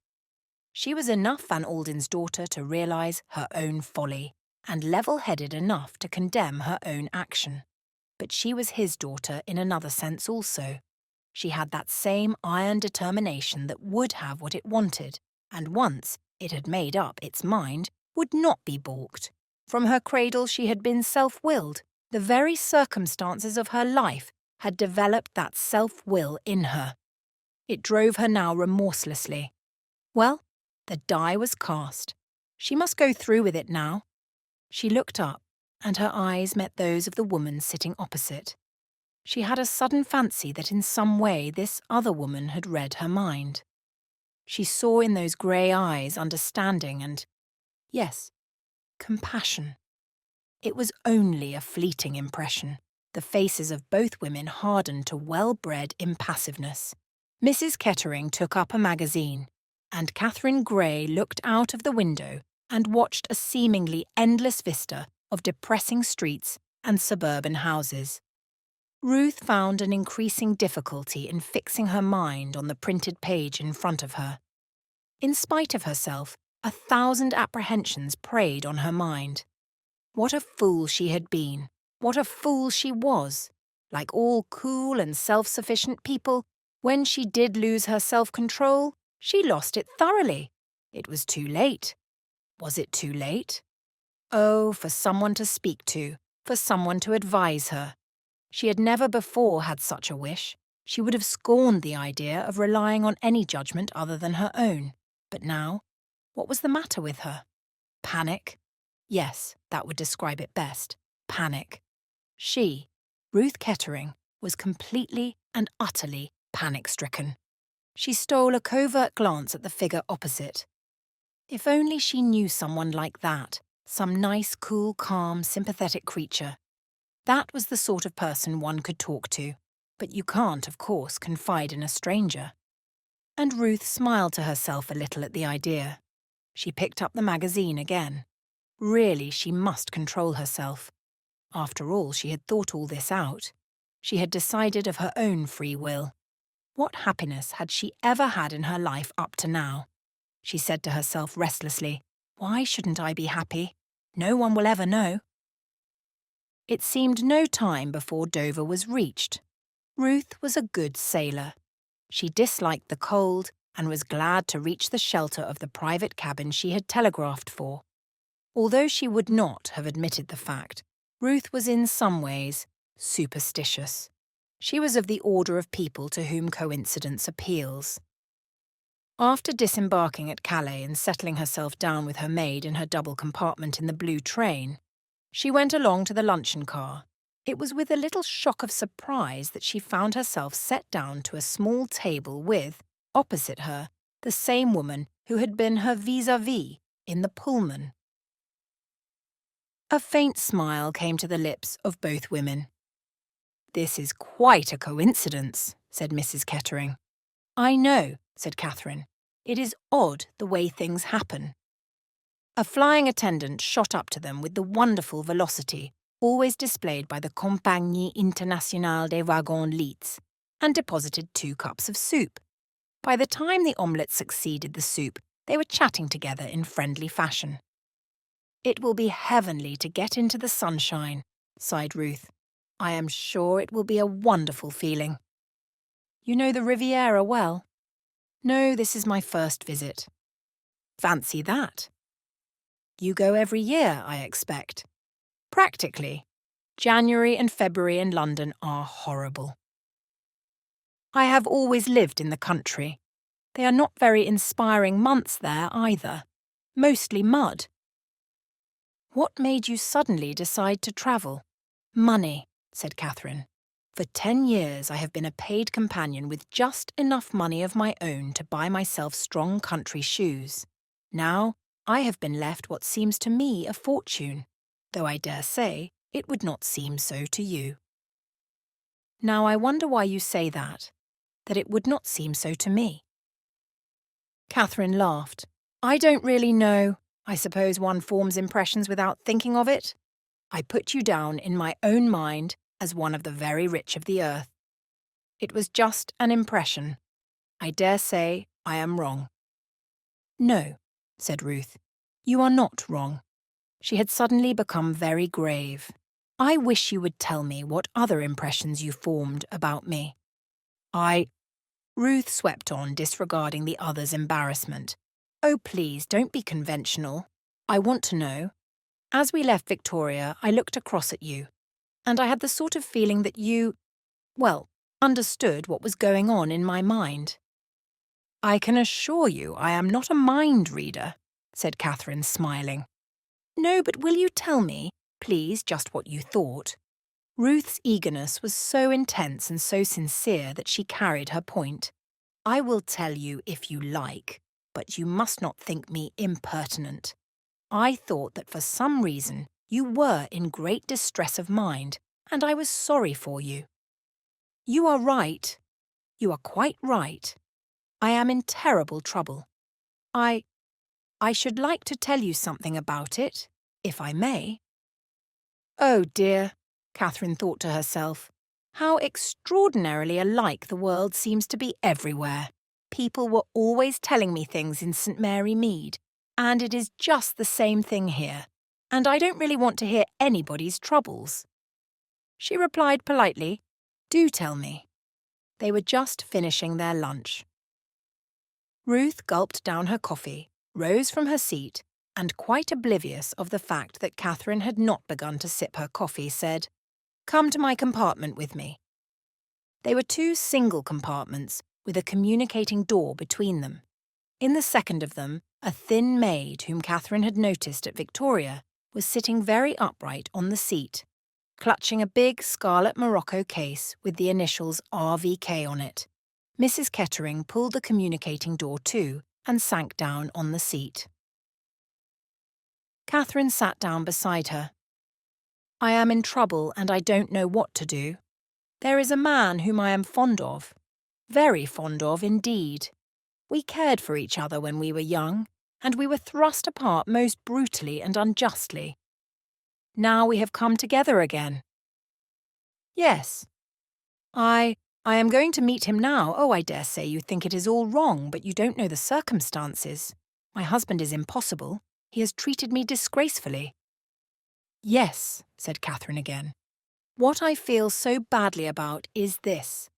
She was enough Van Alden's daughter to realise her own folly, and level-headed enough to condemn her own action. But she was his daughter in another sense also. She had that same iron determination that would have what it wanted, and once it had made up its mind, would not be balked. From her cradle she had been self-willed. The very circumstances of her life had developed that self-will in her. It drove her now remorselessly. Well, the die was cast. She must go through with it now. She looked up, and her eyes met those of the woman sitting opposite. She had a sudden fancy that in some way this other woman had read her mind. She saw in those grey eyes understanding and, yes, compassion. It was only a fleeting impression. The faces of both women hardened to well-bred impassiveness. Mrs. Kettering took up a magazine, and Catherine Grey looked out of the window and watched a seemingly endless vista of depressing streets and suburban houses. Ruth found an increasing difficulty in fixing her mind on the printed page in front of her. In spite of herself, 1,000 apprehensions preyed on her mind. What a fool she had been! What a fool she was! Like all cool and self-sufficient people, when she did lose her self-control, she lost it thoroughly. It was too late. Was it too late? Oh, for someone to speak to, for someone to advise her. She had never before had such a wish. She would have scorned the idea of relying on any judgment other than her own. But now, what was the matter with her? Panic? Yes, that would describe it best. Panic. She, Ruth Kettering, was completely and utterly panic-stricken. She stole a covert glance at the figure opposite. If only she knew someone like that, some nice, cool, calm, sympathetic creature. That was the sort of person one could talk to, but you can't, of course, confide in a stranger. And Ruth smiled to herself a little at the idea. She picked up the magazine again. Really, she must control herself. After all, she had thought all this out. She had decided of her own free will. What happiness had she ever had in her life up to now? She said to herself restlessly, "Why shouldn't I be happy? No one will ever know." It seemed no time before Dover was reached. Ruth was a good sailor. She disliked the cold and was glad to reach the shelter of the private cabin she had telegraphed for. Although she would not have admitted the fact, Ruth was in some ways superstitious. She was of the order of people to whom coincidence appeals. After disembarking at Calais and settling herself down with her maid in her double compartment in the blue train, she went along to the luncheon car. It was with a little shock of surprise that she found herself set down to a small table with, opposite her, the same woman who had been her vis-à-vis in the Pullman. A faint smile came to the lips of both women. "This is quite a coincidence," said Mrs. Kettering. "I know," said Catherine. "It is odd the way things happen." A flying attendant shot up to them with the wonderful velocity always displayed by the Compagnie Internationale des Wagons Lits, and deposited 2 cups of soup. By the time the omelette succeeded the soup, they were chatting together in friendly fashion. "It will be heavenly to get into the sunshine," sighed Ruth. I am sure it will be a wonderful feeling. You know the Riviera well? No, this is my first visit. Fancy that. You go every year, I expect. Practically. January and February in London are horrible. I have always lived in the country. They are not very inspiring months there either. Mostly mud. What made you suddenly decide to travel? Money, said Catherine. For 10 years I have been a paid companion with just enough money of my own to buy myself strong country shoes. Now I have been left what seems to me a fortune, though I dare say it would not seem so to you. Now I wonder why you say that it would not seem so to me. Catherine laughed. I don't really know. I suppose one forms impressions without thinking of it. I put you down in my own mind as one of the very rich of the earth. It was just an impression. I dare say I am wrong. No, said Ruth, you are not wrong. She had suddenly become very grave. I wish you would tell me what other impressions you formed about me. Ruth swept on, disregarding the other's embarrassment. Oh, please, don't be conventional. I want to know. As we left Victoria, I looked across at you, and I had the sort of feeling that you, understood what was going on in my mind. I can assure you I am not a mind reader, said Catherine, smiling. No, but will you tell me, please, just what you thought? Ruth's eagerness was so intense and so sincere that she carried her point. I will tell you if you like, but you must not think me impertinent. I thought that for some reason you were in great distress of mind, and I was sorry for you. You are right. You are quite right. I am in terrible trouble. I should like to tell you something about it, if I may. Oh dear, Catherine thought to herself. How extraordinarily alike the world seems to be everywhere. People were always telling me things in St. Mary Mead, and it is just the same thing here, and I don't really want to hear anybody's troubles. She replied politely, Do tell me. They were just finishing their lunch. Ruth gulped down her coffee, rose from her seat, and quite oblivious of the fact that Catherine had not begun to sip her coffee, said, Come to my compartment with me. They were two single compartments with a communicating door between them. In the second of them, a thin maid whom Catherine had noticed at Victoria was sitting very upright on the seat, clutching a big scarlet morocco case with the initials RVK on it. Mrs. Kettering pulled the communicating door to and sank down on the seat. Catherine sat down beside her. I am in trouble and I don't know what to do. There is a man whom I am fond of, very fond of indeed. We cared for each other when we were young, and we were thrust apart most brutally and unjustly. Now we have come together again. Yes. I am going to meet him now. Oh, I dare say you think it is all wrong, but you don't know the circumstances. My husband is impossible. He has treated me disgracefully. Yes, said Catherine again. What I feel so badly about is this.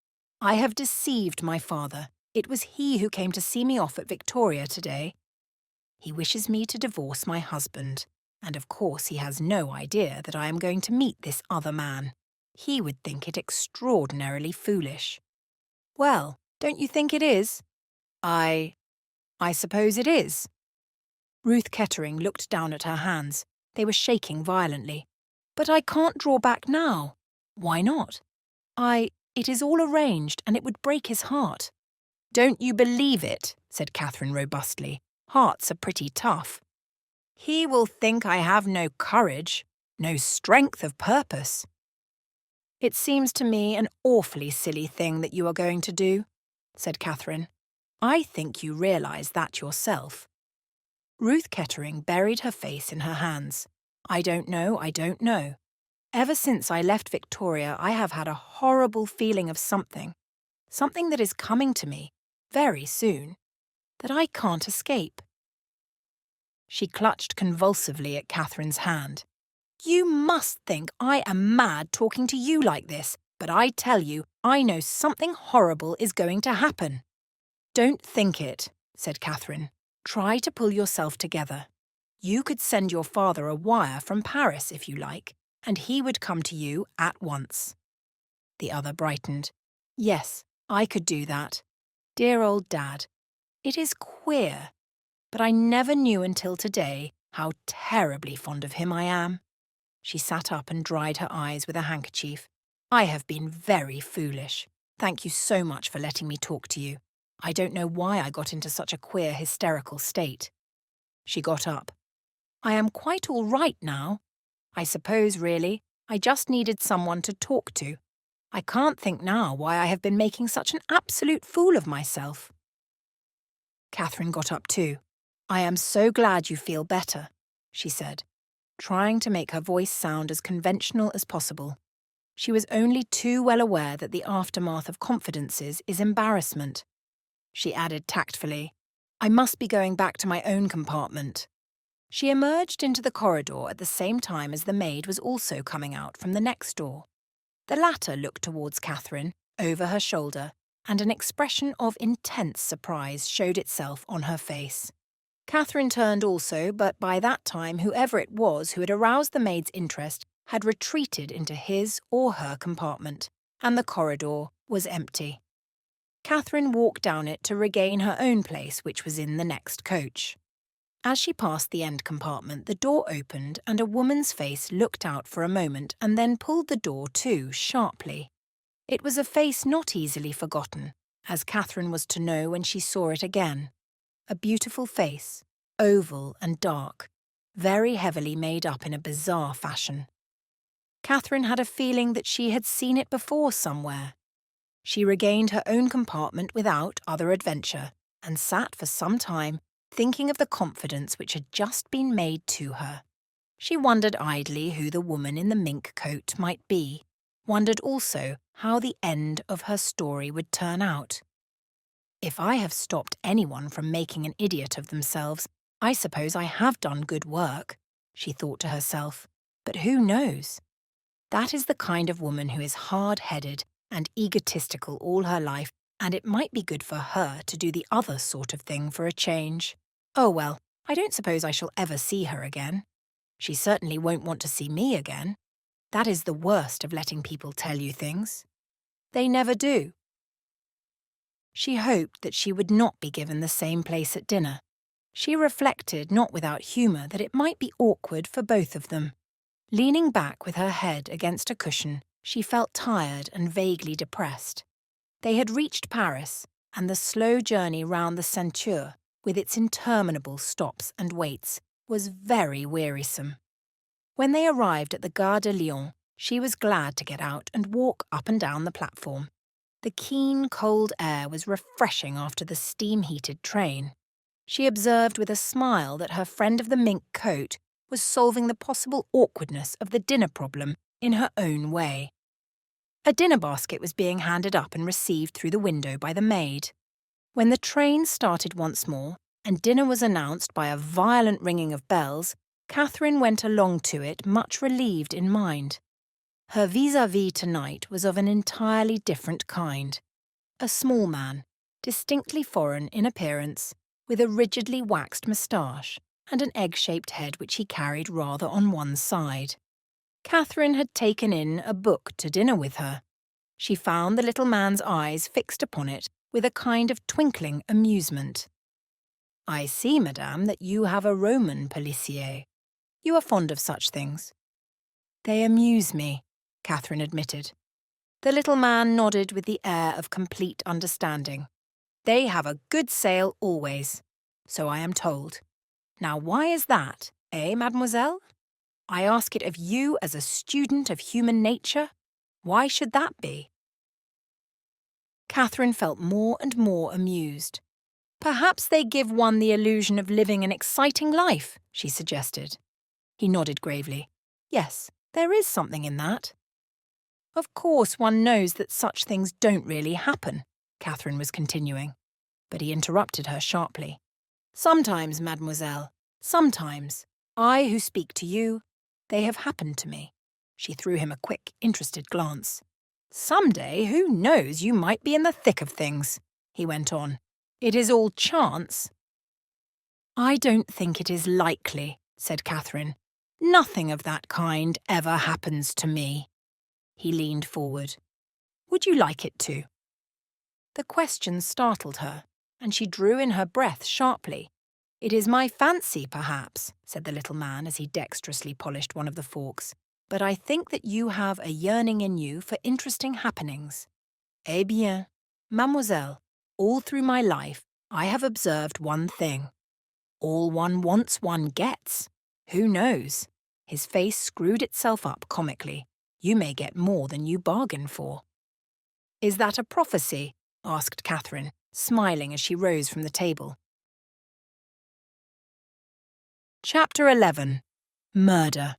I have deceived my father. It was he who came to see me off at Victoria today. He wishes me to divorce my husband, and of course he has no idea that I am going to meet this other man. He would think it extraordinarily foolish. Well, don't you think it is? I suppose it is. Ruth Kettering looked down at her hands. They were shaking violently. But I can't draw back now. Why not? It is all arranged, and it would break his heart. Don't you believe it, said Catherine robustly. Hearts are pretty tough. He will think I have no courage, no strength of purpose. It seems to me an awfully silly thing that you are going to do, said Catherine. I think you realise that yourself. Ruth Kettering buried her face in her hands. I don't know. Ever since I left Victoria, I have had a horrible feeling of something that is coming to me, very soon, that I can't escape. She clutched convulsively at Catherine's hand. You must think I am mad talking to you like this, but I tell you, I know something horrible is going to happen." "Don't think it," said Catherine. "Try to pull yourself together. You could send your father a wire from Paris if you like, and he would come to you at once." The other brightened. "Yes, I could do that. Dear old Dad. It is queer, but I never knew until today how terribly fond of him I am." She sat up and dried her eyes with a handkerchief. "I have been very foolish. Thank you so much for letting me talk to you. I don't know why I got into such a queer, hysterical state." She got up. "I am quite all right now. I suppose, really, I just needed someone to talk to. I can't think now why I have been making such an absolute fool of myself." Catherine got up too. "I am so glad you feel better," she said, trying to make her voice sound as conventional as possible. She was only too well aware that the aftermath of confidences is embarrassment. She added tactfully, "I must be going back to my own compartment." She emerged into the corridor at the same time as the maid was also coming out from the next door. The latter looked towards Catherine, over her shoulder, and an expression of intense surprise showed itself on her face. Catherine turned also, but by that time whoever it was who had aroused the maid's interest had retreated into his or her compartment, and the corridor was empty. Catherine walked down it to regain her own place, which was in the next coach. As she passed the end compartment, the door opened and a woman's face looked out for a moment and then pulled the door to sharply. It was a face not easily forgotten, as Catherine was to know when she saw it again. A beautiful face, oval and dark, very heavily made up in a bizarre fashion. Catherine had a feeling that she had seen it before somewhere. She regained her own compartment without other adventure, and sat for some time thinking of the confidence which had just been made to her. She wondered idly who the woman in the mink coat might be, wondered also how the end of her story would turn out. If I have stopped anyone from making an idiot of themselves, I suppose I have done good work, she thought to herself. But who knows? That is the kind of woman who is hard-headed and egotistical all her life, and it might be good for her to do the other sort of thing for a change. Oh well, I don't suppose I shall ever see her again. She certainly won't want to see me again. That is the worst of letting people tell you things. They never do. She hoped that she would not be given the same place at dinner. She reflected, not without humour, that it might be awkward for both of them. Leaning back with her head against a cushion, she felt tired and vaguely depressed. They had reached Paris, and the slow journey round the Ceinture, with its interminable stops and waits, was very wearisome. When they arrived at the Gare de Lyon, she was glad to get out and walk up and down the platform. The keen, cold air was refreshing after the steam-heated train. She observed with a smile that her friend of the mink coat was solving the possible awkwardness of the dinner problem in her own way. A dinner basket was being handed up and received through the window by the maid. When the train started once more, and dinner was announced by a violent ringing of bells, Catherine went along to it much relieved in mind. Her vis-à-vis tonight was of an entirely different kind. A small man, distinctly foreign in appearance, with a rigidly waxed moustache and an egg-shaped head which he carried rather on one side. Catherine had taken in a book to dinner with her. She found the little man's eyes fixed upon it with a kind of twinkling amusement. "I see, madame, that you have a Roman policier. You are fond of such things." "They amuse me," Catherine admitted. The little man nodded with the air of complete understanding. "They have a good sale always, so I am told. Now why is that, mademoiselle? I ask it of you as a student of human nature. Why should that be?" Catherine felt more and more amused. "Perhaps they give one the illusion of living an exciting life," she suggested. He nodded gravely. "Yes, there is something in that." "Of course one knows that such things don't really happen," Catherine was continuing. But he interrupted her sharply. "Sometimes, mademoiselle, sometimes, I who speak to you, They have happened to me." She threw him a quick, interested glance. "Someday, who knows, you might be in the thick of things," he went on. "It is all chance." "I don't think it is likely," said Catherine. "Nothing of that kind ever happens to me." He leaned forward. "Would you like it to?" The question startled her, and she drew in her breath sharply. "It is my fancy, perhaps," said the little man as he dexterously polished one of the forks, "but I think that you have a yearning in you for interesting happenings. Eh bien, mademoiselle, all through my life I have observed one thing. All one wants one gets. Who knows?" His face screwed itself up comically. "You may get more than you bargain for." "Is that a prophecy?" asked Catherine, smiling as she rose from the table. Chapter 11. Murder.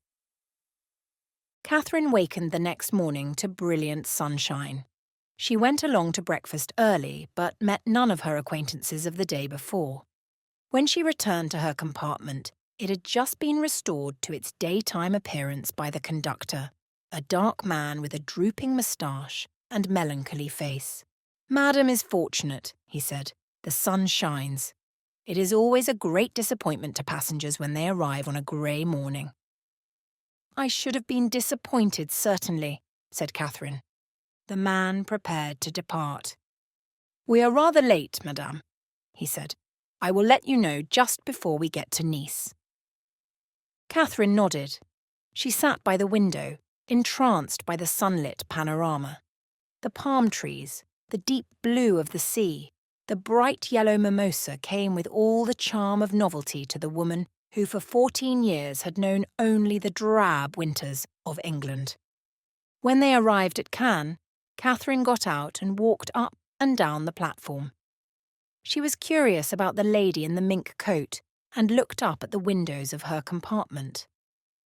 Catherine wakened the next morning to brilliant sunshine. She went along to breakfast early, but met none of her acquaintances of the day before. When she returned to her compartment, it had just been restored to its daytime appearance by the conductor, a dark man with a drooping moustache and melancholy face. "Madam is fortunate," he said. "The sun shines. It is always a great disappointment to passengers when they arrive on a grey morning." "I should have been disappointed, certainly," said Catherine. The man prepared to depart. "We are rather late, madame," he said. "I will let you know just before we get to Nice." Catherine nodded. She sat by the window, entranced by the sunlit panorama. The palm trees, the deep blue of the sea, the bright yellow mimosa came with all the charm of novelty to the woman who for 14 years had known only the drab winters of England. When they arrived at Cannes, Catherine got out and walked up and down the platform. She was curious about the lady in the mink coat and looked up at the windows of her compartment.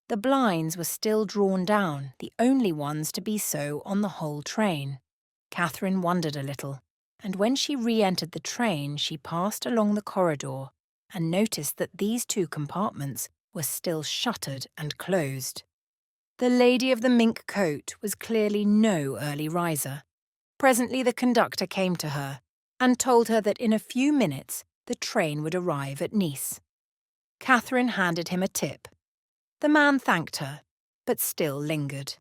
The blinds were still drawn down, the only ones to be so on the whole train. Catherine wondered a little, and when she re-entered the train she passed along the corridor and noticed that these two compartments were still shuttered and closed. The lady of the mink coat was clearly no early riser. Presently the conductor came to her and told her that in a few minutes the train would arrive at Nice. Catherine handed him a tip. The man thanked her, but still lingered.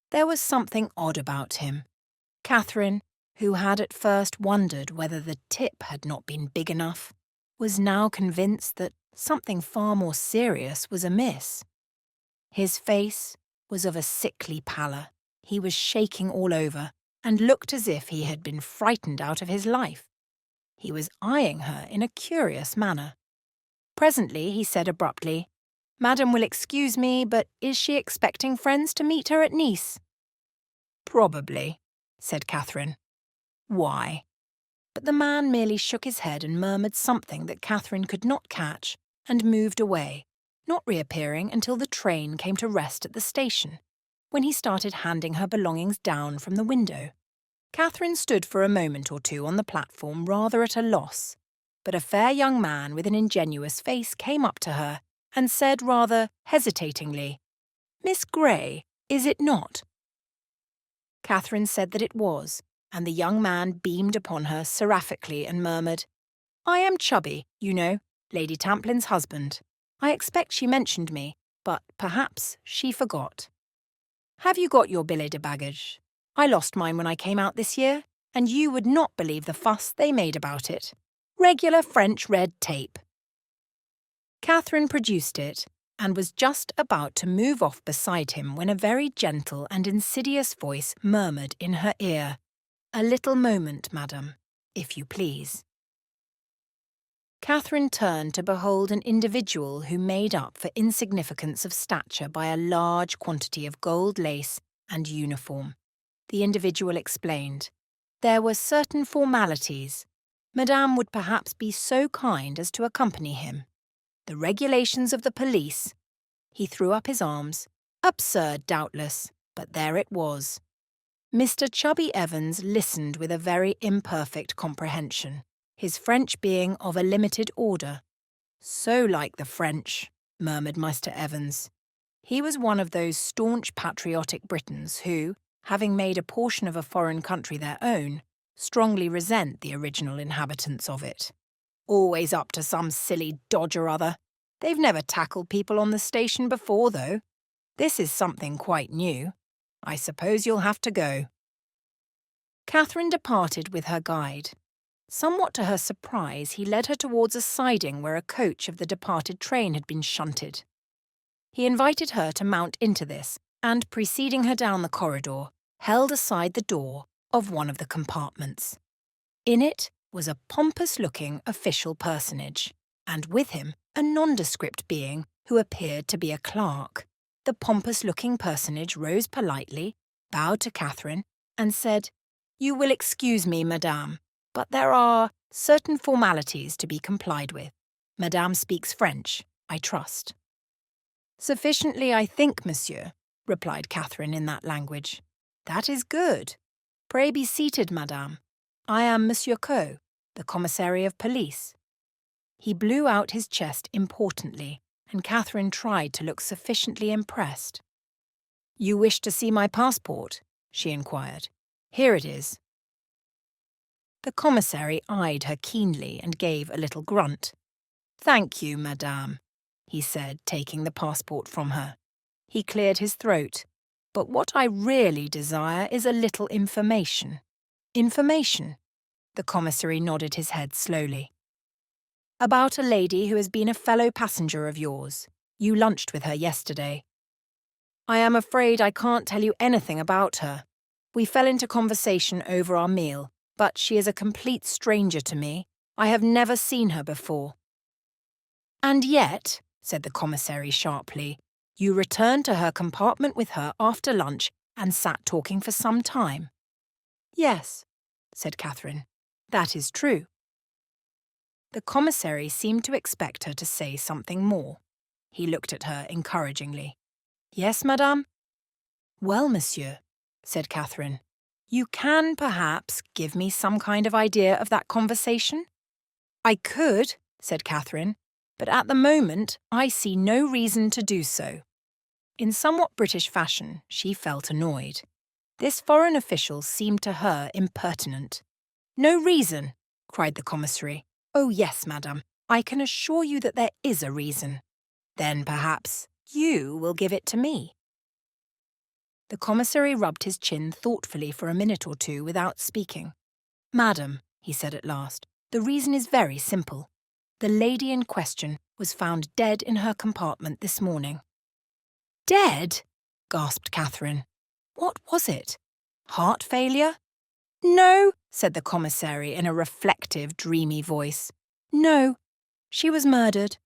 There was something odd about him. Catherine, who had at first wondered whether the tip had not been big enough, was now convinced that something far more serious was amiss. His face was of a sickly pallor. He was shaking all over and looked as if he had been frightened out of his life. He was eyeing her in a curious manner. Presently he said abruptly, "Madam will excuse me, but is she expecting friends to meet her at Nice?" "Probably," said Catherine. "Why?" But the man merely shook his head and murmured something that Catherine could not catch and moved away, not reappearing until the train came to rest at the station, when he started handing her belongings down from the window. Catherine stood for a moment or two on the platform rather at a loss, but a fair young man with an ingenuous face came up to her and said rather hesitatingly, "Miss Grey, is it not?" Catherine said that it was, and the young man beamed upon her seraphically and murmured, "I am Chubby, you know, Lady Tamplin's husband. I expect she mentioned me, but perhaps she forgot. Have you got your billet de baggage? I lost mine when I came out this year, and you would not believe the fuss they made about it. Regular French red tape." Catherine produced it, and was just about to move off beside him when a very gentle and insidious voice murmured in her ear, "A little moment, madam, if you please." Catherine turned to behold an individual who made up for insignificance of stature by a large quantity of gold lace and uniform. The individual explained. There were certain formalities. Madame would perhaps be so kind as to accompany him. The regulations of the police. He threw up his arms. Absurd, doubtless, but there it was. Mr. Chubby Evans listened with a very imperfect comprehension, his French being of a limited order. "So like the French," murmured Mr. Evans. He was one of those staunch patriotic Britons who, having made a portion of a foreign country their own, strongly resent the original inhabitants of it. Always up to some silly dodge or other. They've never tackled people on the station before, though. This is something quite new. I suppose you'll have to go. Catherine departed with her guide. Somewhat to her surprise, he led her towards a siding where a coach of the departed train had been shunted. He invited her to mount into this, and, preceding her down the corridor, held aside the door of one of the compartments. In it was a pompous-looking official personage, and with him a nondescript being who appeared to be a clerk. The pompous-looking personage rose politely, bowed to Catherine, and said, "You will excuse me, madame, but there are certain formalities to be complied with. Madame speaks French, I trust." "Sufficiently, I think, monsieur," replied Catherine in that language. "That is good. Pray be seated, madame. I am Monsieur Coe, the commissary of police." He blew out his chest importantly, and Catherine tried to look sufficiently impressed. "You wish to see my passport?" she inquired. "Here it is." The commissary eyed her keenly and gave a little grunt. "Thank you, madame," he said, taking the passport from her. He cleared his throat. "But what I really desire is a little information." "Information?" The commissary nodded his head slowly. "About a lady who has been a fellow passenger of yours. You lunched with her yesterday." "I am afraid I can't tell you anything about her. We fell into conversation over our meal, but she is a complete stranger to me. I have never seen her before." "And yet," said the commissary sharply, "you returned to her compartment with her after lunch and sat talking for some time." "Yes," said Catherine, "that is true." The commissary seemed to expect her to say something more. He looked at her encouragingly. "Yes, madame?" "Well, monsieur," said Catherine, "you can, perhaps, give me some kind of idea of that conversation?" "I could," said Catherine, "but at the moment I see no reason to do so." In somewhat British fashion, she felt annoyed. This foreign official seemed to her impertinent. "No reason?" cried the commissary. "Oh yes, madame, I can assure you that there is a reason." "Then perhaps you will give it to me." The commissary rubbed his chin thoughtfully for a minute or two without speaking. "Madam," he said at last, "the reason is very simple. The lady in question was found dead in her compartment this morning." "Dead?" gasped Catherine. "What was it? Heart failure?" "No," said the commissary in a reflective, dreamy voice. "No, she was murdered."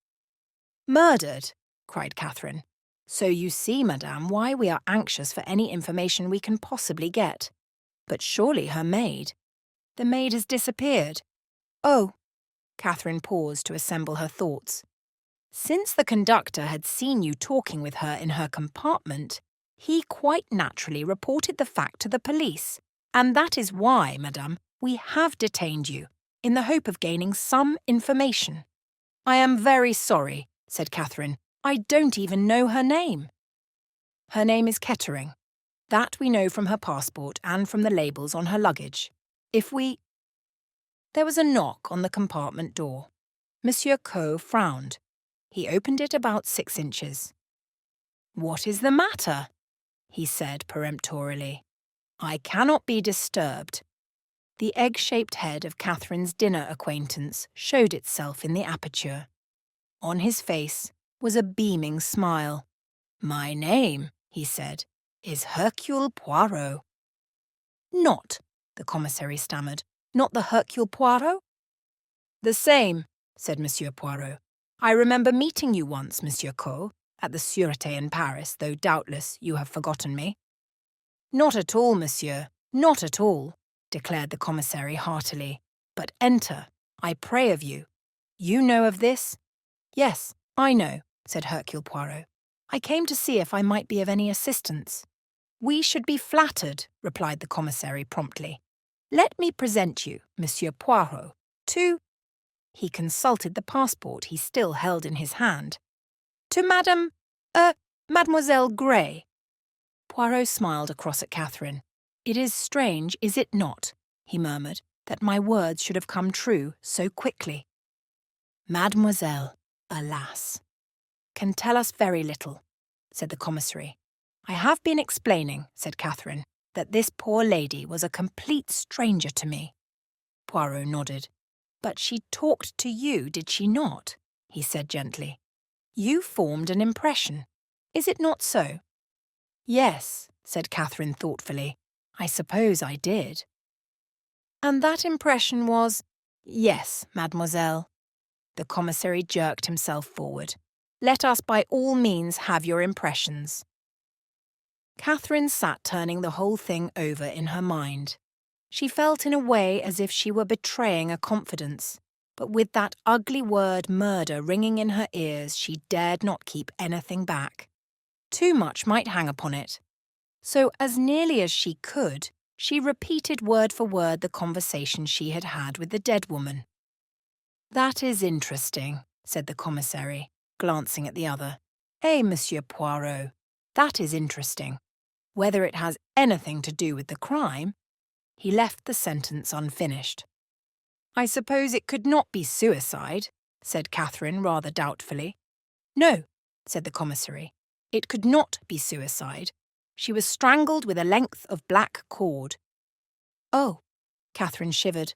"Murdered?" cried Catherine. "So you see, madame, why we are anxious for any information we can possibly get. But surely her maid. The maid has disappeared." "Oh." Catherine paused to assemble her thoughts. "Since the conductor had seen you talking with her in her compartment, he quite naturally reported the fact to the police. And that is why, madame, we have detained you, in the hope of gaining some information." "I am very sorry," said Catherine. "I don't even know her name." "Her name is Kettering. That we know from her passport and from the labels on her luggage. If we—" There was a knock on the compartment door. Monsieur Coe frowned. He opened it about 6 inches. "What is the matter?" he said peremptorily. "I cannot be disturbed." The egg-shaped head of Catherine's dinner acquaintance showed itself in the aperture. On his face was a beaming smile. "My name," he said, "is Hercule Poirot." "Not," the commissary stammered, "not the Hercule Poirot?" "The same," said Monsieur Poirot. "I remember meeting you once, Monsieur Coe, at the Sûreté in Paris, though doubtless you have forgotten me." "Not at all, monsieur, not at all," declared the commissary heartily. "But enter, I pray of you. You know of this?" "Yes, I know," said Hercule Poirot. "I came to see if I might be of any assistance." "We should be flattered," replied the commissary promptly. "Let me present you, Monsieur Poirot, to—" He consulted the passport he still held in his hand. "To Mademoiselle Grey. Poirot smiled across at Catherine. "It is strange, is it not," he murmured, "that my words should have come true so quickly. Mademoiselle, alas, can tell us very little," said the commissary. "I have been explaining," said Catherine, "that this poor lady was a complete stranger to me." Poirot nodded. "But she talked to you, did she not?" he said gently. "You formed an impression. Is it not so?" "Yes," said Catherine thoughtfully. "I suppose I did." "And that impression was—" "Yes, mademoiselle." The commissary jerked himself forward. "Let us by all means have your impressions." Catherine sat turning the whole thing over in her mind. She felt in a way as if she were betraying a confidence, but with that ugly word murder ringing in her ears, she dared not keep anything back. Too much might hang upon it. So, as nearly as she could, she repeated word for word the conversation she had had with the dead woman. "That is interesting," said the commissary, glancing at the other. Monsieur Poirot, that is interesting. Whether it has anything to do with the crime—" He left the sentence unfinished. "I suppose it could not be suicide," said Catherine rather doubtfully. "No," said the commissary, "it could not be suicide. She was strangled with a length of black cord." "Oh," Catherine shivered.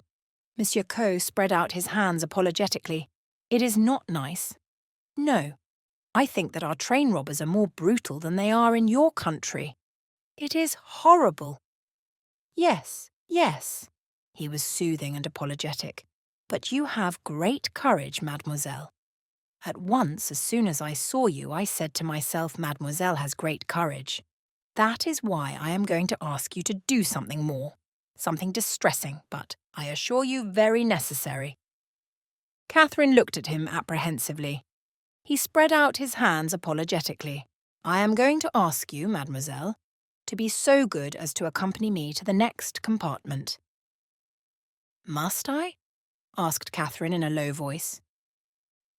Monsieur Coe spread out his hands apologetically. "It is not nice. No, I think that our train robbers are more brutal than they are in your country. It is horrible." "Yes, yes," he was soothing and apologetic. "But you have great courage, mademoiselle. At once, as soon as I saw you, I said to myself, mademoiselle has great courage. That is why I am going to ask you to do something more. Something distressing, but, I assure you, very necessary." Catherine looked at him apprehensively. He spread out his hands apologetically. "I am going to ask you, mademoiselle, to be so good as to accompany me to the next compartment." "Must I?" asked Catherine in a low voice.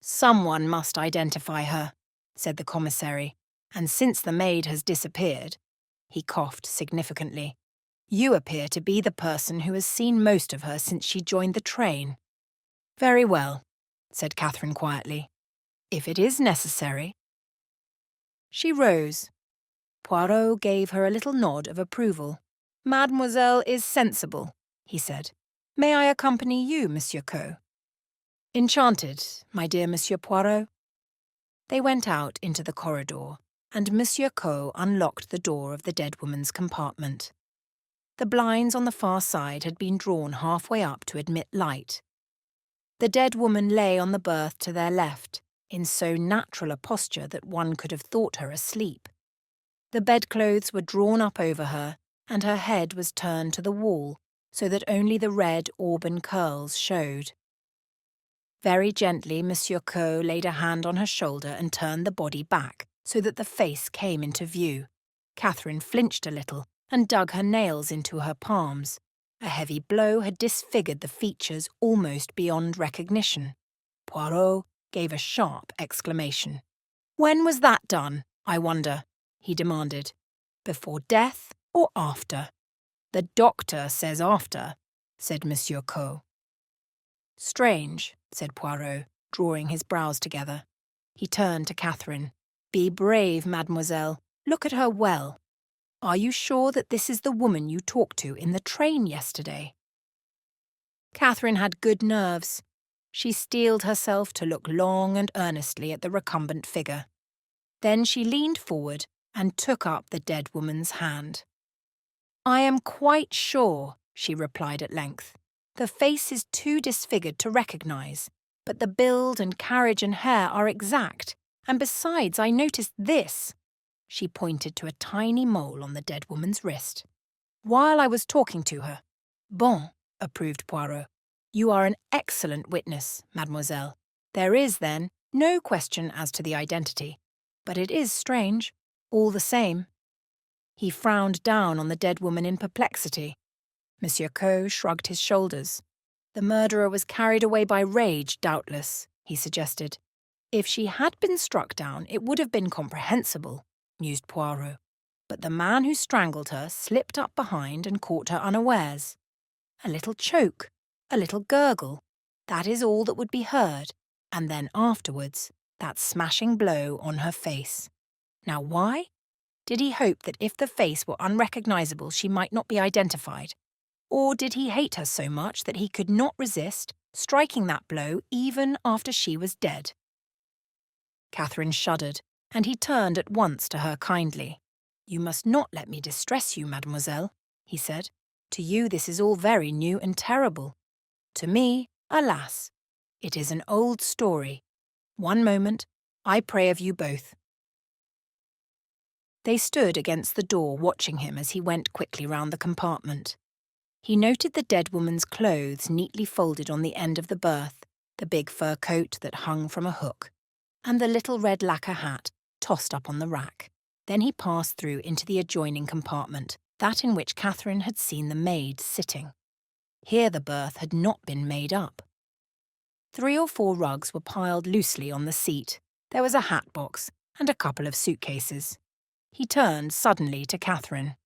"Someone must identify her," said the commissary, "and since the maid has disappeared—" He coughed significantly. "You appear to be the person who has seen most of her since she joined the train." "Very well," said Catherine quietly. "If it is necessary." She rose. Poirot gave her a little nod of approval. "Mademoiselle is sensible," he said. "May I accompany you, Monsieur Coe?" "Enchanted, my dear Monsieur Poirot." They went out into the corridor, and Monsieur Coe unlocked the door of the dead woman's compartment. The blinds on the far side had been drawn halfway up to admit light. The dead woman lay on the berth to their left, in so natural a posture that one could have thought her asleep. The bedclothes were drawn up over her, and her head was turned to the wall, so that only the red auburn curls showed. Very gently, Monsieur Coe laid a hand on her shoulder and turned the body back, so that the face came into view. Catherine flinched a little and dug her nails into her palms. A heavy blow had disfigured the features almost beyond recognition. Poirot gave a sharp exclamation. "When was that done, I wonder?" he demanded. "Before death or after?" "The doctor says after," said Monsieur Coe. "Strange," said Poirot, drawing his brows together. He turned to Catherine. "Be brave, mademoiselle. Look at her well. Are you sure that this is the woman you talked to in the train yesterday?" Catherine had good nerves. She steeled herself to look long and earnestly at the recumbent figure. Then she leaned forward and took up the dead woman's hand. "I am quite sure," she replied at length. "The face is too disfigured to recognize, but the build and carriage and hair are exact, and besides I noticed this." She pointed to a tiny mole on the dead woman's wrist. "While I was talking to her." "Bon," approved Poirot. "You are an excellent witness, mademoiselle. There is, then, no question as to the identity. But it is strange, all the same." He frowned down on the dead woman in perplexity. Monsieur Coe shrugged his shoulders. "The murderer was carried away by rage, doubtless," he suggested. "If she had been struck down, it would have been comprehensible. mused Poirot. But the man who strangled her slipped up behind and caught her unawares. A little choke, a little gurgle. That is all that would be heard. And then afterwards, that smashing blow on her face. Now why? Did he hope that if the face were unrecognisable she might not be identified? Or did he hate her so much that he could not resist striking that blow even after she was dead? Catherine shuddered, and he turned at once to her kindly. "You must not let me distress you, mademoiselle," he said. "To you this is all very new and terrible. To me, alas, it is an old story. One moment, I pray of you both." They stood against the door watching him as he went quickly round the compartment. He noted the dead woman's clothes neatly folded on the end of the berth, the big fur coat that hung from a hook, and the little red lacquer hat tossed up on the rack. Then he passed through into the adjoining compartment, that in which Catherine had seen the maid sitting. Here the berth had not been made up. 3 or 4 rugs were piled loosely on the seat. There was a hat box and a couple of suitcases. He turned suddenly to Catherine.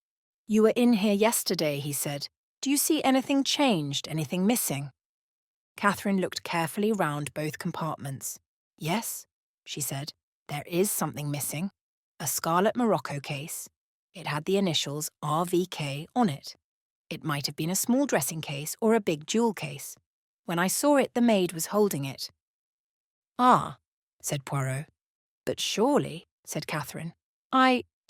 "You were in here yesterday," he said. "Do you see anything changed, anything missing?" Catherine looked carefully round both compartments. "Yes," she said, "there is something missing. A scarlet morocco case. It had the initials RVK on it. It might have been a small dressing case or a big jewel case. When I saw it, the maid was holding it." "Ah," said Poirot. "But surely," said Catherine,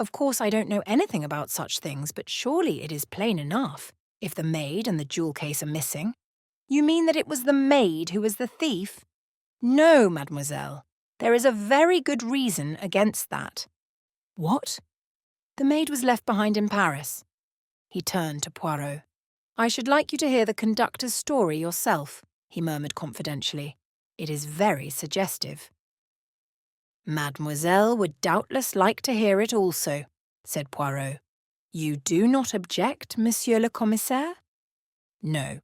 Of course I don't know anything about such things, but surely it is plain enough, if the maid and the jewel case are missing." "You mean that it was the maid who was the thief?" "No, mademoiselle. There is a very good reason against that." "What?" "The maid was left behind in Paris." He turned to Poirot. "I should like you to hear the conductor's story yourself," he murmured confidentially. "It is very suggestive." "Mademoiselle would doubtless like to hear it also," said Poirot. "You do not object, monsieur le commissaire?" "No,"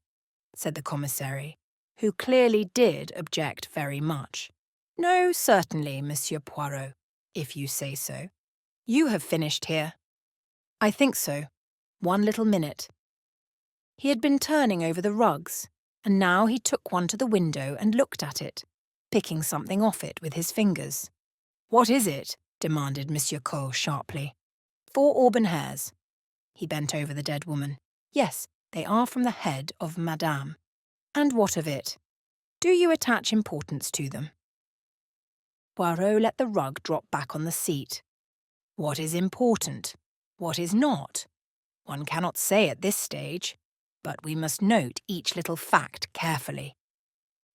said the commissary, who clearly did object very much. "No, certainly, monsieur Poirot, if you say so. You have finished here." "I think so. One little minute." He had been turning over the rugs, and now he took one to the window and looked at it, picking something off it with his fingers. "What is it?" demanded Monsieur Cole sharply. 4 auburn hairs." He bent over the dead woman. "Yes, they are from the head of Madame." "And what of it? Do you attach importance to them?" Poirot let the rug drop back on the seat. "What is important? What is not? One cannot say at this stage, but we must note each little fact carefully."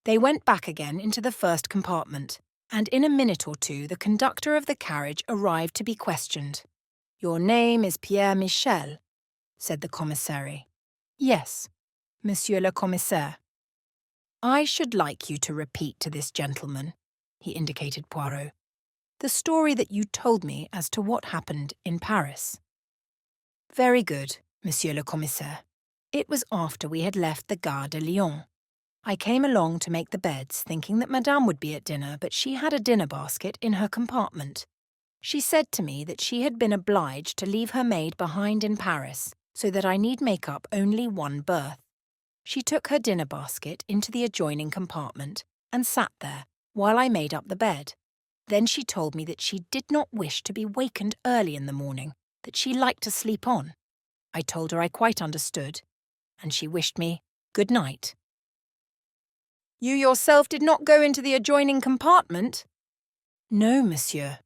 They went back again into the first compartment, and in a minute or 2 the conductor of the carriage arrived to be questioned. "Your name is Pierre Michel," said the commissary. "Yes, monsieur le commissaire." "I should like you to repeat to this gentleman," he indicated Poirot, "the story that you told me as to what happened in Paris." "Very good, monsieur le commissaire. It was after we had left the Gare de Lyon. I came along to make the beds, thinking that Madame would be at dinner, but she had a dinner basket in her compartment. She said to me that she had been obliged to leave her maid behind in Paris, so that I need make up only one berth. She took her dinner basket into the adjoining compartment and sat there while I made up the bed. Then she told me that she did not wish to be wakened early in the morning, that she liked to sleep on. I told her I quite understood, and she wished me good night." "You yourself did not go into the adjoining compartment?" "No, monsieur."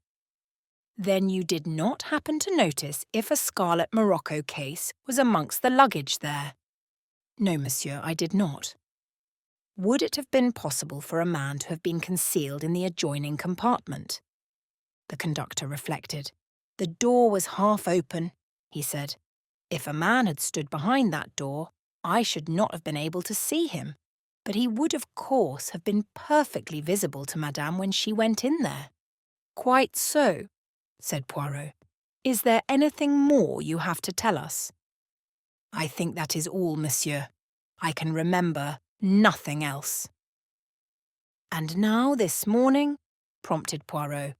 "Then you did not happen to notice if a scarlet morocco case was amongst the luggage there?" "No, monsieur, I did not." "Would it have been possible for a man to have been concealed in the adjoining compartment?" The conductor reflected. "The door was half open," he said. "If a man had stood behind that door, I should not have been able to see him. But he would of course have been perfectly visible to Madame when she went in there." "Quite so," said Poirot. "Is there anything more you have to tell us?" "I think that is all, monsieur. I can remember nothing else." "And now this morning?" prompted Poirot.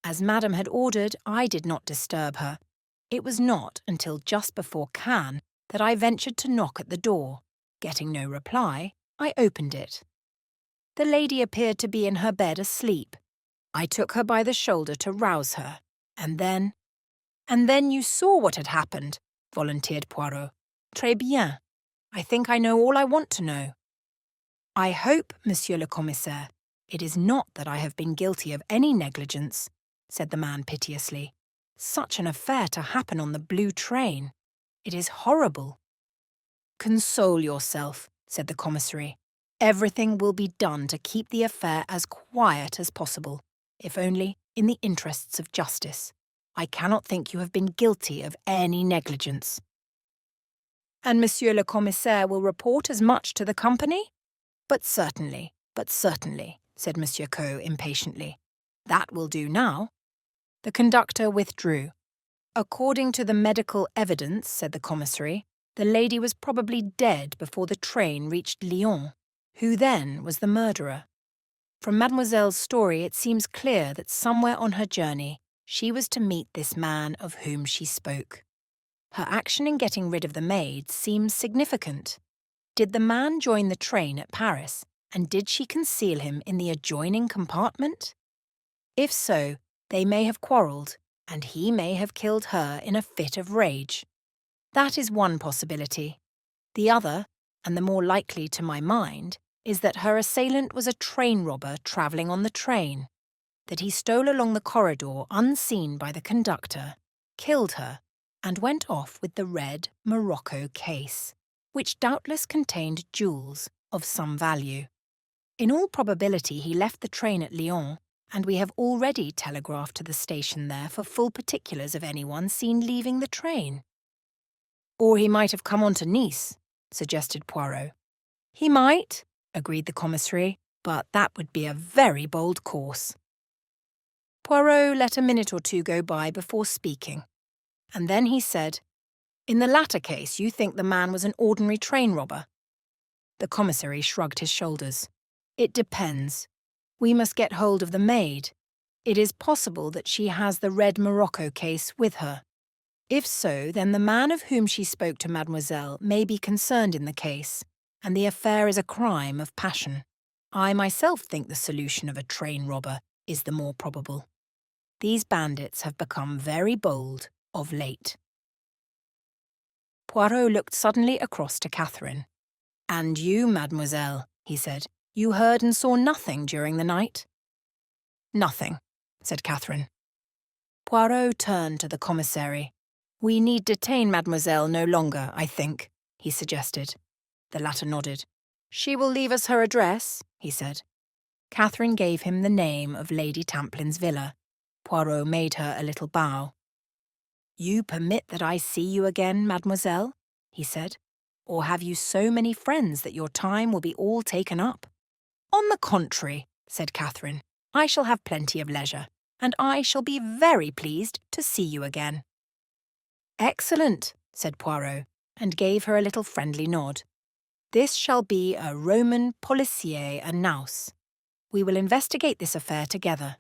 As Madame had ordered, I did not disturb her. It was not until just before Cannes that I ventured to knock at the door. Getting no reply, I opened it. The lady appeared to be in her bed asleep. I took her by the shoulder to rouse her, and then— "And then you saw what had happened," volunteered Poirot. "Très bien. I think I know all I want to know." "I hope, Monsieur le Commissaire, it is not that I have been guilty of any negligence," said the man piteously. "Such an affair to happen on the blue train. It is horrible." "Console yourself," said the commissary. "Everything will be done to keep the affair as quiet as possible, if only in the interests of justice. I cannot think you have been guilty of any negligence." "And Monsieur le Commissaire will report as much to the company?" But certainly, said Monsieur Coe impatiently. "That will do now." The conductor withdrew. "According to the medical evidence," said the commissary, "the lady was probably dead before the train reached Lyons. Who then was the murderer? From Mademoiselle's story it seems clear that somewhere on her journey she was to meet this man of whom she spoke. Her action in getting rid of the maid seems significant. Did the man join the train at Paris, and did she conceal him in the adjoining compartment? If so, they may have quarrelled, and he may have killed her in a fit of rage. That is one possibility. The other, and the more likely to my mind, is that her assailant was a train robber travelling on the train, that he stole along the corridor unseen by the conductor, killed her, and went off with the red morocco case, which doubtless contained jewels of some value. In all probability he left the train at Lyons, and we have already telegraphed to the station there for full particulars of anyone seen leaving the train. "Or he might have come on to Nice," suggested Poirot. "He might," agreed the commissary, "but that would be a very bold course." Poirot let a minute or two go by before speaking, and then he said, "In the latter case, you think the man was an ordinary train robber?" The commissary shrugged his shoulders. "It depends. We must get hold of the maid. It is possible that she has the red morocco case with her. If so, then the man of whom she spoke to Mademoiselle may be concerned in the case, and the affair is a crime of passion. I myself think the solution of a train robber is the more probable. These bandits have become very bold of late." Poirot looked suddenly across to Catherine. "And you, mademoiselle," he said, "you heard and saw nothing during the night?" "Nothing," said Catherine. Poirot turned to the commissary. "We need detain mademoiselle no longer, I think," he suggested. The latter nodded. "She will leave us her address," he said. Catherine gave him the name of Lady Tamplin's villa. Poirot made her a little bow. "You permit that I see you again, mademoiselle?" he said. "Or have you so many friends that your time will be all taken up?" "On the contrary," said Catherine, "I shall have plenty of leisure, and I shall be very pleased to see you again." "Excellent," said Poirot, and gave her a little friendly nod. "This shall be a Roman policier à nous. We will investigate this affair together.